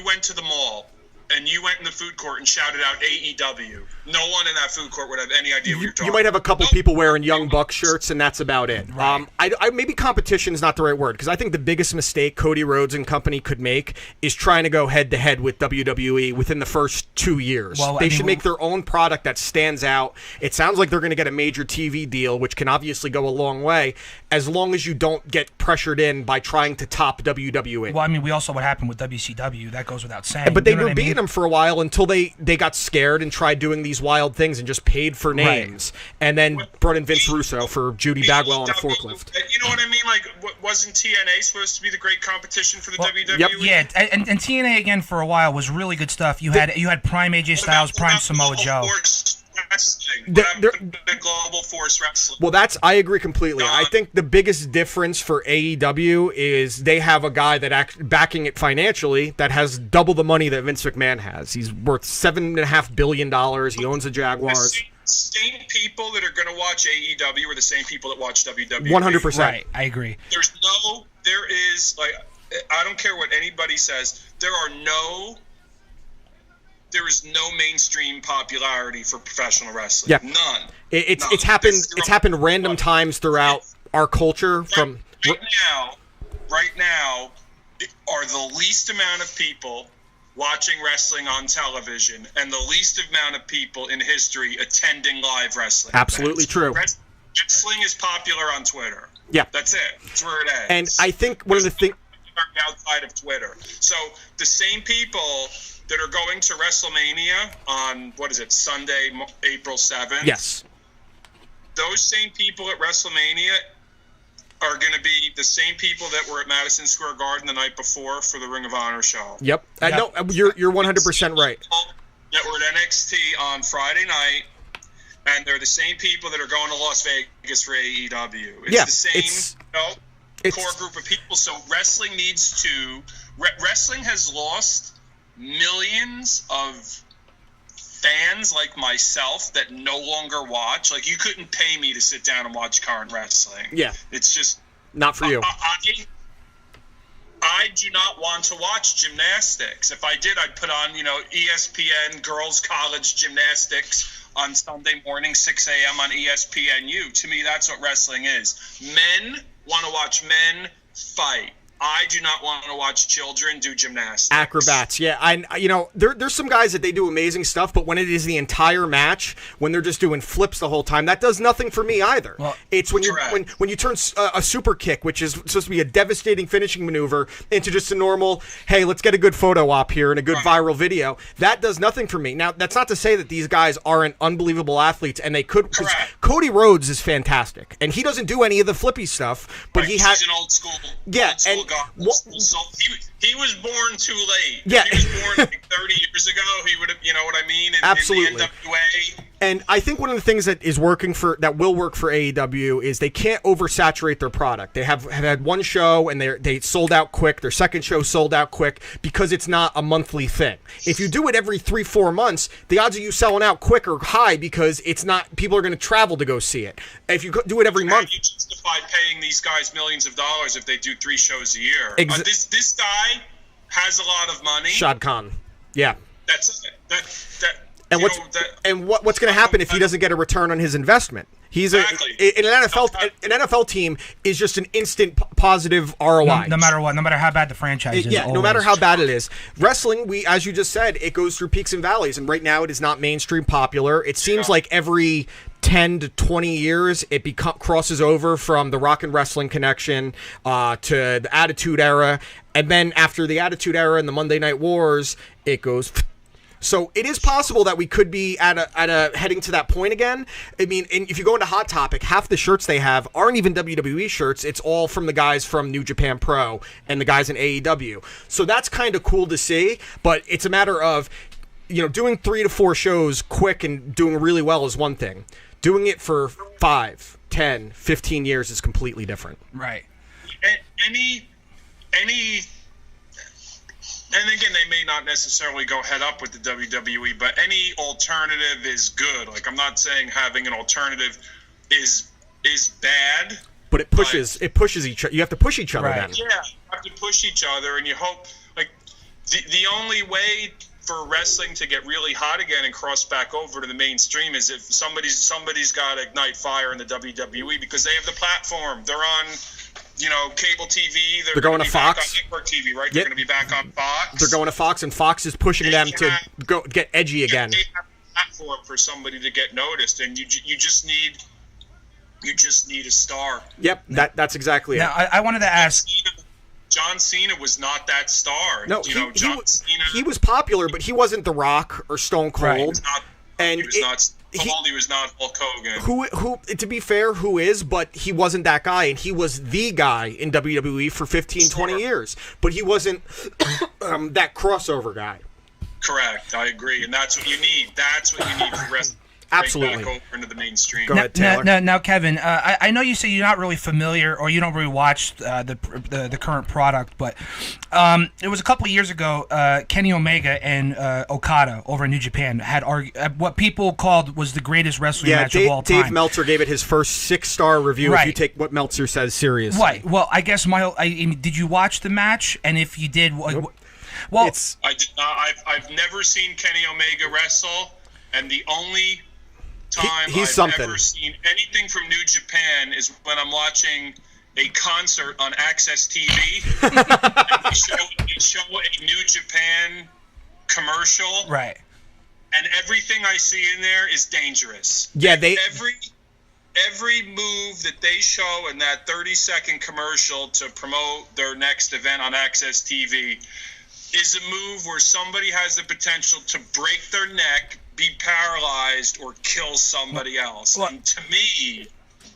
went to the mall and you went in the food court and shouted out AEW, no one in that food court would have any idea what you're talking about. You might have a couple people wearing Young Buck shirts, and that's about it. Right. Maybe competition is not the right word, because I think the biggest mistake Cody Rhodes and company could make is trying to go head-to-head with WWE within the first 2 years. They should make their own product that stands out. It sounds like they're going to get a major TV deal, which can obviously go a long way, as long as you don't get pressured in by trying to top WWE. Well, we also saw what happened with WCW. That goes without saying. But they were beating them for a while until they got scared and tried doing these wild things and just paid for names, and then brought in Vince Russo for Judy Bagwell on a forklift. You know what I mean? Wasn't TNA supposed to be the great competition for the WWE? Yep. Yeah, and TNA again for a while was really good stuff. You had Prime AJ Styles, Prime Samoa Joe. The Global Force Wrestling. Well, I agree completely. I think the biggest difference for AEW is they have a guy that backing it financially that has double the money that Vince McMahon has. He's worth $7.5 billion. He owns the Jaguars. The same people that are going to watch AEW are the same people that watch WWE. 100%. Right, I agree. I don't care what anybody says. There is no mainstream popularity for professional wrestling. Yeah. None. It's happened random times throughout our culture. Right now, are the least amount of people watching wrestling on television and the least amount of people in history attending live wrestling. Absolutely events. true. Wrestling is popular on Twitter. Yeah. That's it. That's where it ends. And I think one of the things outside of Twitter. So the same people that are going to WrestleMania on, Sunday, April 7th? Yes. Those same people at WrestleMania are going to be the same people that were at Madison Square Garden the night before for the Ring of Honor show. Yep. No, you're 100% right. That were at NXT on Friday night, and they're the same people that are going to Las Vegas for AEW. It's the same core group of people. So wrestling needs to... Wrestling has lost millions of fans like myself that no longer watch. Like, you couldn't pay me to sit down and watch current wrestling. Yeah. It's just... Not for you. I do not want to watch gymnastics. If I did, I'd put on, ESPN Girls College Gymnastics on Sunday morning, 6 a.m. on ESPNU. To me, that's what wrestling is. Men want to watch men fight. I do not want to watch children do gymnastics. Acrobats, yeah. There's some guys that they do amazing stuff, but when it is the entire match, when they're just doing flips the whole time, that does nothing for me either. Well, it's when you turn a super kick, which is supposed to be a devastating finishing maneuver, into just a normal, hey, let's get a good photo op here and a good viral video. That does nothing for me. Now, that's not to say that these guys aren't unbelievable athletes, and they could. Cody Rhodes is fantastic, and he doesn't do any of the flippy stuff, but he has an old school. Yeah, So he was born too late. Yeah. If he was born like 30 years ago, he would have, you know what I mean? Absolutely. In the NWA. And I think one of the things that will work for AEW is they can't oversaturate their product. They have had one show and they sold out quick. Their second show sold out quick because it's not a monthly thing. If you do it every 3-4 months, the odds of you selling out quick are high because it's not. People are going to travel to go see it. If you do it every month, you justify paying these guys millions of dollars if they do 3 shows a year. This guy has a lot of money. Shad Khan, yeah. That's that. And what's going to happen if he doesn't get a return on his investment? He's an NFL team is just an instant positive ROI. No matter what, no matter how bad the franchise is. Yeah, no matter how bad it is. Wrestling, as you just said, it goes through peaks and valleys, and right now it is not mainstream popular. It seems like every 10 to 20 years it crosses over from the Rock and Wrestling Connection to the Attitude Era, and then after the Attitude Era and the Monday Night Wars, it goes. So it is possible that we could be at a heading to that point again. I mean, and if you go into Hot Topic, half the shirts they have aren't even WWE shirts. It's all from the guys from New Japan Pro and the guys in AEW. So that's kind of cool to see, but it's a matter of, doing 3 to 4 shows quick and doing really well is one thing. Doing it for 5, 10, 15 years is completely different. Right. And again, they may not necessarily go head up with the WWE, but any alternative is good. Like, I'm not saying having an alternative is bad. But it pushes each other. You have to push each other then. Yeah, you have to push each other, and you hope, like, the only way for wrestling to get really hot again and cross back over to the mainstream is if somebody's got to ignite fire in the WWE, because they have the platform. They're on, cable TV. They're going to to Fox. Back on network TV, right? Yep. They're going to be back on Fox. They're going to Fox, and Fox is pushing them to get edgy again. They have a platform for somebody to get noticed, and you just need a star. Yep, that's exactly it. Now, I wanted to ask. John Cena was not that star. No, he was popular, but he wasn't The Rock or Stone Cold. Right. He was not Hulk Hogan. Who, to be fair, who is, but he wasn't that guy, and he was the guy in WWE for 15, 20 years. But he wasn't that crossover guy. Correct, I agree, and that's what you need. That's what you need for wrestling. Absolutely. Back over into the mainstream. Go ahead, Taylor. Now, Kevin, I know you say you're not really familiar or you don't really watch the current product, but it was a couple of years ago, Kenny Omega and Okada over in New Japan had what people called was the greatest wrestling match of all time. Dave Meltzer gave it his first 6-star review, if you take what Meltzer says seriously. Right. Well, I guess did you watch the match? And if you did, nope. Well, I did not. I've never seen Kenny Omega wrestle, and the only time I've ever seen anything from New Japan is when I'm watching a concert on Access TV. And they show a New Japan commercial. Right. And everything I see in there is dangerous. Yeah, every move that they show in that 30-second commercial to promote their next event on Access TV is a move where somebody has the potential to break their neck, be paralyzed, or kill somebody else. And to me,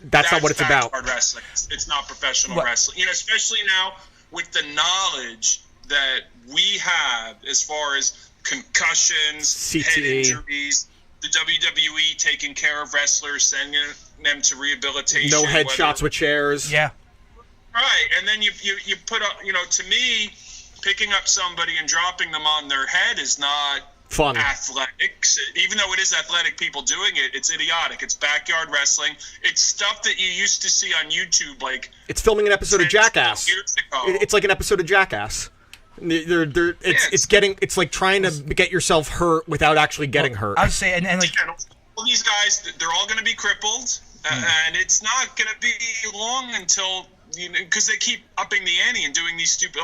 that's not what it's about. Backyard wrestling. It's not professional wrestling. Especially now with the knowledge that we have as far as concussions, CTE. head injuries, the WWE taking care of wrestlers, sending them to rehabilitation. No headshots with chairs. Yeah. Right, and then you put up, to me, picking up somebody and dropping them on their head is not fun. Athletics. Even though it is athletic people doing it, it's idiotic. It's backyard wrestling. It's stuff that you used to see on YouTube, like it's filming an episode of Jackass. Years ago. It's like an episode of Jackass. It's like trying to get yourself hurt without actually getting hurt. I would say, and like all these guys, they're all going to be crippled, and it's not going to be long until. Because they keep upping the ante and doing these stupid.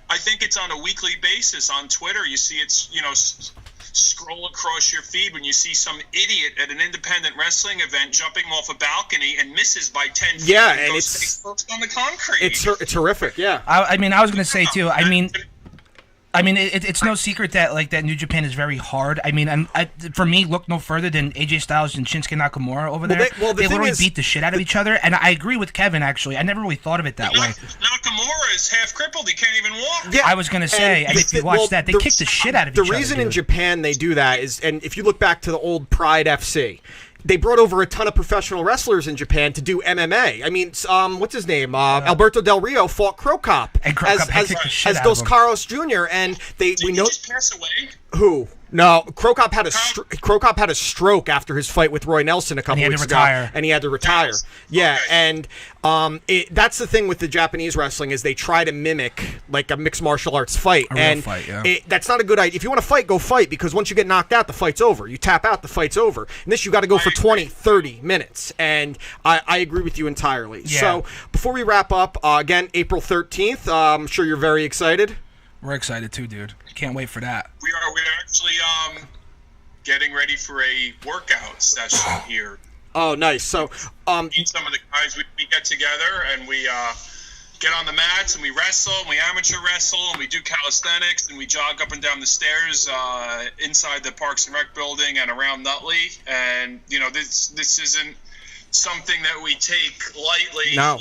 I think it's on a weekly basis on Twitter. You see, scroll across your feed when you see some idiot at an independent wrestling event jumping off a balcony and misses by 10 feet. Yeah, and it's on the concrete. It's horrific. Yeah. I was going to say too. It's no secret that that New Japan is very hard. For me, look no further than AJ Styles and Shinsuke Nakamura over there. They literally beat the shit out of each other, and I agree with Kevin. Actually, I never really thought of it that way. Nakamura is half crippled; he can't even walk. Yeah, I was gonna say, and if you watch that, they kick the shit out of each other. The reason in Japan they do that is, and if you look back to the old Pride FC. They brought over a ton of professional wrestlers in Japan to do MMA. What's his name? Alberto Del Rio fought Crow Cop as Dos Caros Jr. And Did he just pass away? Who? No, Crow Cop had a stroke after his fight with Roy Nelson a couple weeks ago, and he had to retire. Yeah, and that's the thing with the Japanese wrestling is they try to mimic like a mixed martial arts fight, that's not a good idea. If you want to fight, go fight, because once you get knocked out, the fight's over. You tap out, the fight's over. And this, you got to go for 20, 30 minutes, and I agree with you entirely. Yeah. So before we wrap up, again, April 13th, I'm sure you're very excited. We're excited too, dude. Can't wait for that. We're actually getting ready for a workout session here. Oh, nice. So meet some of the guys. We get together and we get on the mats and we wrestle and we amateur wrestle and we do calisthenics and we jog up and down the stairs inside the Parks and Rec building and around Nutley. And this isn't something that we take lightly. No.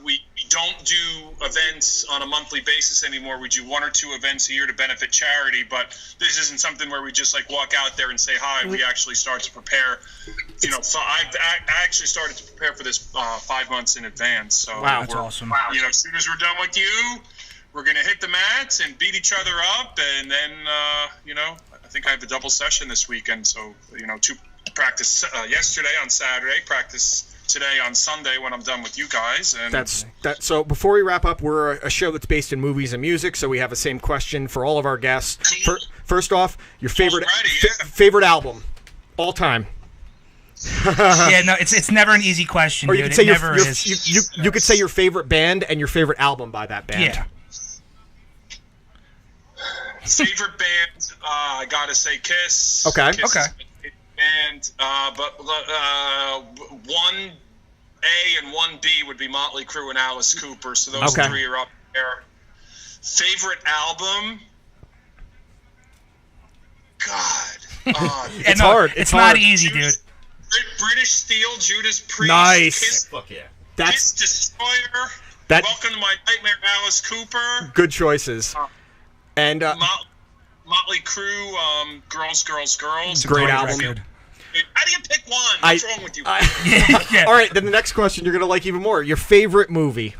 We don't do events on a monthly basis anymore. We do one or two events a year to benefit charity, but this isn't something where we just walk out there and say hi. We actually start to prepare. So I actually started to prepare for this 5 months in advance. So wow, that's awesome. As soon as we're done with you, we're gonna hit the mats and beat each other up, and then I think I have a double session this weekend. So two practice yesterday on Saturday, practice today on Sunday when I'm done with you guys. And So before we wrap up, we're a show that's based in movies and music, so we have the same question for all of our guests. First off, your favorite album all time. Yeah, no, it's never an easy question, or dude. You could say it never is. You could say your favorite band and your favorite album by that band. Yeah. Favorite band, I gotta say Kiss. Okay. Kiss band, but 1A and 1B would be Motley Crue and Alice Cooper, so those three are up there. Favorite album? God. It's hard. It's not easy, dude. British Steel, Judas Priest. Nice. Kiss, Fuck yeah. Kiss Destroyer. Welcome to My Nightmare, Alice Cooper. Good choices. And Motley Crue, Girls, Girls, Girls. Great album. How do you pick one? What's wrong with you? Yeah. All right, then the next question you're going to like even more. Your favorite movie?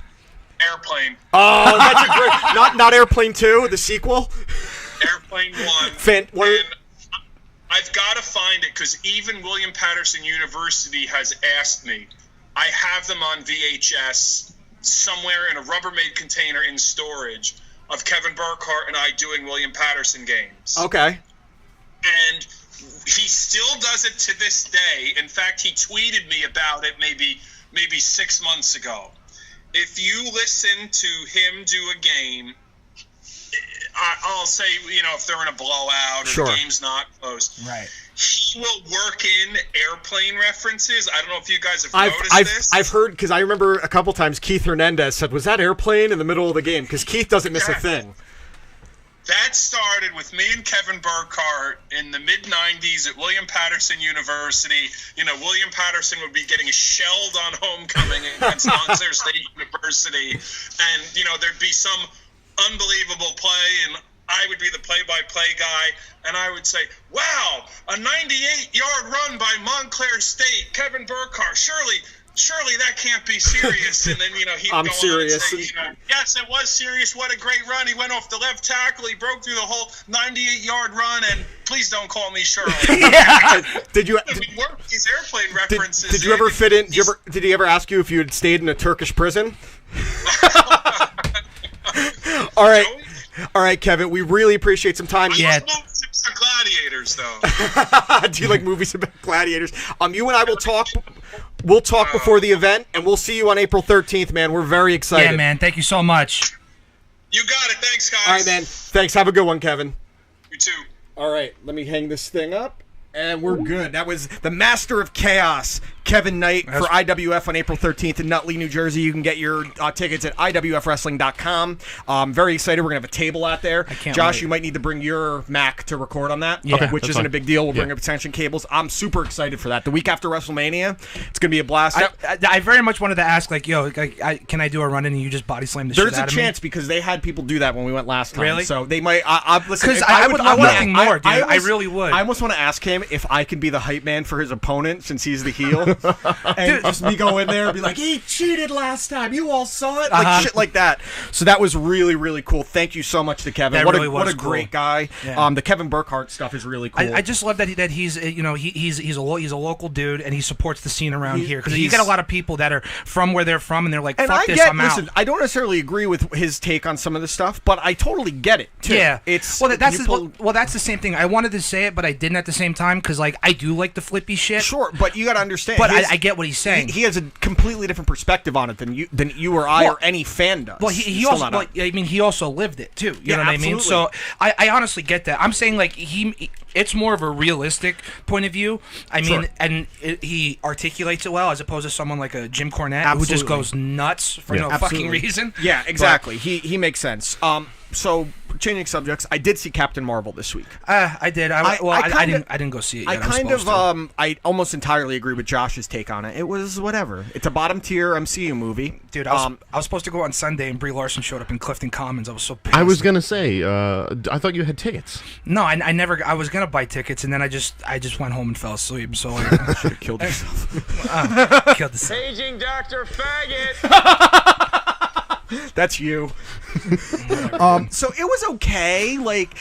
Airplane. Oh, that's a great... Not Airplane 2, the sequel? Airplane 1. And I've got to find it, because even William Patterson University has asked me. I have them on VHS somewhere in a Rubbermaid container in storage of Kevin Burkhardt and I doing William Patterson games. Okay. And he still does it to this day. In fact, he tweeted me about it maybe 6 months ago. If you listen to him do a game, I'll say, if they're in a blowout or the game's not close. Right. he will work in airplane references. I don't know if you guys have noticed this. I've heard, because I remember a couple times Keith Hernandez said, was that airplane in the middle of the game? Because Keith doesn't miss a thing. That started with me and Kevin Burkhardt in the mid-'90s at William Patterson University. You know, William Patterson would be getting shelled on homecoming against Montclair State University. And, you know, there'd be some unbelievable play, and I would be the play-by-play guy, and I would say, wow, a 98-yard run by Montclair State, Kevin Burkhardt, surely that can't be serious. And then, you know, he'd go serious. on and say, you know, yes, it was serious. What a great run. He went off the left tackle. He broke through the whole 98-yard run, and please don't call me Shirley. Did you work these airplane references? Did you ever fit in? Did he ever ask you if you had stayed in a Turkish prison? All right, Kevin. We really appreciate some time. I love movies about gladiators, though. Do you like movies about gladiators? You and I will talk. We'll talk before the event, and we'll see you on April 13th, man. We're very excited. Yeah, man. Thank you so much. You got it. Thanks, guys. All right, man. Thanks. Have a good one, Kevin. You too. All right. Let me hang this thing up, and we're good. That was the Master of Chaos, Kevin Knight, for IWF on April 13th in Nutley, New Jersey. You can get your tickets at IWFWrestling.com. Very excited. We're going to have a table out there. Josh, wait. you might need to bring your Mac to record on that, which isn't a big deal. We'll bring up extension cables. I'm super excited for that. The week after WrestleMania, it's going to be a blast. I very much wanted to ask, like, yo, can I do a run-in and you just body slam the shit out of me? There's a chance, because they had people do that when we went last time. Really? So they might. Listen, because I would love nothing more, dude. I really would. I almost want to ask him if I could be the hype man for his opponent, since he's the heel. And just me go in there and be like, he cheated last time. You all saw it? Like shit like that. So that was really, really cool. Thank you so much to Kevin. What a great guy. Yeah. The Kevin Burkhardt stuff is really cool. I just love that he's he's a local dude, and he supports the scene around here, because you get a lot of people that are from where they're from, and they're like, fuck this, I'm out. I don't necessarily agree with his take on some of the stuff, but I totally get it too. Yeah, it's that's the same thing. I wanted to say it, but I didn't at the same time, because like I do like the flippy shit. Sure, but you got to understand. But I get what he's saying. He has a completely different perspective on it than you or I or any fan does. Well, he also, he also lived it too. You know what absolutely. I mean? So I honestly get that. I'm saying like it's more of a realistic point of view. I mean, and he articulates it well, as opposed to someone like a Jim Cornette who just goes nuts for no fucking reason. Yeah, exactly. He makes sense. So changing subjects, I did see Captain Marvel this week. I did. I didn't go see it yet. I almost entirely agree with Josh's take on it. It was whatever. It's a bottom tier MCU movie. Dude, I was supposed to go on Sunday, and Brie Larson showed up in Clifton Commons. I was so pissed. I was gonna say, I thought you had tickets. No, I never. I was gonna buy tickets, and then I just went home and fell asleep. So I should have killed yourself. Killed the Paging Dr. Faggot. That's you. So it was okay. Like,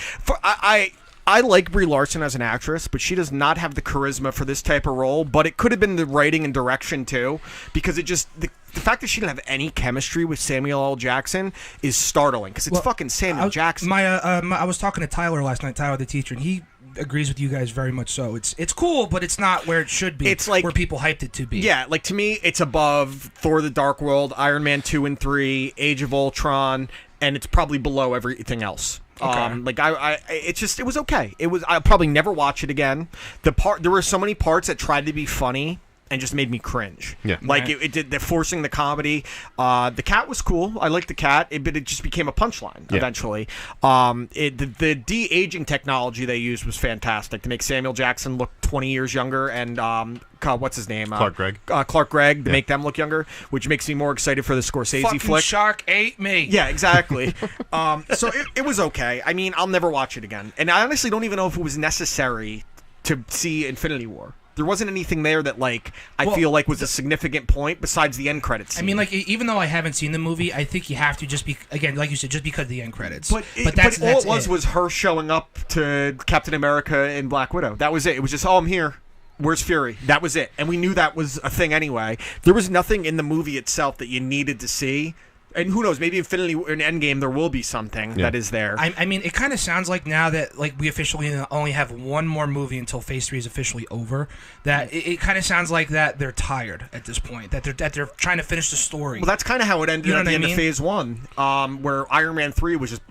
I like Brie Larson as an actress, but she does not have the charisma for this type of role. But it could have been the writing and direction too, because it just the fact that she didn't have any chemistry with Samuel L. Jackson is startling, because it's fucking Samuel Jackson. I was talking to Tyler last night, Tyler the teacher, and he agrees with you guys very much so. It's cool, but it's not where it should be. It's like where people hyped it to be. Yeah, like to me, it's above Thor: The Dark World, Iron Man 2 and 3, Age of Ultron, and it's probably below everything else. Okay. It was okay. I'll probably never watch it again. There were so many parts that tried to be funny and just made me cringe. Yeah. Like it did the forcing the comedy. The cat was cool. I liked the cat, but it just became a punchline eventually. The de-aging technology they used was fantastic to make Samuel Jackson look 20 years younger, and what's his name? Clark Gregg. Clark Gregg to make them look younger, which makes me more excited for the Scorsese fucking flick. Shark ate me. Yeah, exactly. So it was okay. I mean, I'll never watch it again, and I honestly don't even know if it was necessary to see Infinity War. There wasn't anything there that I feel like was a significant point besides the end credits scene. I mean, like, even though I haven't seen the movie, I think you have to just be, again, like you said, just because of the end credits. But all it was her showing up to Captain America and Black Widow. That was it. It was just, I'm here. Where's Fury? That was it. And we knew that was a thing anyway. There was nothing in the movie itself that you needed to see. And who knows? Maybe Infinity in Endgame there will be something that is there. I mean, it kind of sounds like now that we officially only have one more movie until Phase 3 is officially over. That it kind of sounds like that they're tired at this point. That they're trying to finish the story. Well, that's kind of how it ended at the end of Phase 1, where Iron Man 3 was just.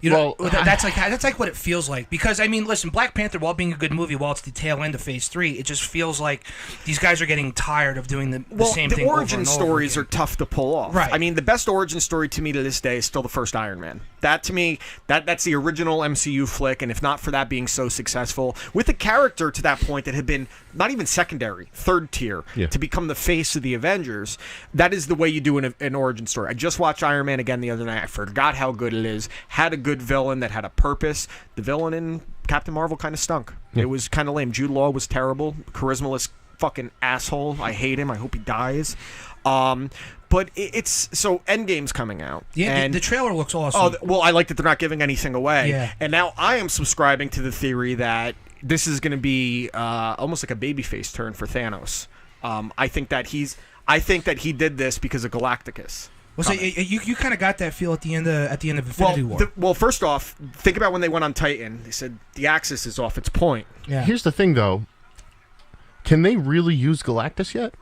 You know, that's like what it feels like. Because I mean, listen, Black Panther, while being a good movie, while it's the tail end of Phase 3, it just feels like these guys are getting tired of doing the same thing. The origin over and stories over are tough to pull off. Right. I mean, the best origin story to me to this day is still the first Iron Man. That to me, that's the original MCU flick, and if not for that being so successful, with a character to that point that had been not even secondary, third tier, to become the face of the Avengers, that is the way you do an origin story. I just watched Iron Man again the other night. I forgot how good it is. Had a good villain that had a purpose. The villain in Captain Marvel kind of stunk. It was kind of lame. Jude Law was terrible. Charismaless fucking asshole. I hate him. I hope he dies. But it's so Endgame's coming out. Yeah, and the trailer looks awesome. Oh, well, I like that they're not giving anything away. Yeah. And now I am subscribing to the theory that this is going to be almost like a babyface turn for Thanos. I think that he did this because of Galacticus. Well, so you kind of got that feel at the end of Infinity War. Well, first off, think about when they went on Titan. They said the Axis is off its point. Yeah. Here's the thing, though. Can they really use Galactus yet?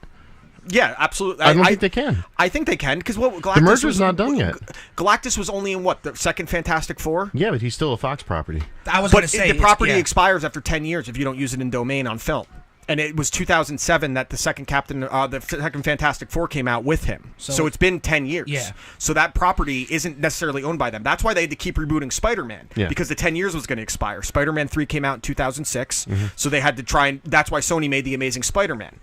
Yeah, absolutely. I don't think they can. I think they can because Galactus the merger's not done yet. Galactus was only in the second Fantastic Four. Yeah, but he's still a Fox property. I was going to say the property expires after 10 years if you don't use it in domain on film. And it was 2007 that the second Fantastic Four came out with him. So it's been 10 years. Yeah. So that property isn't necessarily owned by them. That's why they had to keep rebooting Spider-Man. Yeah. Because the 10 years was going to expire. Spider-Man 3 came out in 2006. So they had to try and... That's why Sony made The Amazing Spider-Man.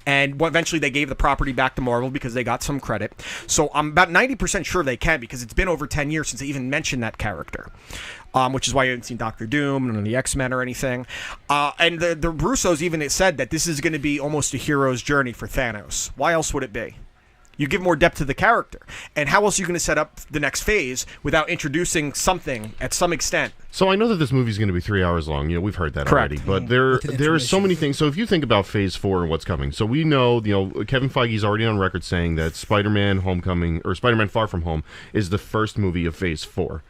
And eventually they gave the property back to Marvel because they got some credit. So I'm about 90% sure they can because it's been over 10 years since they even mentioned that character. Which is why you haven't seen Doctor Doom, none of the X-Men or anything. And the Russos even said that this is going to be almost a hero's journey for Thanos. Why else would it be? You give more depth to the character. And how else are you going to set up the next phase without introducing something at some extent? So I know that this movie's going to be 3 hours long. We've heard that already. But there are so many things. So if you think about Phase 4 and what's coming, so we know, Kevin Feige's already on record saying that Spider-Man Homecoming or Spider-Man Far From Home is the first movie of Phase 4.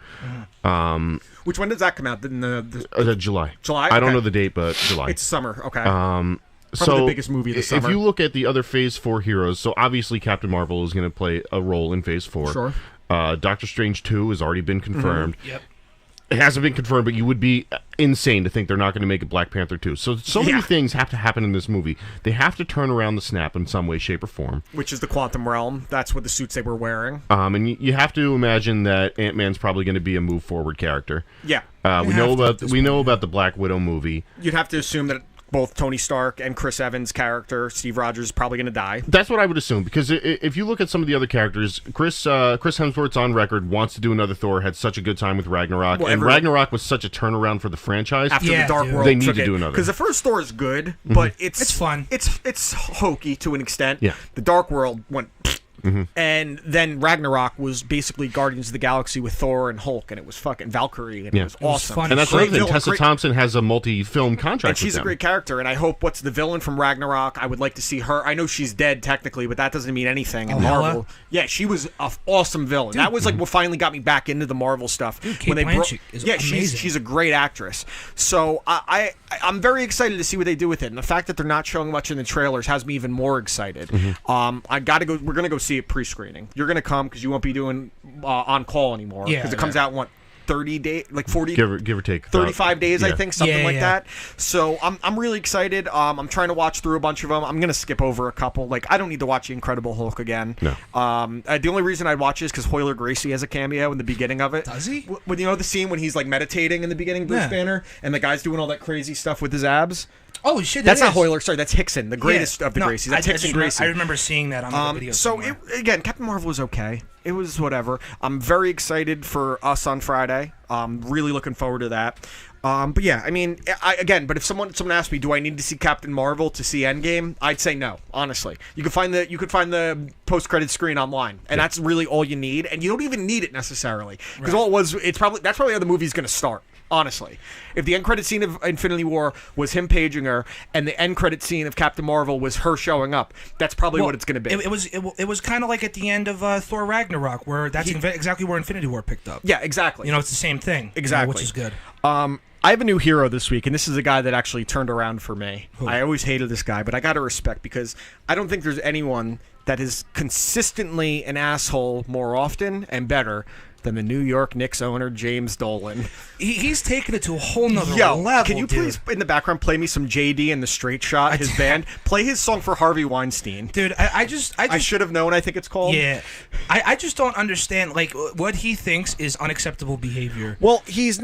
Which when does that come out? July. July? I don't Okay. know the date, but July. It's summer. Okay. Probably the biggest movie of the summer. If you look at the other Phase 4 heroes, so obviously Captain Marvel is going to play a role in Phase 4. Sure. Doctor Strange 2 has already been confirmed. Yep. It hasn't been confirmed, but you would be insane to think they're not going to make a Black Panther 2. So many things have to happen in this movie. They have to turn around the snap in some way, shape, or form. Which is the quantum realm. That's what the suits they were wearing. And you have to imagine that Ant-Man's probably going to be a move forward character. Yeah. We know about the Black Widow movie. You'd have to assume that both Tony Stark and Chris Evans' character, Steve Rogers, is probably going to die. That's what I would assume, because if you look at some of the other characters, Chris Hemsworth's on record, wants to do another Thor, had such a good time with Ragnarok, and Ragnarok was such a turnaround for the franchise. After the Dark World, they need to do another. Because the first Thor is good, but it's fun. It's hokey to an extent. Yeah. The Dark World went... And then Ragnarok was basically Guardians of the Galaxy with Thor and Hulk, and it was fucking Valkyrie, and it was awesome. Fun. And that's the other thing. Tessa Thompson has a multi-film contract and she's with a great character, and I hope what's the villain from Ragnarok, I would like to see her. I know she's dead technically, but that doesn't mean anything in Marvel. Yeah, she was an awesome villain. Dude, that was like what finally got me back into the Marvel stuff. Dude, Kate Blanchett is amazing. She's a great actress. So I'm very excited to see what they do with it, and the fact that they're not showing much in the trailers has me even more excited. I gotta go. We're gonna go see it pre-screening. You're gonna come because you won't be doing on call anymore because it comes out in 30 days, like 40, give or take 35 days, I think, something like Yeah. that. So I'm really excited. I'm trying to watch through a bunch of them. I'm gonna skip over a couple. Like I don't need to watch the Incredible Hulk again. No. The only reason I'd watch it is because Hoyler Gracie has a cameo in the beginning of it. Does he? When the scene when he's like meditating in the beginning, Bruce Banner, and the guy's doing all that crazy stuff with his abs. Oh shit! That's not Hoyler. Sorry, that's Hickson, the greatest of the Gracies. That's Hickson Gracie. I remember seeing that on the video. So again, Captain Marvel was okay. It was whatever. I'm very excited for us on Friday. Really looking forward to that. But yeah, I mean, but if someone asked me, do I need to see Captain Marvel to see Endgame? I'd say no. Honestly, you could find the post-credit screen online, and that's really all you need. And you don't even need it necessarily because all it was. That's probably how the movie's going to start. Honestly, if the end credit scene of Infinity War was him paging her, and the end credit scene of Captain Marvel was her showing up, that's probably what it's going to be. It was kind of like at the end of Thor Ragnarok, where that's exactly where Infinity War picked up. Yeah, exactly. It's the same thing. Exactly, which is good. I have a new hero this week, and this is a guy that actually turned around for me. Who? I always hated this guy, but I got to respect because I don't think there's anyone that is consistently an asshole more often and better than the New York Knicks owner, James Dolan. He's taken it to a whole nother level. Can you please, in the background, play me some JD and the Straight Shot, his band? Play his song for Harvey Weinstein. Dude, I should have known, I think it's called. Yeah. I just don't understand, like, what he thinks is unacceptable behavior. Well, he's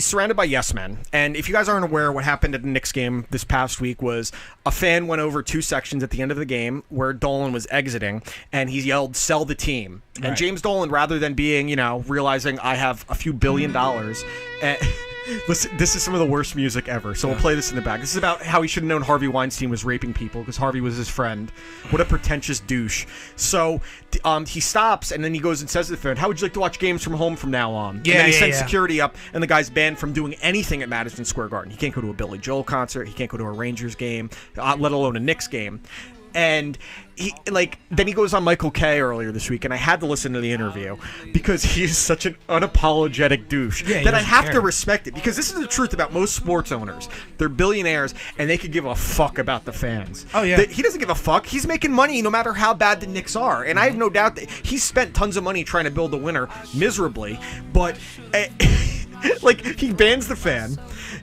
surrounded by yes men. And if you guys aren't aware, what happened at the Knicks game this past week was a fan went over 2 sections at the end of the game where Dolan was exiting, and he yelled, "Sell the team." And Right. James Dolan, rather than being, realizing I have a few $billion, listen, this is some of the worst music ever, so we'll play this in the back. This is about how he should have known Harvey Weinstein was raping people because Harvey was his friend. What a pretentious douche. So he stops, and then he goes and says to the fan, "How would you like to watch games from home from now on?" And then he sends security up, and the guy's banned from doing anything at Madison Square Garden. He can't go to a Billy Joel concert. He can't go to a Rangers game, let alone a Knicks game. And then he goes on Michael Kay earlier this week, and I had to listen to the interview because he's such an unapologetic douche that I have to respect it, because this is the truth about most sports owners. They're billionaires, and they could give a fuck about the fans. Oh, yeah. He doesn't give a fuck. He's making money no matter how bad the Knicks are, and I have no doubt that he's spent tons of money trying to build a winner miserably, but... he bans the fan,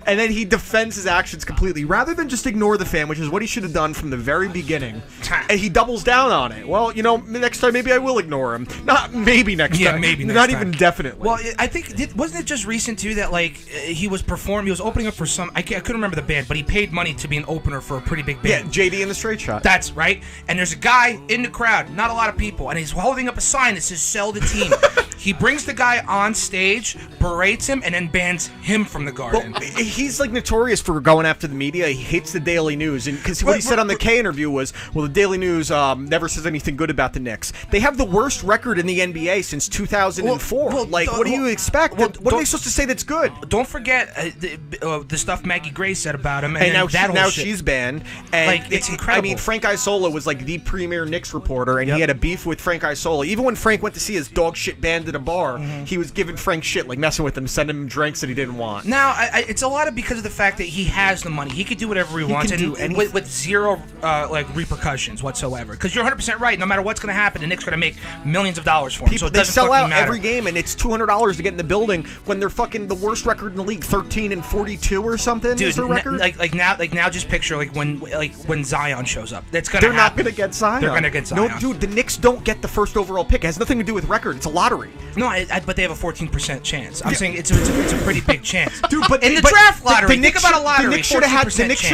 and then he defends his actions completely, rather than just ignore the fan, which is what he should have done from the very beginning. And he doubles down on it. Well, next time maybe I will ignore him. Not maybe next time. Maybe next Not time. even definitely. Well, I think wasn't it just recent too that he was opening up for some. I couldn't remember the band, but he paid money to be an opener for a pretty big band. Yeah, JD and the Straight Shot. That's right. And there's a guy in the crowd, not a lot of people, and he's holding up a sign that says "Sell the team." He brings the guy on stage, berates him, and then bans him from the Garden. Well, he's notorious for going after the media. He hates the Daily News, and because what he said on the K interview was, "Well, the Daily News never says anything good about the Knicks. They have the worst record in the NBA since 2004. What do you expect? What are they supposed to say that's good?" Don't forget the stuff Maggie Gray said about him, and now she's banned. And it's incredible. I mean, Frank Isola was the premier Knicks reporter, and he had a beef with Frank Isola. Even when Frank went to see his dog shit band at a bar, he was giving Frank shit, messing with him, sending him drinks that he didn't want. Now, it's a lot of because of the fact that he has the money. He could do whatever he wants, and with zero repercussions whatsoever. Because you're 100% right. No matter what's going to happen, the Knicks are going to make millions of dollars for him. So they sell out matter. every game, and it's $200 to get in the building when they're fucking the worst record in the league, 13-42 or something. Dude, is their record? Now, just picture when Zion shows up. That's gonna. They're not going to get Zion. They're going to get Zion. No, dude, the Knicks don't get the first overall pick. It has nothing to do with record. It's a lottery. No, but they have a 14% chance. I'm saying it's a pretty big chance. Dude, but in the draft lottery, the think about a lottery. The Knicks should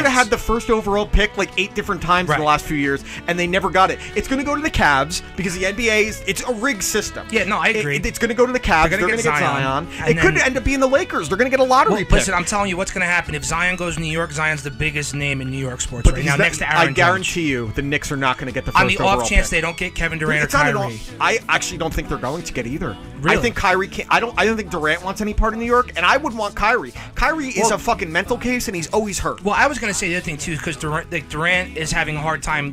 have had the first overall pick 8 different times in the last few years, and they never got it. It's going to go to the Cavs because the NBA it's a rigged system. Yeah, no, I agree. It's going to go to the Cavs. They're going to get Zion. It could end up being the Lakers. They're going to get a lottery pick. Listen, I'm telling you what's going to happen. If Zion goes to New York, Zion's the biggest name in New York sports right now, next to Aaron Jones. I guarantee you the Knicks are not going to get the first overall pick. On the off chance they don't get Kevin Durant or Kyrie. I actually don't think they're going to get either. Really? I think Kyrie can't. I don't think Durant wants any part of New York, and I would want Kyrie. Kyrie is a fucking mental case, and he's always hurt. Well, I was going to say the other thing too, because Durant is having a hard time,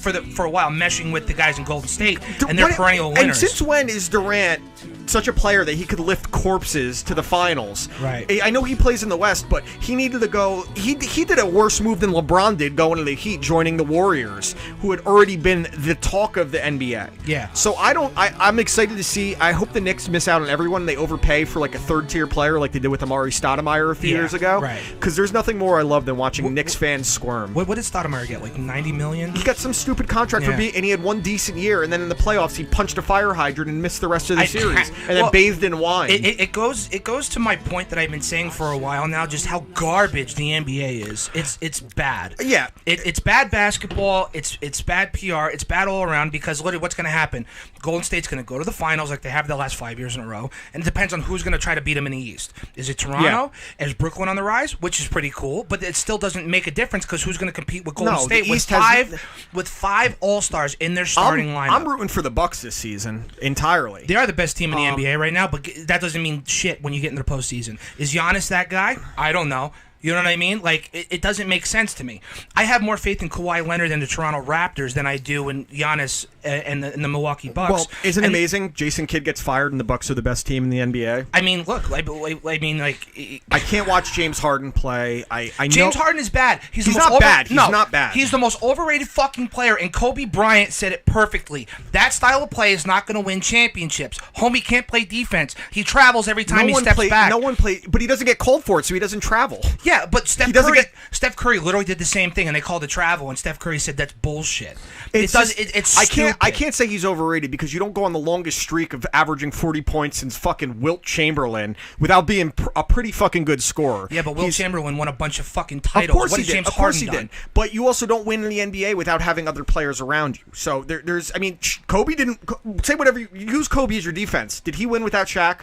for a while, meshing with the guys in Golden State, and they're perennial winners. And since when is Durant such a player that he could lift corpses to the finals? Right. I know he plays in the West, but he needed to go. He did a worse move than LeBron did, going to the Heat, joining the Warriors, who had already been the talk of the NBA. Yeah. So I'm excited to see. I hope the Knicks miss out on everyone. They overpay for a third-tier player like they did with Amari Stoudemire a few years ago. Right. Because there's nothing more I love than watching Knicks fans squirm. What did Stoudemire get? $90 million? He got some stupid contract for being, and he had one decent year, and then in the playoffs he punched a fire hydrant and missed the rest of the series, and then bathed in wine. It goes to my point that I've been saying for a while now, just how garbage the NBA is. It's bad. Yeah. It's bad basketball. It's bad PR. It's bad all around because what's going to happen? Golden State's going to go to the finals like they have the last 5 years in a row, and it depends on who's going to try to beat them in the East. Is it Toronto? Yeah. Is Brooklyn on the rise? Which is pretty cool, but it still doesn't make a difference because who's going to compete with Golden State with five All-Stars in their starting lineup? I'm rooting for the Bucks this season entirely. They are the best team in the NBA right now, but that doesn't mean shit when you get into the postseason. Is Giannis that guy? I don't know. You know what I mean? It doesn't make sense to me. I have more faith in Kawhi Leonard and the Toronto Raptors than I do in Giannis and the Milwaukee Bucks. Well, isn't it amazing? Jason Kidd gets fired, and the Bucks are the best team in the NBA. I mean, look, I mean, like, I can't watch James Harden play. I know James Harden is bad. He's not bad. He's not bad. He's the most overrated fucking player, and Kobe Bryant said it perfectly. That style of play is not going to win championships. Homie can't play defense. He travels every time he steps back. No one plays, but he doesn't get called for it, so he doesn't travel. Yeah, but Steph Curry literally did the same thing, and they called it travel, and Steph Curry said that's bullshit. It's stupid. I can't say he's overrated because you don't go on the longest streak of averaging 40 points since fucking Wilt Chamberlain without being a pretty fucking good scorer. Yeah, but Wilt Chamberlain won a bunch of fucking titles. What did James Harden done? But you also don't win in the NBA without having other players around you. So there's, I mean, Kobe didn't say whatever. You use Kobe as your defense. Did he win without Shaq?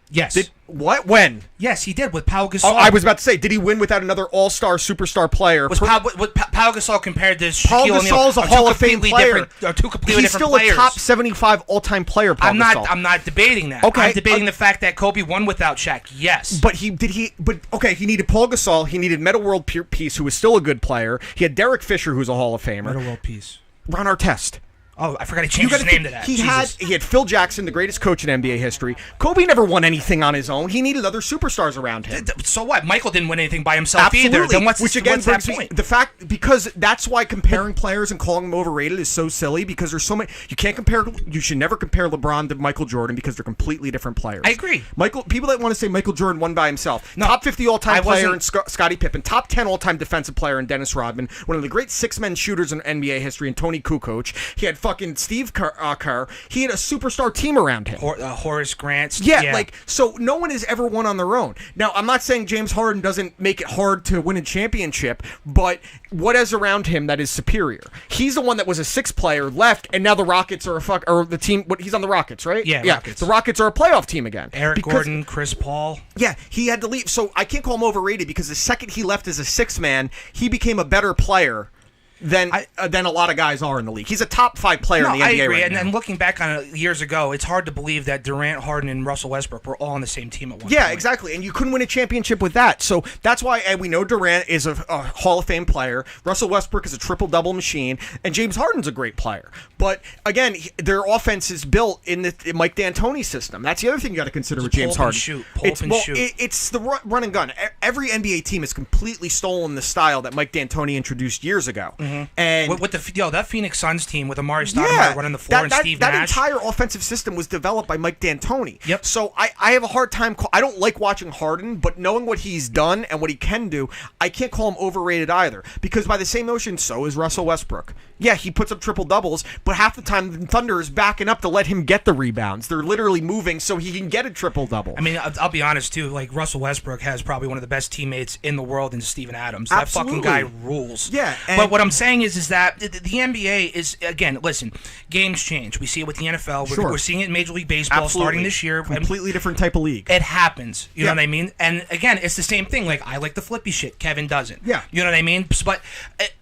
Yes. What? When? Yes, he did with Pau Gasol. Oh, I was about to say, did he win without another all-star, superstar player? Was Pau Gasol compared to Shaquille O'Neal? Paul Gasol's a Hall of Fame player. Two completely He's different still players. a top 75 all-time player, Paul Gasol. I'm not debating that. Okay. I'm debating the fact that Kobe won without Shaq. Yes. But he needed Paul Gasol. He needed Metta World Peace, who was still a good player. He had Derek Fisher, who's a Hall of Famer. Metta World Peace. Ron Artest. Oh, I forgot he changed his name to that. He had Phil Jackson, the greatest coach in NBA history. Kobe never won anything on his own. He needed other superstars around him. So what? Michael didn't win anything by himself Absolutely. either. Then Which again what's that brings point? the fact, because that's why comparing players and calling them overrated is so silly, because there's so many. You should never compare LeBron to Michael Jordan because they're completely different players. I agree. People that want to say Michael Jordan won by himself. No, top 50 all-time player in Scottie Pippen, top 10 all-time defensive player in Dennis Rodman, one of the great six-men shooters in NBA history, and Tony Kukoc. He had fucking Steve Kerr. He had a superstar team around him. Horace Grant. Yeah, so no one has ever won on their own. Now, I'm not saying James Harden doesn't make it hard to win a championship, but what is around him that is superior? He's the one that was a sixth player, left, and now the Rockets are the team. He's on the Rockets, right? Yeah. Rockets. The Rockets are a playoff team again. Eric Gordon, Chris Paul. Yeah, he had to leave. So I can't call him overrated because the second he left as a sixth man, he became a better player than a lot of guys are in the league. He's a top 5 player in the NBA I agree. right now. And looking back on it years ago, it's hard to believe that Durant, Harden, and Russell Westbrook were all on the same team at one point. Yeah, exactly. And you couldn't win a championship with that. So that's why we know Durant is a Hall of Fame player. Russell Westbrook is a triple-double machine. And James Harden's a great player. But, again, their offense is built in the Mike D'Antoni system. That's the other thing you got to consider with James Harden. It's the run and gun. Every NBA team has completely stolen the style that Mike D'Antoni introduced years ago. Mm-hmm. And that Phoenix Suns team with Amari Stoudemire running the floor and Steve Nash. That entire offensive system was developed by Mike D'Antoni. Yep. So I have a hard time. I don't like watching Harden, but knowing what he's done and what he can do, I can't call him overrated either. Because by the same notion, so is Russell Westbrook. Yeah, he puts up triple doubles, but half the time the Thunder is backing up to let him get the rebounds. They're literally moving so he can get a triple double. I mean, I'll be honest too. Like Russell Westbrook has probably one of the best teammates in the world in Steven Adams. Absolutely. That fucking guy rules. Yeah. But what I'm saying is that the NBA is, again, listen, games change. We see it with the NFL. We're seeing it in Major League Baseball starting this year. Completely different type of league. It happens. You know what I mean? And again, it's the same thing. Like I like the flippy shit. Kevin doesn't. Yeah. You know what I mean? But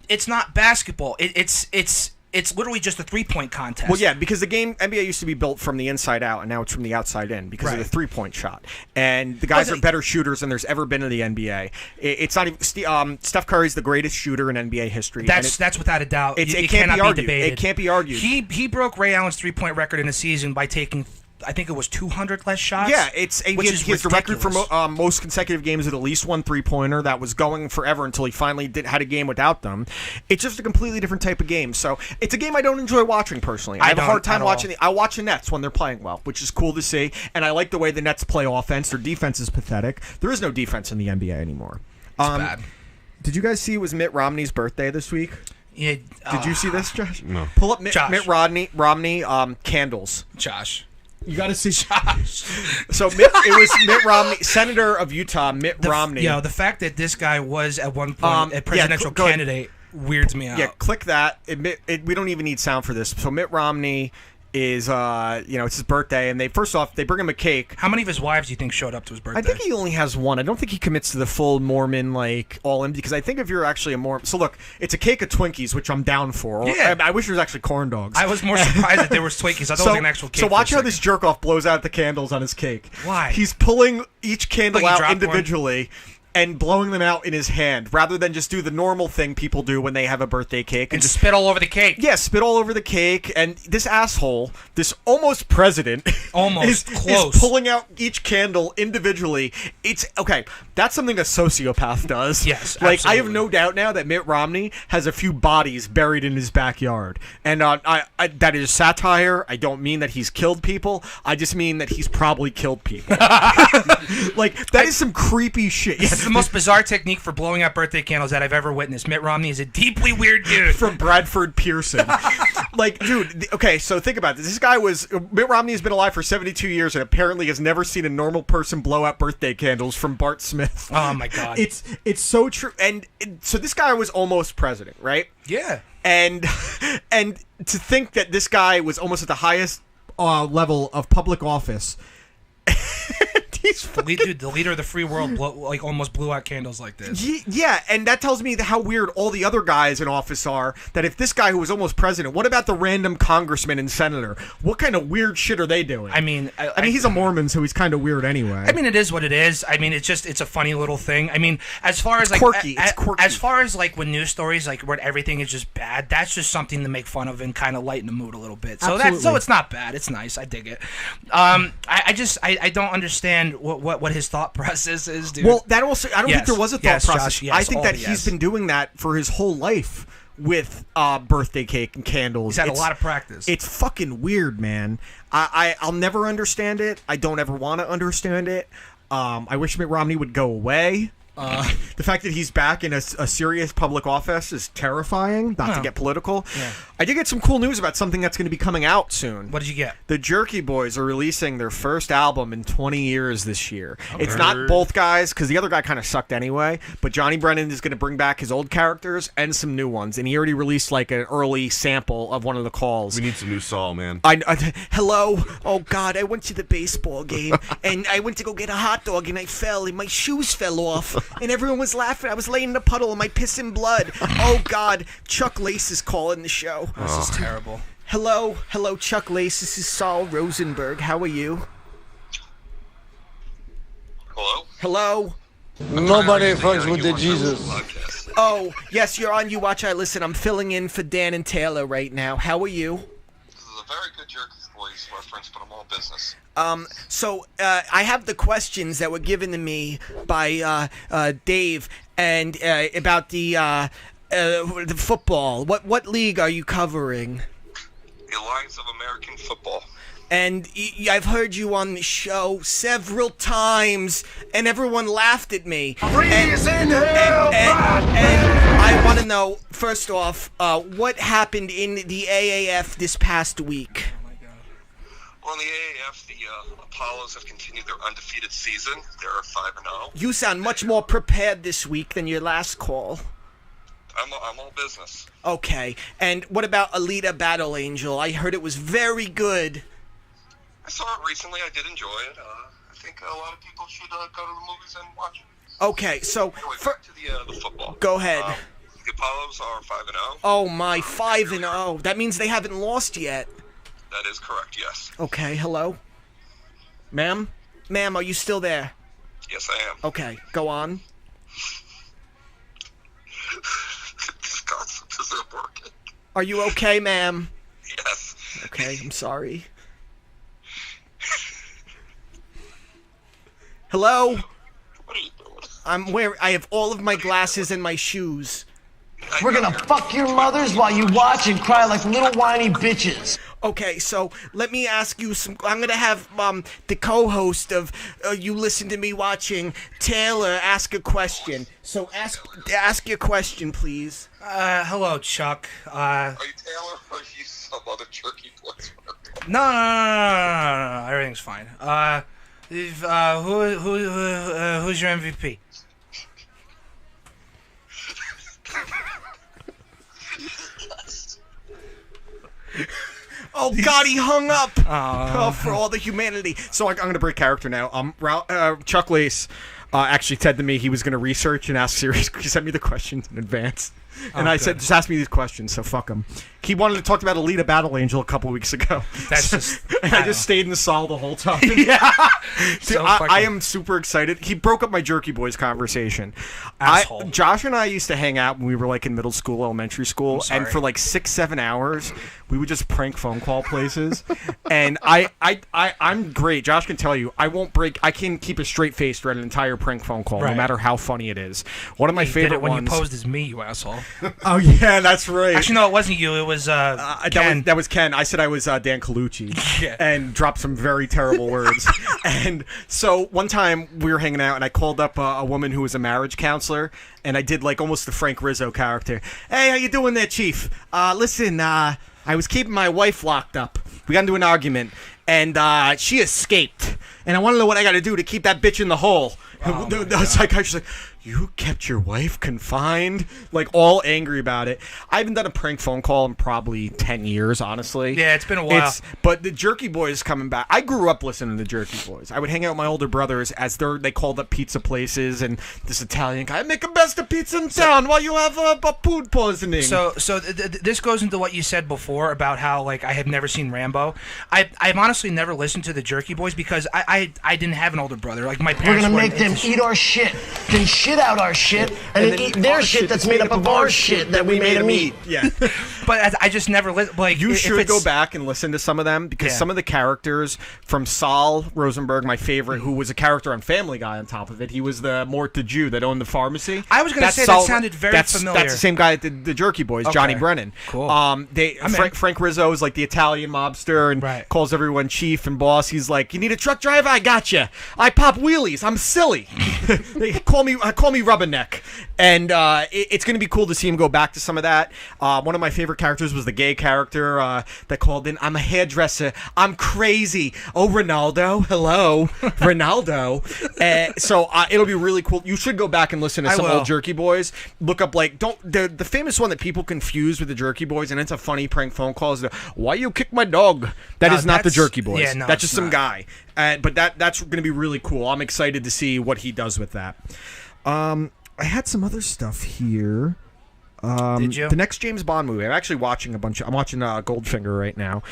it's not basketball. It's literally just a 3-point contest. Well, yeah, because the game NBA used to be built from the inside out, and now it's from the outside in because of the 3-point shot. And the guys are better shooters than there's ever been in the NBA. It's not even Steph Curry's the greatest shooter in NBA history. That's without a doubt. It can't be argued. debated. It can't be argued. He broke Ray Allen's 3-point record in a season by taking, I think it was 200 less shots. Yeah, he has the record for most consecutive games with at least one 3-pointer. That was going forever until he finally had a game without them. It's just a completely different type of game. So it's a game I don't enjoy watching personally. I have a hard time watching I watch the Nets when they're playing well, which is cool to see. And I like the way the Nets play offense. Their defense is pathetic. There is no defense in the NBA anymore. It's bad. Did you guys see it was Mitt Romney's birthday this week? Yeah. Did you see this, Josh? No. Pull up Mitt Romney candles. Josh. You got to see Josh. So it was Mitt Romney, Senator of Utah, Mitt Romney. Yeah, the fact that this guy was at one point a presidential candidate weirds me out. Yeah, click that. We don't even need sound for this. So Mitt Romney is, it's his birthday, and they bring him a cake. How many of his wives do you think showed up to his birthday? I think he only has one. I don't think he commits to the full Mormon, all in, because I think if you're actually a Mormon. So look, it's a cake of Twinkies, which I'm down for. Yeah. I wish there was actually corn dogs. I was more surprised that there was Twinkies. I thought it was an actual cake. So watch how this jerk off blows out the candles on his cake. Why? He's pulling each candle out individually. and blowing them out in his hand, rather than just do the normal thing people do when they have a birthday cake. And just spit all over the cake. Yeah, spit all over the cake. And this asshole, this almost president, almost is pulling out each candle individually. It's, okay, that's something a sociopath does. Yes, like, absolutely. I have no doubt now that Mitt Romney has a few bodies buried in his backyard. And I that is satire. I don't mean that he's killed people. I just mean that he's probably killed people. Like, that is some creepy shit. This is the most bizarre technique for blowing out birthday candles that I've ever witnessed. Mitt Romney is a deeply weird dude. From Bradford Pearson. Like, dude, okay, so think about this. This guy Mitt Romney has been alive for 72 years and apparently has never seen a normal person blow out birthday candles from Bart Smith. Oh, my God. It's so true. And so this guy was almost president, right? Yeah. And to think that this guy was almost at the highest level of public office. The leader of the free world almost blew out candles like this. Yeah, and that tells me how weird all the other guys in office are, that if this guy who was almost president, what about the random congressman and senator? What kind of weird shit are they doing? I mean, he's a Mormon, so he's kind of weird anyway. I mean, it is what it is. I mean, it's a funny little thing. I mean, as far as like quirky. It's quirky. As far as like when news stories like where everything is just bad, that's just something to make fun of and kind of lighten the mood a little bit. So it's not bad. It's nice. I dig it. I don't understand what his thought process is, dude. Well, that also, I don't think there was a thought process. Josh, I think that he's been doing that for his whole life with birthday cake and candles. He's had a lot of practice. It's fucking weird, man. I'll never understand it. I don't ever want to understand it. I wish Mitt Romney would go away. The fact that he's back in a serious public office is terrifying, not to get political. Yeah. I did get some cool news about something that's going to be coming out soon. What did you get? The Jerky Boys are releasing their first album in 20 years this year. It's not both guys, because the other guy kind of sucked anyway, but Johnny Brennan is going to bring back his old characters and some new ones, and he already released like an early sample of one of the calls. We need some new Saul, man. Hello? Oh, God, I went to the baseball game, and I went to go get a hot dog, and I fell, and my shoes fell off, and everyone was laughing. I was laying in a puddle of my piss and blood. Oh, God, Chuck Lace is calling the show. This is terrible. Hello, Chuck Lace. This is Saul Rosenberg. How are you? Hello? Nobody fucks with the Jesus. Oh, yes, you're on You Watch, I Listen. I'm filling in for Dan and Taylor right now. How are you? This is a very good Jerky Boys reference, but I'm all business. So I have the questions that were given to me by Dave, and about the football. What league are you covering? The Alliance of American Football. And I've heard you on the show several times, and everyone laughed at me. Freeze in hell! And I want to know, first off, what happened in the AAF this past week? Well, in the AAF, the Apollos have continued their undefeated season. They're 5-0. You sound much more prepared this week than your last call. I'm all business. Okay, and what about Alita Battle Angel? I heard it was very good. I saw it recently. I did enjoy it. I think a lot of people should go to the movies and watch it. Okay, so anyway, back to the football. Go ahead. The Apollos are 5-0. Oh my, 5-0. That means they haven't lost yet. That is correct. Yes. Okay. Hello, ma'am. Ma'am, are you still there? Yes, I am. Okay, go on. These concepts isn't working. Are you okay, ma'am? Yes. Okay, I'm sorry. Hello? What are you doing? I have all of my glasses and my shoes. We're gonna fuck your mothers while you watch and cry like little whiny bitches. Okay, so let me ask you some. I'm gonna have the co-host of You Listen to Me Watching, Taylor, ask a question. So ask your question, please. Hello, Chuck. Are you Taylor or are you some other Jerky Boys? No. Everything's fine. Who's your MVP? Oh God, he hung up. For all the humanity. So I'm going to break character now. Chuck Lace. actually said to me he was going to research and ask serious. He sent me the questions in advance. And I said, just ask me these questions, so fuck him. He wanted to talk about Alita Battle Angel a couple weeks ago. That's just... I just stayed in the stall the whole time. Yeah. Dude, I am super excited. He broke up my Jerky Boys conversation. Asshole. Josh and I used to hang out when we were like in middle school, elementary school, and for like 6-7 hours, we would just prank phone call places. And I'm great. Josh can tell you, I can keep a straight face throughout an entire prank phone call, no matter how funny it is. One of my favorite when ones. you posed as me, you asshole. Oh yeah, that's right. Actually, no, it wasn't you. It was Ken. That was Ken. I said I was Dan Colucci, and dropped some very terrible words. And so one time we were hanging out, and I called up a woman who was a marriage counselor, and I did like almost the Frank Rizzo character. Hey, how you doing there, Chief? Listen, I was keeping my wife locked up. We got into an argument, and she escaped. And I want to know what I got to do to keep that bitch in the hole. Oh the psychiatrist's like, you kept your wife confined? Like, all angry about it. I haven't done a prank phone call in probably 10 years, honestly. Yeah, it's been a while. But the Jerky Boys coming back. I grew up listening to the Jerky Boys. I would hang out with my older brothers as they called up pizza places, and this Italian guy, make the best of pizza in town while you have food poisoning. So this goes into what you said before about how, like, I have never seen Rambo. I've honestly never listened to the Jerky Boys because I didn't have an older brother. Like, my parents We're gonna make them eat our shit, then shit out our shit, and then eat their shit that's made up of our shit that we made them eat. Yeah. But I just never like. You should go back and listen to some of them because some of the characters from Saul Rosenberg, my favorite, who was a character on Family Guy on top of it. He was the Mort the Jew that owned the pharmacy. I was going to say that sounded very familiar. That's the same guy that did the Jerky Boys, Johnny Brennan. Cool. Frank Rizzo is like the Italian mobster and calls everyone chief and boss. He's like, you need a truck driver? I got you. I pop wheelies. I'm silly. They call me Rubberneck. And it's going to be cool to see him go back to some of that. One of my favorite characters was the gay character that called in, I'm a hairdresser. I'm crazy. Oh, Ronaldo. Hello. Ronaldo. So it'll be really cool. You should go back and listen to some old Jerky Boys. Look up, like, the famous one that people confuse with the Jerky Boys, and it's a funny prank phone call, is the, why you kick my dog? That is not the Jerky Boys. Yeah, no, that's just some guy. But that's going to be really cool. I'm excited to see what he does with that. I had some other stuff here. Did you? The next James Bond movie. I'm actually watching I'm watching Goldfinger right now.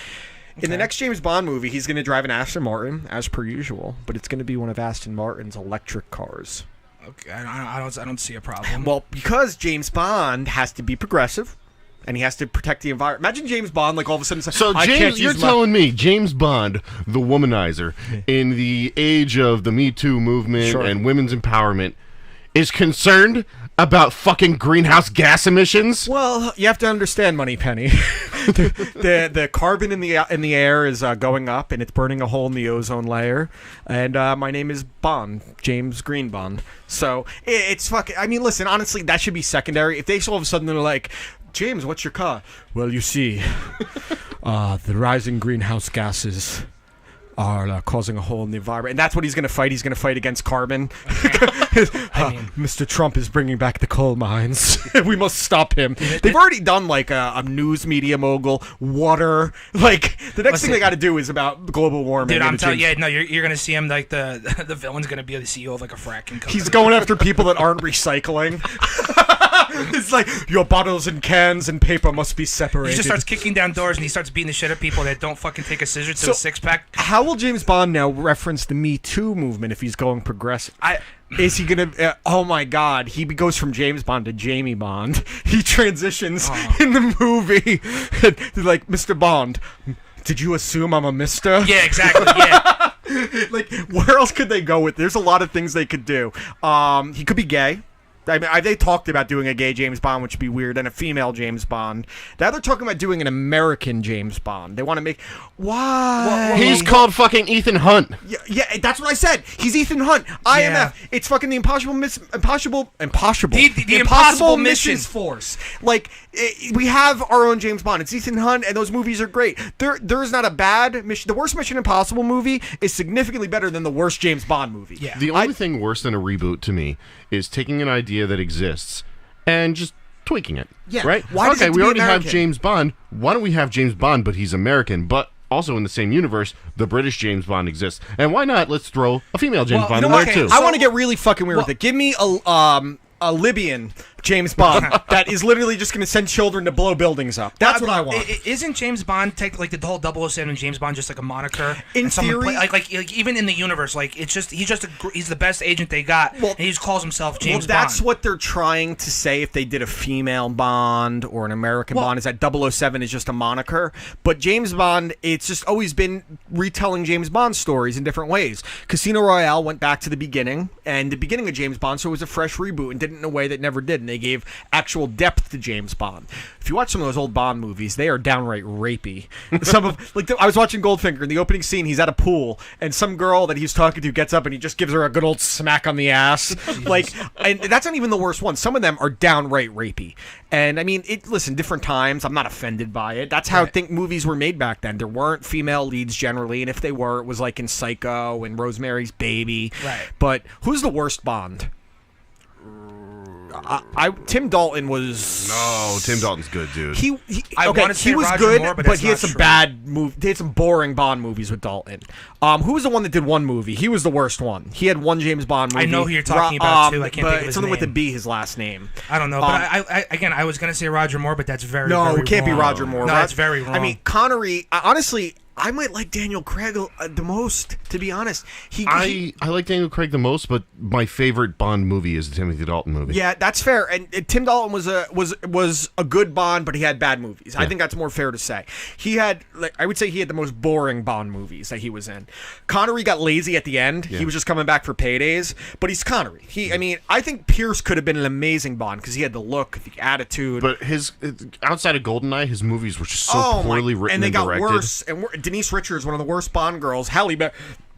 In the next James Bond movie, he's going to drive an Aston Martin, as per usual, but it's going to be one of Aston Martin's electric cars. Okay, I don't see a problem. Well, because James Bond has to be progressive, and he has to protect the environment. Imagine James Bond, like, all of a sudden... So, James, you're telling me James Bond, the womanizer, in the age of the Me Too movement and women's empowerment, is concerned about fucking greenhouse gas emissions? Well, you have to understand, Moneypenny. the carbon in the air is going up, and it's burning a hole in the ozone layer. And my name is Bond, James Green Bond. So it's fucking. I mean, listen, honestly, that should be secondary. If they all of a sudden they're like, James, what's your car? Well, you see, the rising greenhouse gases are causing a hole in the environment. And that's what he's going to fight. He's going to fight against carbon. Mr. Trump is bringing back the coal mines. We must stop him. They've already done like a news media mogul, water. Like, the next thing they got to do is about global warming. Dude, I'm telling you, you're going to see him, like, the villain's going to be the CEO of, like, a fracking company. He's going after people that aren't recycling. It's like, your bottles and cans and paper must be separated. He just starts kicking down doors and he starts beating the shit out of people that don't fucking take a scissor to a six-pack. How will James Bond now reference the Me Too movement if he's going progressive? Is he going to... oh, my God. He goes from James Bond to Jamie Bond. He transitions in the movie. Like, Mr. Bond, did you assume I'm a mister? Yeah, exactly, yeah. Like, where else could they go with? There's a lot of things they could do. He could be gay. I mean, they talked about doing a gay James Bond, which would be weird, and a female James Bond. Now they're talking about doing an American James Bond. They want to make... Why? Well, he's called fucking Ethan Hunt. Yeah, that's what I said. He's Ethan Hunt. IMF. It's fucking the Impossible Missions Force. Like, we have our own James Bond. It's Ethan Hunt, and those movies are great. There's not a bad mission. The worst Mission Impossible movie is significantly better than the worst James Bond movie. Yeah. The only thing worse than a reboot to me is taking an idea that exists and just tweaking it. Yeah. Right? Why does it have to we be already American? have James Bond. Why don't we have James Bond, but he's American, but also in the same universe, the British James Bond exists. And why not? Let's throw a female James Bond in there too. I want to get really fucking weird with it. Give me a Libyan James Bond that is literally just going to send children to blow buildings up. That's what I want. Isn't James Bond like the whole 007 James Bond just like a moniker? In theory, like even in the universe, like it's just he's the best agent they got, and he just calls himself James Bond. That's what they're trying to say. If they did a female Bond or an American Bond, is that 007 is just a moniker. But James Bond, it's just always been retelling James Bond stories in different ways. Casino Royale went back to the beginning, and the beginning of James Bond, so it was a fresh reboot and did it in a way that never did. And they gave actual depth to James Bond. If you watch some of those old Bond movies, they are downright rapey. Some of I was watching Goldfinger in the opening scene. He's at a pool, and some girl that he's talking to gets up and he just gives her a good old smack on the ass. And that's not even the worst one. Some of them are downright rapey. And I mean, listen, different times. I'm not offended by it. That's how I think movies were made back then. There weren't female leads generally, and if they were, it was like in Psycho and Rosemary's Baby. Right. But who's the worst Bond? Tim Dalton was. No, Tim Dalton's good, dude. He was Roger good, Moore, but he had some bad movies. They had some boring Bond movies with Dalton. Who was the one that did one movie? He was the worst one. He had one James Bond movie. I know who you're talking about too. I can't think of his something name. with a B. His last name. I don't know. But I was gonna say Roger Moore, but that's very no. very It can't wrong. be Roger Moore. No, that's very wrong. I mean, Connery. Honestly, I might like Daniel Craig the most, to be honest. I like Daniel Craig the most, but my favorite Bond movie is the Timothy Dalton movie. Yeah, that's fair. And Tim Dalton was a good Bond, but he had bad movies. I think that's more fair to say. He had, I would say, he had the most boring Bond movies that he was in. Connery got lazy at the end. Yeah. He was just coming back for paydays, but he's Connery. I mean, I think Pierce could have been an amazing Bond because he had the look, the attitude. But outside of GoldenEye, his movies were just so poorly written and directed. And they got worse. And Denise Richards, one of the worst Bond girls. Halle Berry.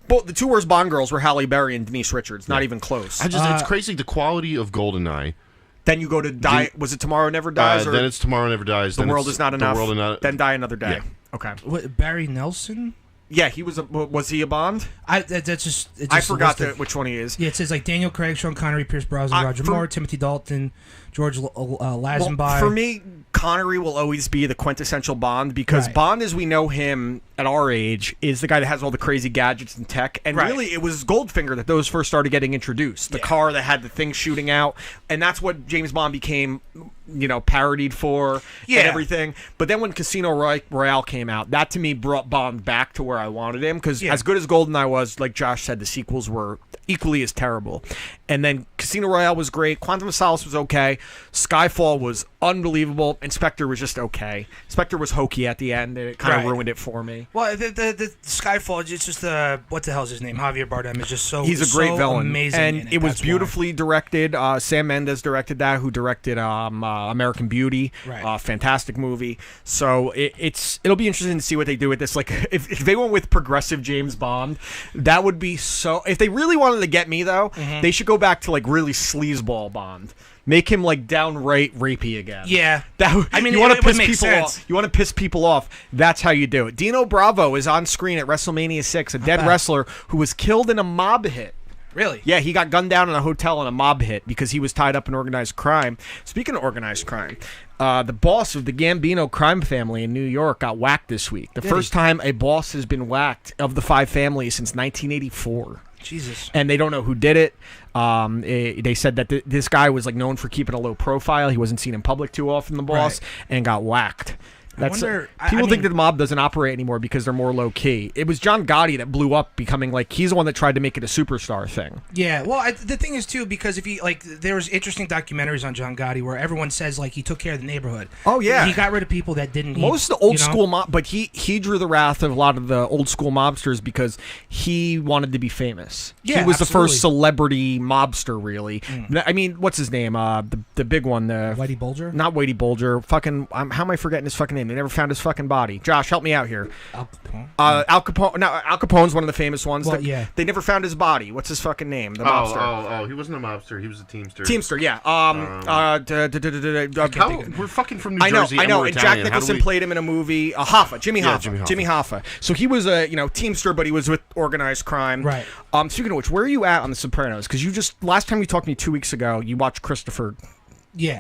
Both the two worst Bond girls were Halle Berry and Denise Richards. Not even close. It's crazy the quality of GoldenEye. Then you go to Die. Was it Tomorrow Never Dies? Or then it's Tomorrow Never Dies. The World Is Not Enough. Then Die Another Day. Yeah. Okay. What, Barry Nelson? Yeah, he was. Was he a Bond? I forgot which one he is. Yeah, it says like Daniel Craig, Sean Connery, Pierce Brosnan, Roger Moore, Timothy Dalton, George Lazenby. Well, for me, Connery will always be the quintessential Bond because Bond, as we know him at our age, is the guy that has all the crazy gadgets and tech. And really, it was Goldfinger that those first started getting introduced. The car that had the thing shooting out, and that's what James Bond became, parodied for and everything. But then when Casino Royale came out, that to me brought Bond back to where I wanted him because as good as GoldenEye was, like Josh said, the sequels were equally as terrible. And then Casino Royale was great. Quantum of Solace was okay. Skyfall was unbelievable. And Spectre was just okay. Spectre was hokey at the end, and it kind of ruined it for me. Well, the Skyfall, it's just what the hell's his name? Javier Bardem is just so he's a great villain, amazing, and it was beautifully directed. Sam Mendes directed that, who directed American Beauty, fantastic movie. So it'll be interesting to see what they do with this. Like if they went with progressive James Bond, that would be so. If they really wanted to get me though, they should go back to like really sleazeball Bond. Make him like downright rapey again. Yeah, you want to piss people off. You want to piss people off. That's how you do it. Dino Bravo is on screen at WrestleMania 6, a dead wrestler who was killed in a mob hit. Really? Yeah, he got gunned down in a hotel in a mob hit because he was tied up in organized crime. Speaking of organized crime, the boss of the Gambino crime family in New York got whacked this week. The first time a boss has been whacked of the five families since 1984. Jesus. And they don't know who did it. They said that this guy was like known for keeping a low profile. He wasn't seen in public too often, the boss, and got whacked. People think that the mob doesn't operate anymore because they're more low key. It was John Gotti that blew up, becoming like he's the one that tried to make it a superstar thing. Yeah, well, the thing is too, because if there was interesting documentaries on John Gotti where everyone says like he took care of the neighborhood. Oh yeah, he got rid of people that didn't. Most of the old school mob, but he drew the wrath of a lot of the old school mobsters because he wanted to be famous. Yeah, he was absolutely. the first celebrity mobster, really. I mean, what's his name? The big one, Whitey Bulger. Not Whitey Bulger. Fucking, how am I forgetting his fucking name? They never found his fucking body. Josh, help me out here. Al Capone. Al Capone. No, Al Capone's one of the famous ones. Well, They never found his body. What's his fucking name? The mobster. Oh, he wasn't a mobster. He was a teamster. Teamster, yeah. We're fucking from New Jersey. I know. And Jack Italian. Nicholson played him in a movie. Jimmy Hoffa. Jimmy Hoffa. So he was a teamster, but he was with organized crime. Right. Speaking of which, where are you at on The Sopranos? Because last time you talked to me 2 weeks ago, you watched Christopher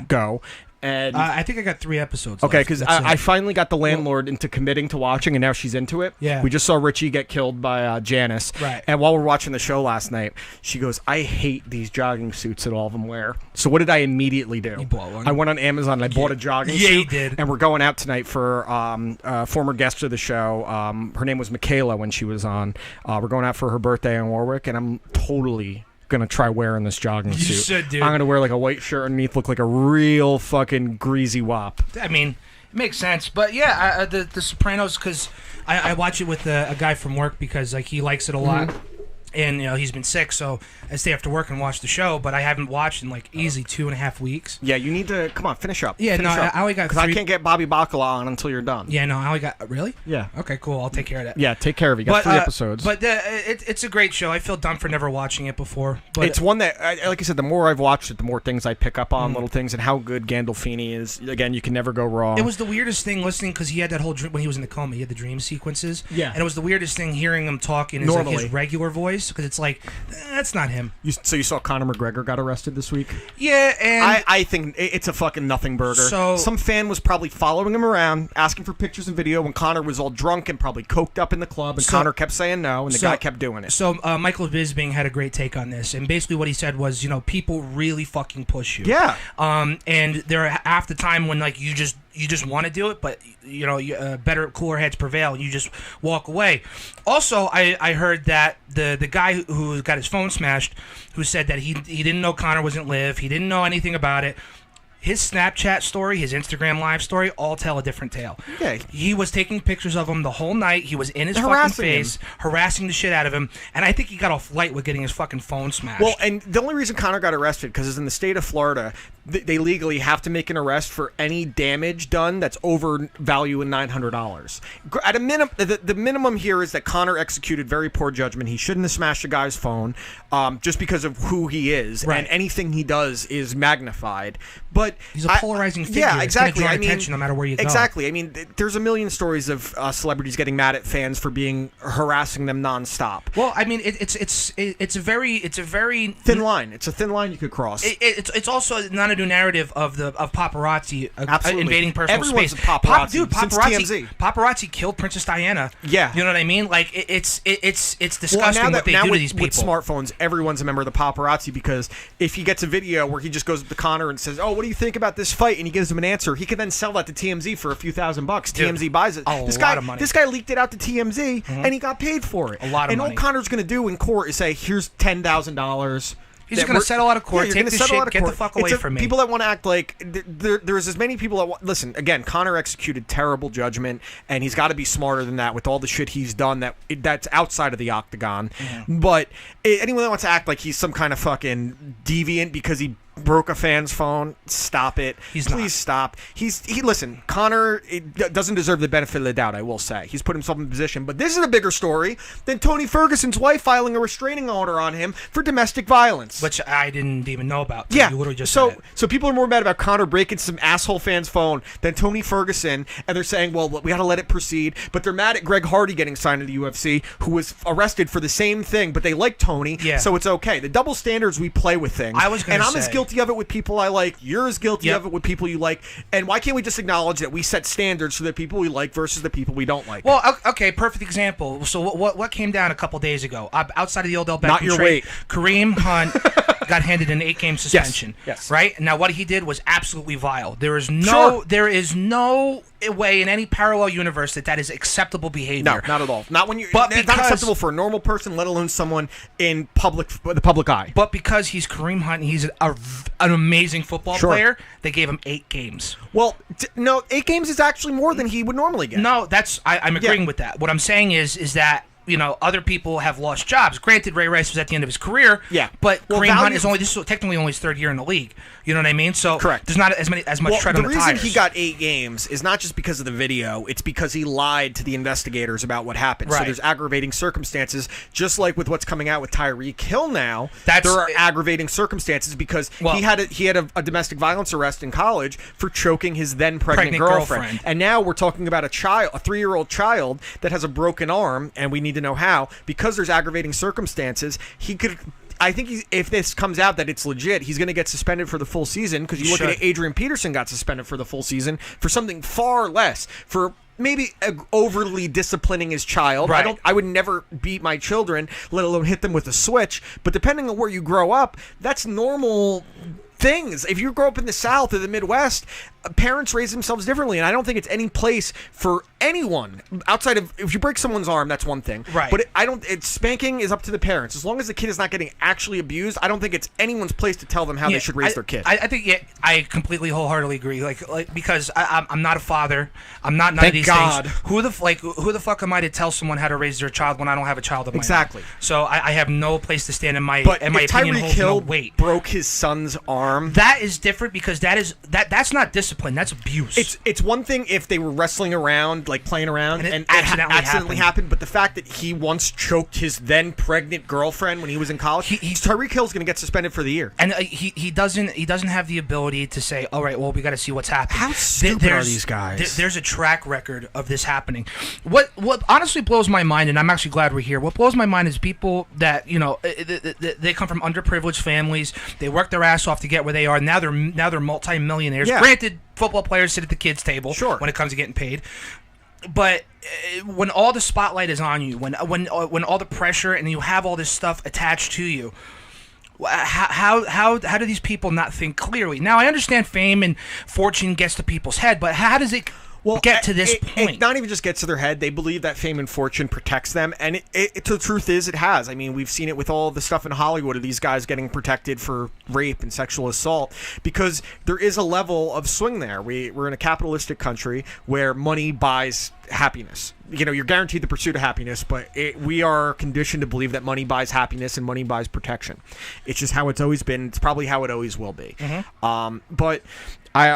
go. And I think I got 3 episodes. Okay, left. because That's I it. finally got the landlord into committing to watching, and now she's into it. Yeah. We just saw Richie get killed by Janice. Right. And while we're watching the show last night, she goes, I hate these jogging suits that all of them wear. So what did I immediately do? You bought one. I went on Amazon and I bought a jogging Yeah, suit. you did. And we're going out tonight for former guest of the show. Her name was Michaela when she was on. We're going out for her birthday in Warwick, and I'm totally gonna try wearing this jogging You suit. should, dude. I'm gonna wear like a white shirt underneath, look like a real fucking greasy wop. I mean, it makes sense. But yeah, the Sopranos, because I watch it with a guy from work because like he likes it a lot. And, you know, he's been sick, so I stay after work and watch the show, but I haven't watched in, like, easy 2.5 weeks. Yeah, you need to, come on, finish up. Yeah, finish no, up. I only got Because I 3. can't get Bobby Bacala on until you're done. Yeah, no, I only got, really? Yeah. Okay, cool, I'll take care of that. Yeah, take care of it. You got 3 episodes. But it's a great show. I feel dumb for never watching it before. But It's one that, like I said, the more I've watched it, the more things I pick up on, little things, and how good Gandolfini is. Again, you can never go wrong. It was the weirdest thing listening, because he had that whole dream, when he was in the coma, he had the dream sequences. Yeah. And it was the weirdest thing hearing him talk in his, like, his regular voice, because it's like, that's not him. So you saw Conor McGregor got arrested this week? Yeah, and I think it's a fucking nothing burger. So- some fan was probably following him around, asking for pictures and video when Conor was all drunk and probably coked up in the club, and Conor kept saying no, and the guy kept doing it. So Michael Bisping had a great take on this, and basically what he said was, you know, people really fucking push you. Yeah. And there are half the time when like you just want to do it, but you know, better, cooler heads prevail, and you just walk away. Also, I heard that the guy who got his phone smashed, who said that he didn't know Conor was in live, he didn't know anything about it. His Snapchat story, his Instagram live story, all tell a different tale. Yeah. He was taking pictures of him the whole night. He was in his fucking Harassing face, harassing the shit out of him. And I think he got off light with getting his fucking phone smashed. Well, and the only reason Conor got arrested, because it's in the state of Florida, they legally have to make an arrest for any damage done that's over value in $900. At a minimum, the minimum here is that Conor executed very poor judgment. He shouldn't have smashed a guy's phone just because of who he is, Right. and anything he does is magnified. But he's a polarizing figure. Yeah, It's gonna exactly. draw attention no matter where you go. Exactly. I mean, there's a million stories of celebrities getting mad at fans for harassing them nonstop. Well, I mean, it's a very Thin line. It's a thin line you could cross. It's also not a new narrative of paparazzi Absolutely. invading personal Everyone's space. a paparazzi Dude, since paparazzi, TMZ. paparazzi killed Princess Diana. Yeah. You know what I mean? Like it's disgusting Well, what they do to these people. with smartphones, everyone's a member of the paparazzi, because if he gets a video where he just goes up to Conor and says, "Oh, what do you think about this fight?" and he gives him an answer, he can then sell that to TMZ for a few $1,000. TMZ buys it. This lot of money. This guy leaked it out to TMZ, and he got paid for it. A lot of and money. all Conor's going to do in court is say, "Here's $10,000." He's just going to settle out of court, take this shit, get the fuck away It's from me. People that want to act like there's as many people that listen. Again, Conor executed terrible judgment, and he's got to be smarter than that with all the shit he's done that's outside of the octagon. But anyone that wants to act like he's some kind of fucking deviant because he broke a fan's phone, stop it. Please stop. Listen, Conor doesn't deserve the benefit of the doubt, I will say. He's put himself in a position, but this is a bigger story than Tony Ferguson's wife filing a restraining order on him for domestic violence. Which I didn't even know about. Yeah. You literally just said it. So people are more mad about Conor breaking some asshole fan's phone than Tony Ferguson, and they're saying, well, we got to let it proceed. But they're mad at Greg Hardy getting signed to the UFC, who was arrested for the same thing, but they like Tony, so it's okay. The double standards we play with things. I'm as guilty of it with people I like. You're as guilty of it with people you like. And why can't we just acknowledge that we set standards for the people we like versus the people we don't like? Well, okay, perfect example. So what came down a couple days ago? Outside of the Odell Beckham Not your trade, weight. Kareem Hunt got handed an 8-game suspension. Yes. Right? Now, what he did was absolutely vile. There is no way in any parallel universe that is acceptable behavior. No, not at all. Not when you. But it's not acceptable for a normal person, let alone someone in the public eye. But because he's Kareem Hunt, and he's an amazing football player, they gave him 8 games. Well, no, 8 games is actually more than he would normally get. No, I'm agreeing with that. What I'm saying is that, you know, other people have lost jobs. Granted, Ray Rice was at the end of his career. Yeah. But Well, Kareem Hunt value- is technically only his 3rd year in the league. You know what I mean? So Correct. There's not as much tread on the tires. The reason he got 8 games is not just because of the video. It's because he lied to the investigators about what happened. So Right. there's aggravating circumstances, just like with what's coming out with Tyreek Hill now. There are aggravating circumstances because he had a domestic violence arrest in college for choking his then pregnant girlfriend. And now we're talking about a 3-year-old child that has a broken arm, and we need to know how. Because there's aggravating circumstances, he could I think if this comes out that it's legit, he's going to get suspended for the full season, because you look at it, Adrian Peterson got suspended for the full season for something far less, for maybe overly disciplining his child. Right. I would never beat my children, let alone hit them with a switch. But depending on where you grow up, that's normal things. If you grow up in the South or the Midwest, parents raise themselves differently, and I don't think it's any place for anyone outside of, if you break someone's arm, that's one thing. Right. But spanking is up to the parents. As long as the kid is not getting actually abused, I don't think it's anyone's place to tell them how they should raise their kid. I think I completely wholeheartedly agree. Like because I'm not a father. I'm not none Thank of these God. things. Who the fuck am I to tell someone how to raise their child when I don't have a child of my own? Exactly. So I have no place to stand in my But and my if opinion Tyreek holds no Hill weight. broke his son's arm, That is different, because that's not discipline. That's abuse. It's one thing if they were wrestling around, like playing around, and it accidentally happened. But the fact that he once choked his then pregnant girlfriend when he was in college, Tyreek Hill's going to get suspended for the year. And he doesn't have the ability to say, all right, well, we got to see what's happening. How stupid are these guys? There's a track record of this happening. What honestly blows my mind, and I'm actually glad we're here. What blows my mind is people that they come from underprivileged families. They work their ass off to get where they are. Now they're multi-millionaires. Yeah. Granted, football players sit at the kids' table when it comes to getting paid. But when all the spotlight is on you, when all the pressure and you have all this stuff attached to you, how do these people not think clearly? Now, I understand fame and fortune gets to people's head, but how does it get to this point? It not even just gets to their head. They believe that fame and fortune protects them, and the truth is it has. I mean, we've seen it with all the stuff in Hollywood of these guys getting protected for rape and sexual assault, because there is a level of swing there. We're in a capitalistic country where money buys happiness. You're guaranteed the pursuit of happiness, but we are conditioned to believe that money buys happiness and money buys protection. It's just how it's always been. It's probably how it always will be. Mm-hmm. But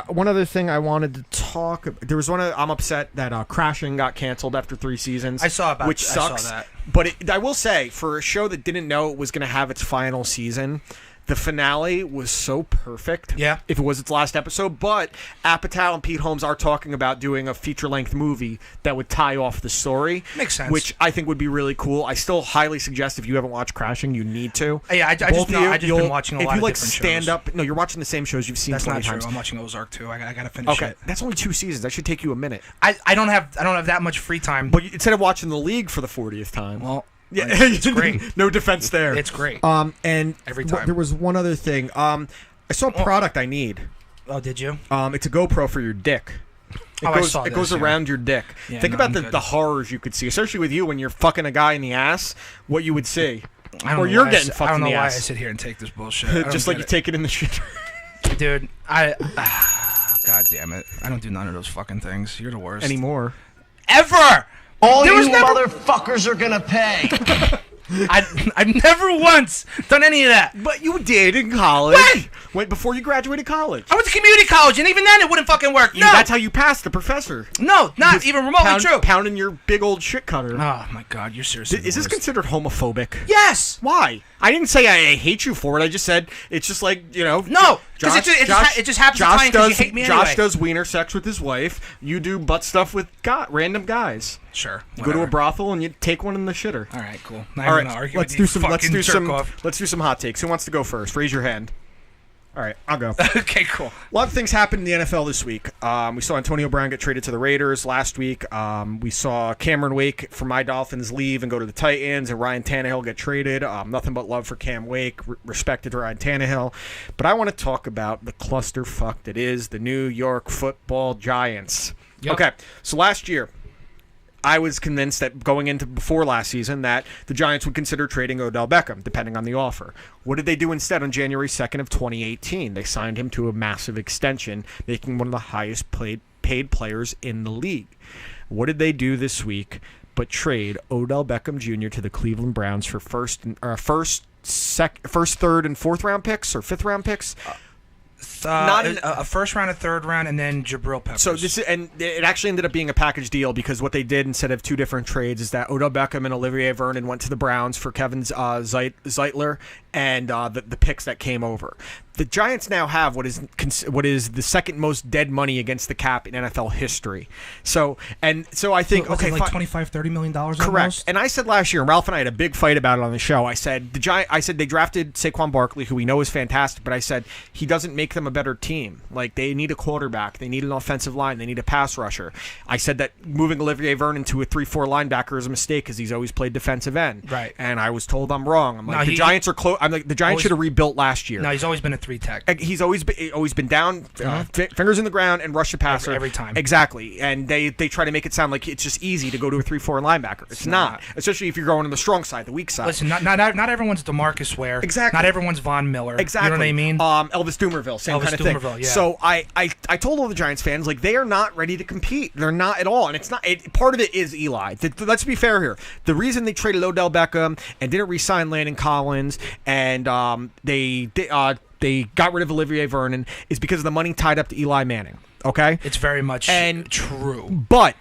one other thing I wanted to talk about, there was I'm upset that Crashing got canceled after 3 seasons. I saw which sucks. I saw that. But I will say, for a show that didn't know it was going to have its final season, the finale was so perfect. Yeah. If it was its last episode. But Apatow and Pete Holmes are talking about doing a feature-length movie that would tie off the story. Makes sense. Which I think would be really cool. I still highly suggest, if you haven't watched Crashing, you need to. Yeah, I just been watching a lot of different shows. If you stand up, no, you're watching the same shows you've seen 20 times. That's not true. I'm watching Ozark too. I gotta finish it. That's only 2 seasons. That should take you a minute. I don't have that much free time. But instead of watching The League for the 40th time. Well, yeah, it's great. No defense there. It's great. And every time. There was one other thing. I saw a product I need. Oh, did you? It's a GoPro for your dick. It goes around your dick. Yeah, Think about the horrors you could see, especially with you when you're fucking a guy in the ass. What you would see, or you're getting fucked in the ass. I don't know why I sit here and take this bullshit. Just like you take it in the shit. Dude, God damn it! I don't do none of those fucking things. You're the worst. Anymore. Ever. All you motherfuckers are gonna pay. I've never once done any of that. But you did in college. Wait, before you graduated college. I went to community college, and even then it wouldn't fucking work. No. That's how you passed the professor. No, not even remotely true. Pounding your big old shit cutter. Oh my God, you're seriously. Is this considered homophobic? Yes. Why? I didn't say I hate you for it. I just said it's just like, No, because it just happens to tie because you hate me anyway. Josh does wiener sex with his wife. You do butt stuff with random guys. Sure. You go to a brothel and you take one in the shitter. All right, cool. All right, let's do some hot takes. Who wants to go first? Raise your hand. All right, I'll go. Okay, cool. A lot of things happened in the NFL this week. We saw Antonio Brown get traded to the Raiders last week. We saw Cameron Wake from my Dolphins leave and go to the Titans, and Ryan Tannehill get traded. Nothing but love for Cam Wake. Respected Ryan Tannehill. But I want to talk about the clusterfuck that is the New York Football Giants. Yep. Okay, so last year, I was convinced that going into before last season that the Giants would consider trading Odell Beckham, depending on the offer. What did they do instead on January 2nd of 2018? They signed him to a massive extension, making one of the highest paid players in the league. What did they do this week but trade Odell Beckham Jr. to the Cleveland Browns for first, third, and fourth round picks or fifth round picks? A first round, a third round, and then Jabril Peppers. So it actually ended up being a package deal because what they did instead of two different trades is that Odell Beckham and Olivier Vernon went to the Browns for Kevin Zeitler and the picks that came over. The Giants now have what is the second most dead money against the cap in NFL history. So I think like $25-30 million. Correct. Almost? And I said last year, and Ralph and I had a big fight about it on the show. I said they drafted Saquon Barkley, who we know is fantastic, but I said he doesn't make them a better team. Like, they need a quarterback, they need an offensive line, they need a pass rusher. I said that moving Olivier Vernon to a 3-4 linebacker is a mistake because he's always played defensive end. Right. And I was told I'm wrong. I'm like, the Giants are close. I'm like, the Giants should have rebuilt last year. No, he's always been a 3-tech. He's always been down, fingers in the ground, and rush the passer every time. Exactly, and they try to make it sound like it's just easy to go to a 3-4 linebacker. It's not, especially if you're going on the strong side, the weak side. Listen, not everyone's DeMarcus Ware. Exactly. Not everyone's Von Miller. Exactly. You know what I mean? Elvis Dumervil, same kind of thing. Yeah. So I told all the Giants fans, like, they are not ready to compete. They're not at all, and it's not. Part of it is Eli. Let's be fair here. The reason they traded Odell Beckham and didn't re-sign Landon Collins and they got rid of Olivier Vernon is because of the money tied up to Eli Manning. Okay? It's very much true. But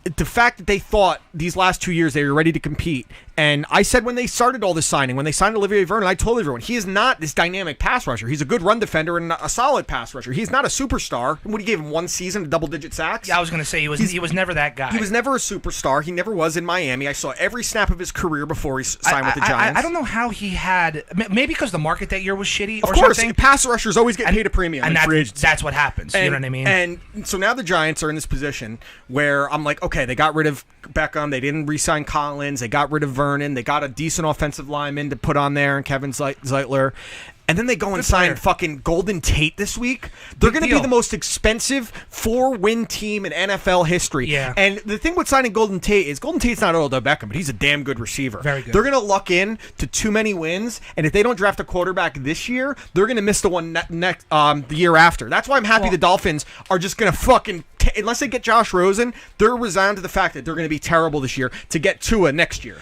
the fact that they thought these last 2 years they were ready to compete, and I said when they started all this signing, when they signed Olivier Vernon, I told everyone, he is not this dynamic pass rusher. He's a good run defender and a solid pass rusher. He's not a superstar. What, he gave him one season of double-digit sacks? Yeah, I was going to say, he was never that guy. He was never a superstar. He never was in Miami. I saw every snap of his career before he signed with the Giants. I don't know how he had, maybe because the market that year was shitty or something. Of course, pass rushers always get paid a premium and in free agency. That's what happens. You know what I mean? And so now the Giants are in this position where I'm like, okay, they got rid of Beckham. They didn't re-sign Collins. They got rid of Vernon. They got a decent offensive lineman to put on there and Kevin Zeitler. And then they go and sign fucking Golden Tate this week. They're going to be the most expensive 4-win team in NFL history. Yeah. And the thing with signing Golden Tate is Golden Tate's not Odell Beckham, but he's a damn good receiver. Very good. They're going to luck in to too many wins, and if they don't draft a quarterback this year, they're going to miss the one the year after. That's why I'm happy the Dolphins are just going to fucking unless they get Josh Rosen, they're resigned to the fact that they're going to be terrible this year to get Tua next year.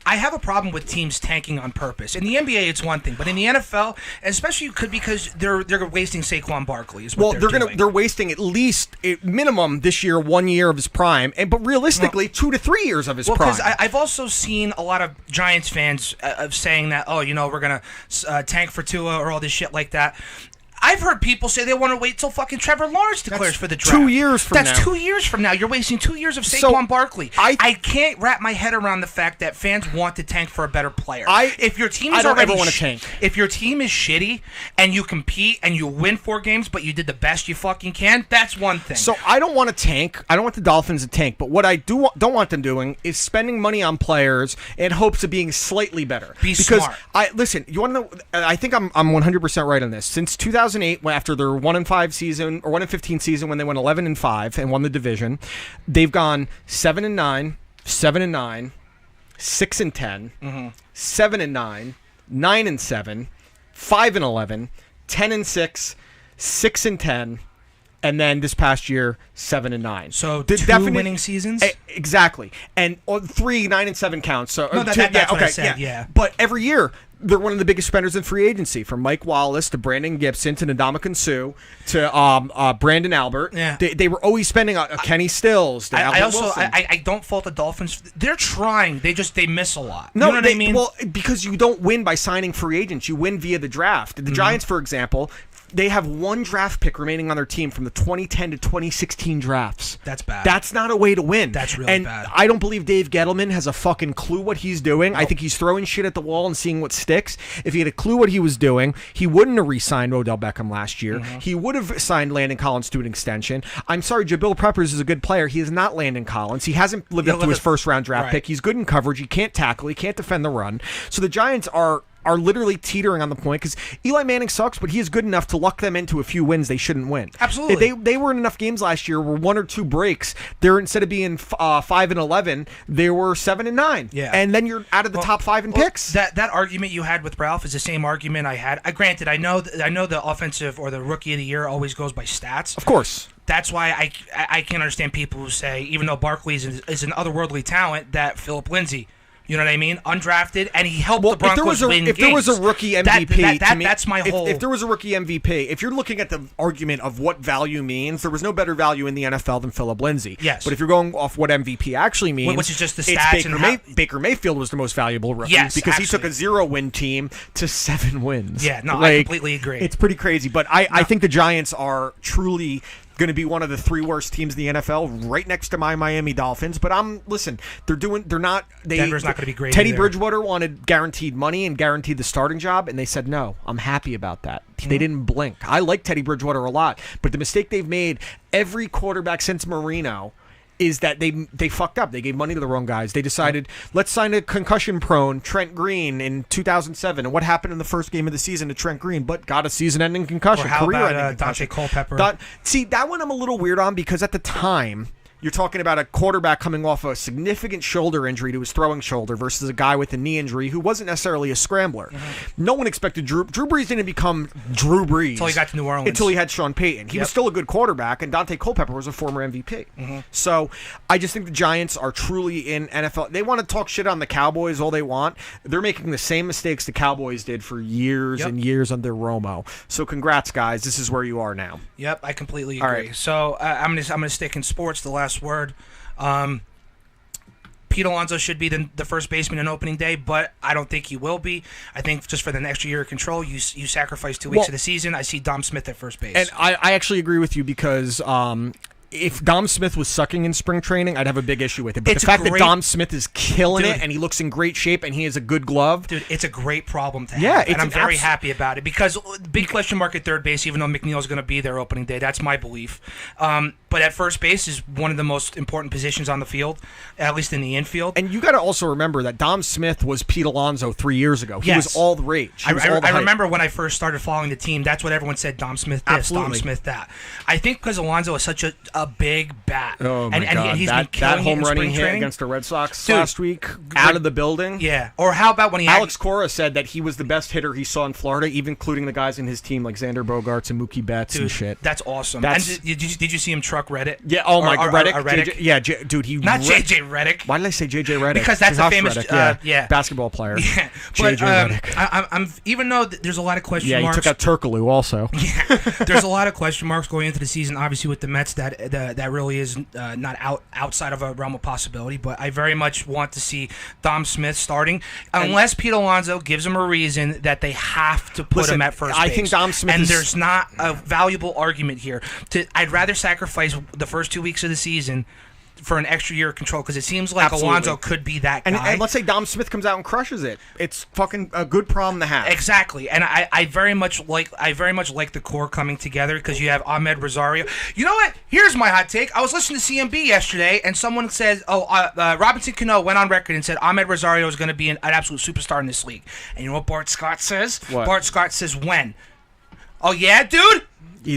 I have a problem with teams tanking on purpose. In the NBA, it's one thing, but in the NFL, especially because they're wasting Saquon Barkley. They're wasting at least minimum this year 1 year of his prime, but realistically 2 to 3 years of his prime. Because I've also seen a lot of Giants fans of saying that, we're gonna tank for Tua or all this shit like that. I've heard people say they want to wait till fucking Trevor Lawrence declares for the draft. 2 years from now. That's 2 years from now. You're wasting 2 years of Saquon Barkley. I can't wrap my head around the fact that fans want to tank for a better player. If your team is already want to tank. If your team is shitty and you compete and you win 4 games, but you did the best you fucking can, that's one thing. So I don't want to tank. I don't want the Dolphins to tank. But what I don't want them doing is spending money on players in hopes of being slightly better. Smart. Listen, you want to know? I think I'm 100% right on this. Since 2008, after their 1-5 season or 1-15 season, when they went 11-5 and won the division, they've gone 7-9, 7-9, 6-10, 7-9, 9-7, 5-11, 10-6, 6-10, and then this past year 7-9. So two winning seasons. Exactly, and 3 9-7 counts. So no, that's what I said. Yeah, but every year they're one of the biggest spenders in free agency, from Mike Wallace to Brandon Gibson to Ndamukong Suh to Brandon Albert. Yeah. They were always spending Kenny Stills. To I don't fault the Dolphins. They're trying. They miss a lot. No, you know what I mean? Well, because you don't win by signing free agents. You win via the draft. The Giants, for example, they have 1 draft pick remaining on their team from the 2010 to 2016 drafts. That's bad. That's not a way to win. That's really bad. I don't believe Dave Gettleman has a fucking clue what he's doing. Nope. I think he's throwing shit at the wall and seeing what sticks. If he had a clue what he was doing, he wouldn't have re-signed Odell Beckham last year. He would have signed Landon Collins to an extension. I'm sorry, Jabril Peppers is a good player. He is not Landon Collins. He hasn't lived up to his first-round draft pick. He's good in coverage. He can't tackle. He can't defend the run. So the Giants are literally teetering on the point because Eli Manning sucks, but he is good enough to luck them into a few wins they shouldn't win. Absolutely. They were in enough games last year where 1 or 2 breaks, they're instead of being 5-11, they were 7-9. Yeah. And then you're out of the top 5 in picks. That argument you had with Ralph is the same argument I had. Granted, I know the offensive or the rookie of the year always goes by stats. Of course. That's why I can't understand people who say, even though Barkley is an otherworldly talent, that Philip Lindsay You know what I mean? Undrafted, and he helped the Broncos win if there was a games. rookie MVP, That's my whole. If there was a rookie MVP, if you're looking at the argument of what value means, there was no better value in the NFL than Philip Lindsay. Yes. But if you're going off what MVP actually means, which is just the stats, Baker Mayfield was the most valuable rookie because he took a 0-win team to 7 wins. Yeah, no, I completely agree. It's pretty crazy, but I think the Giants are truly going to be one of the 3 worst teams in the NFL, right next to my Miami Dolphins. But Denver's not going to be great. Teddy Bridgewater wanted guaranteed money and guaranteed the starting job, and they said no. I'm happy about that. They didn't blink. I like Teddy Bridgewater a lot, but the mistake they've made every quarterback since Marino is that they fucked up. They gave money to the wrong guys. They decided, let's sign a concussion-prone Trent Green in 2007. And what happened in the first game of the season to Trent Green? But got a season-ending concussion, or how career-ending about concussion. Dante Culpepper? See, that one I'm a little weird on because at the time, you're talking about a quarterback coming off a significant shoulder injury to his throwing shoulder versus a guy with a knee injury who wasn't necessarily a scrambler. No one expected Drew Brees didn't become Drew Brees until he got to New Orleans. Until he had Sean Payton. He was still a good quarterback, and Dante Culpepper was a former MVP. So I just think the Giants are truly in NFL. They want to talk shit on the Cowboys all they want. They're making the same mistakes the Cowboys did for years and years under Romo. So congrats, guys. This is where you are now. Yep, I completely agree. All right. So I'm gonna stick in sports. The last word. Pete Alonso should be the first baseman in opening day, but I don't think he will be. I think just for the next year of control, you sacrifice 2 weeks of the season. I see Dom Smith at first base. And I actually agree with you because if Dom Smith was sucking in spring training, I'd have a big issue with it. But the fact that Dom Smith is killing it and he looks in great shape and he has a good glove. Dude, it's a great problem to have. Yeah, and I'm very happy about it because big question mark at third base, even though McNeil's going to be there opening day. That's my belief. But at first base is one of the most important positions on the field, at least in the infield. And you got to also remember that Dom Smith was Pete Alonso 3 years ago. He was all the rage. I remember when I first started following the team, that's what everyone said, Dom Smith this, Dom Smith that. I think because Alonso is such a big bat. Oh, my God. And he's been that killing home it in running spring hit training against the Red Sox last week, out of the building. Yeah. Or how about when Alex Cora said that he was the best hitter he saw in Florida, even including the guys in his team like Xander Bogaerts and Mookie Betts and shit. That's awesome. And did you see him truck Reddit? Yeah, oh my God, Reddick. Dude, he not JJ Reddick. Why did I say JJ Reddick? Because that's a famous basketball player. Yeah, JJ Reddick. I'm even though there's a lot of question marks. Yeah, he took out Turkoglu also. Yeah, there's a lot of question marks going into the season. Obviously, with the Mets, that really is not outside of a realm of possibility. But I very much want to see Dom Smith starting, unless Pete Alonso gives him a reason that they have to put him at first base. I think Dom Smith and there's not a valuable argument here. I'd rather sacrifice the first 2 weeks of the season for an extra year of control because it seems like Alonso could be that guy. And let's say Dom Smith comes out and crushes it. It's fucking a good problem to have. Exactly. And I very much like the core coming together because you have Ahmed Rosario. You know what? Here's my hot take. I was listening to CMB yesterday and someone says, Robinson Cano went on record and said Ahmed Rosario is going to be an absolute superstar in this league. And you know what Bart Scott says? What? Bart Scott says when? Oh yeah, dude?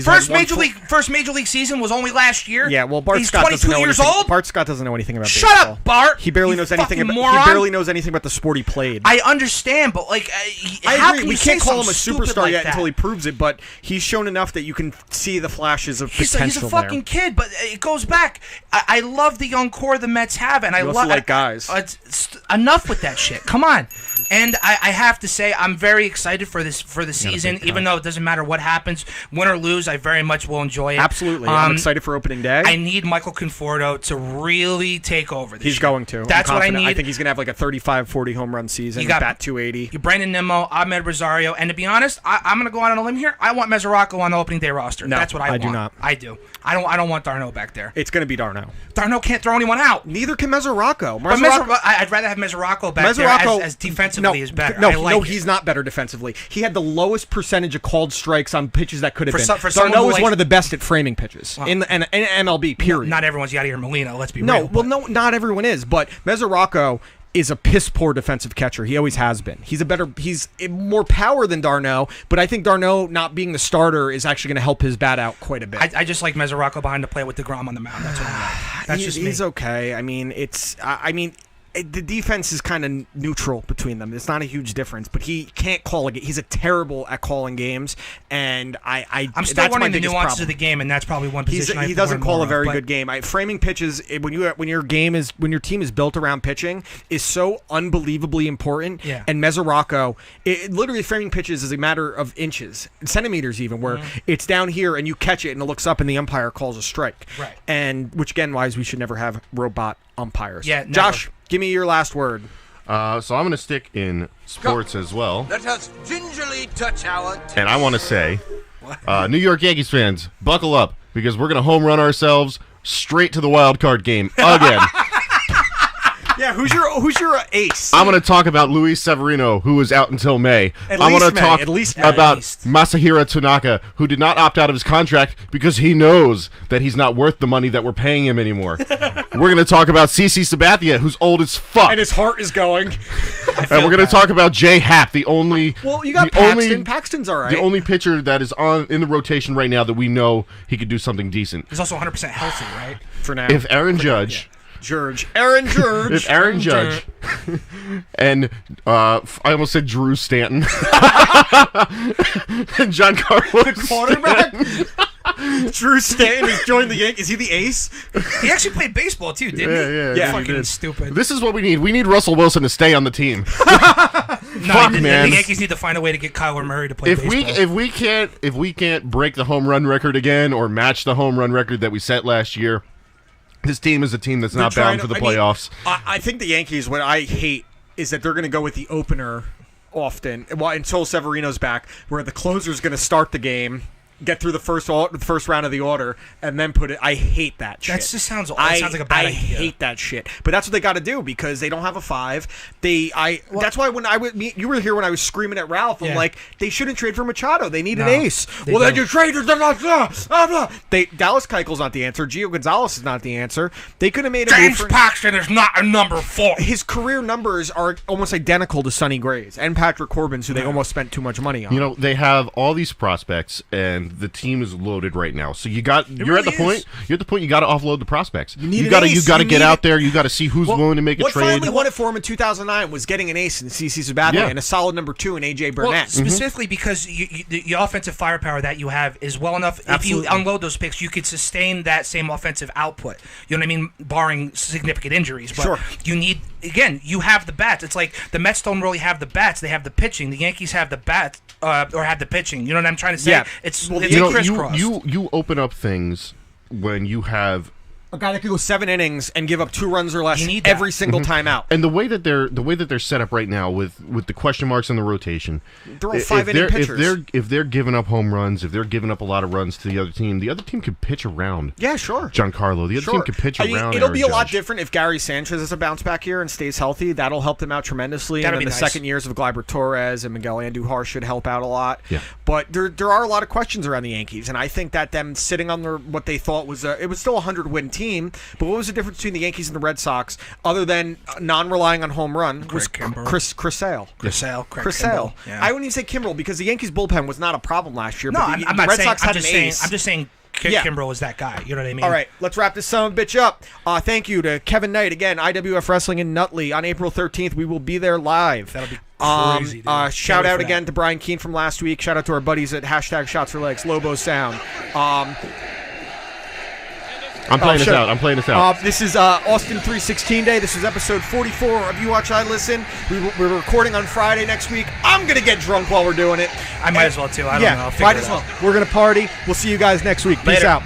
First major league season was only last year. Yeah, well, Bart He's Scott 22 years old. Bart Scott doesn't know anything about Shut baseball. up, Bart. He barely knows anything about. Moron. He barely knows anything about the sport he played. I understand, but like, I how agree. can We you can't say call him a something superstar like yet that? until he proves it. But he's shown enough that you can see the flashes of potential. He's a fucking kid, but it goes back. I love the young core the Mets have, and I love like guys. Enough with that shit. Come on. And I have to say, I'm very excited for the season, even though it doesn't matter what happens, win or lose. I very much will enjoy it. Absolutely. I'm excited for opening day. I need Michael Conforto to really take over this He's year. going to. That's what I need. I think he's going to have like a 35-40 home run season. You got bat 280. You Brandon Nimmo, Ahmed Rosario, and to be honest, I'm going to go out on a limb here. I want Mesoraco on the opening day roster. No, that's what I want. do not. I do. I don't want Darno back there. It's going to be Darno. Darno can't throw anyone out. Neither can Mesoraco. I'd rather have Mesoraco back there as defensively is better. No, he's not better defensively. He had the lowest percentage of called strikes on pitches that could have been. Darno is one of the best at framing pitches in MLB, period. Not everyone's Yadier Molina, let's be real. No, not everyone is, but Mesoraco is a piss-poor defensive catcher. He always has been. He's more power than Darno, but I think Darno not being the starter is actually going to help his bat out quite a bit. I just like Mesoraco behind the plate with DeGrom on the mound. That's what I like. That's just me. He's okay. I mean, the defense is kind of neutral between them. It's not a huge difference, but he can't call a game. He's terrible at calling games, and I'm still learning the nuances of the game, and that's probably one position he doesn't call a very good game. Framing pitches when your team is built around pitching is so unbelievably important. Yeah. And Mesoraco, literally framing pitches is a matter of inches, centimeters even, where it's down here and you catch it and it looks up and the umpire calls a strike. Right. And which again, why we should never have robot umpires. Yeah. Josh, give me your last word. So I'm going to stick in sports as well. Let us gingerly touch our teeth. And I want to say, New York Yankees fans, buckle up, because we're going to home run ourselves straight to the wild card game again. Yeah, who's your ace? I'm going to talk about Luis Severino, who was out until May. I want to talk about Masahiro Tanaka, who did not opt out of his contract because he knows that he's not worth the money that we're paying him anymore. We're going to talk about CC Sabathia, who's old as fuck. And his heart is going. And we're going to talk about Jay Happ, the only... Well, you got Paxton. Paxton's all right. The only pitcher that is in the rotation right now that we know he could do something decent. He's also 100% healthy, right? For now. If Aaron Judge... Aaron Judge. If Aaron Judge and I almost said Drew Stanton and John Carlos, the quarterback. Drew Stanton has joined the Yankees. Is he the ace? He actually played baseball too, didn't he? Yeah. Fucking stupid. This is what we need. We need Russell Wilson to stay on the team. Fuck, man. The Yankees need to find a way to get Kyler Murray to play baseball. If we can't break the home run record again or match the home run record that we set last year, this team is a team that's not bound for the playoffs. I think the Yankees, what I hate is that they're going to go with the opener often until Severino's back, where the closer's going to start the game, get through the first round of the order, and then put it. I hate that shit. That just sounds like a bad idea. I hate that shit. But that's what they got to do because they don't have a 5. That's why when you were here when I was screaming at Ralph, I'm like, they shouldn't trade for Machado. They need an ace. Well, then you trade. Dallas Keuchel's not the answer. Gio Gonzalez is not the answer. They could have made James Paxton is not a number 4. His career numbers are almost identical to Sonny Gray's and Patrick Corbin's, who they almost spent too much money on. You know, they have all these prospects, and the team is loaded right now. So you're at the point you got to offload the prospects. You got to get out there. You got to see who's willing to make a trade. What finally won it for him in 2009 was getting an ace in CC Sabathia and a solid number 2 in AJ Burnett. Well, specifically because the offensive firepower that you have is well enough. Absolutely. If you unload those picks, you could sustain that same offensive output. You know what I mean? Barring significant injuries. But you need, again, you have the bats. It's like the Mets don't really have the bats. They have the pitching. The Yankees have the bats or have the pitching. You know what I'm trying to say? Yeah. It's you open up things when you have a guy that could go 7 innings and give up 2 runs or less every single time out. And the way that they're set up right now with the question marks in the rotation, they're all 5-inning pitchers. If they're giving up home runs, if they're giving up a lot of runs to the other team could pitch around. Yeah, sure. Giancarlo, the other team could pitch around. It'll be a lot different if Gary Sanchez is a bounce back here and stays healthy. That'll help them out tremendously. And then the second years of Gleyber Torres and Miguel Andujar should help out a lot. Yeah. But there are a lot of questions around the Yankees, and I think that them sitting on what they thought was it was still a 100-win team, but what was the difference between the Yankees and the Red Sox, other than non-relying on home run, was Chris Sale. Chris Sale. Yeah. I wouldn't even say Kimbrel because the Yankees bullpen was not a problem last year. No, but I'm not Red saying. Sox had an ace. I'm just saying. Kimbrel is that guy. You know what I mean? All right, let's wrap this son of a bitch up. Thank you to Kevin Knight again. IWF Wrestling in Nutley on April 13th. We will be there live. That'll be crazy. Shout out again to Brian Keene from last week. Shout out to our buddies at #ShotsForLegs, Lobo Sound. I'm playing this out. This is Austin 316 Day. This is episode 44 of You Watch, I Listen. We're recording on Friday next week. I'm going to get drunk while we're doing it. I might as well, too. I don't know. Might as well. We're going to party. We'll see you guys next week. Peace out.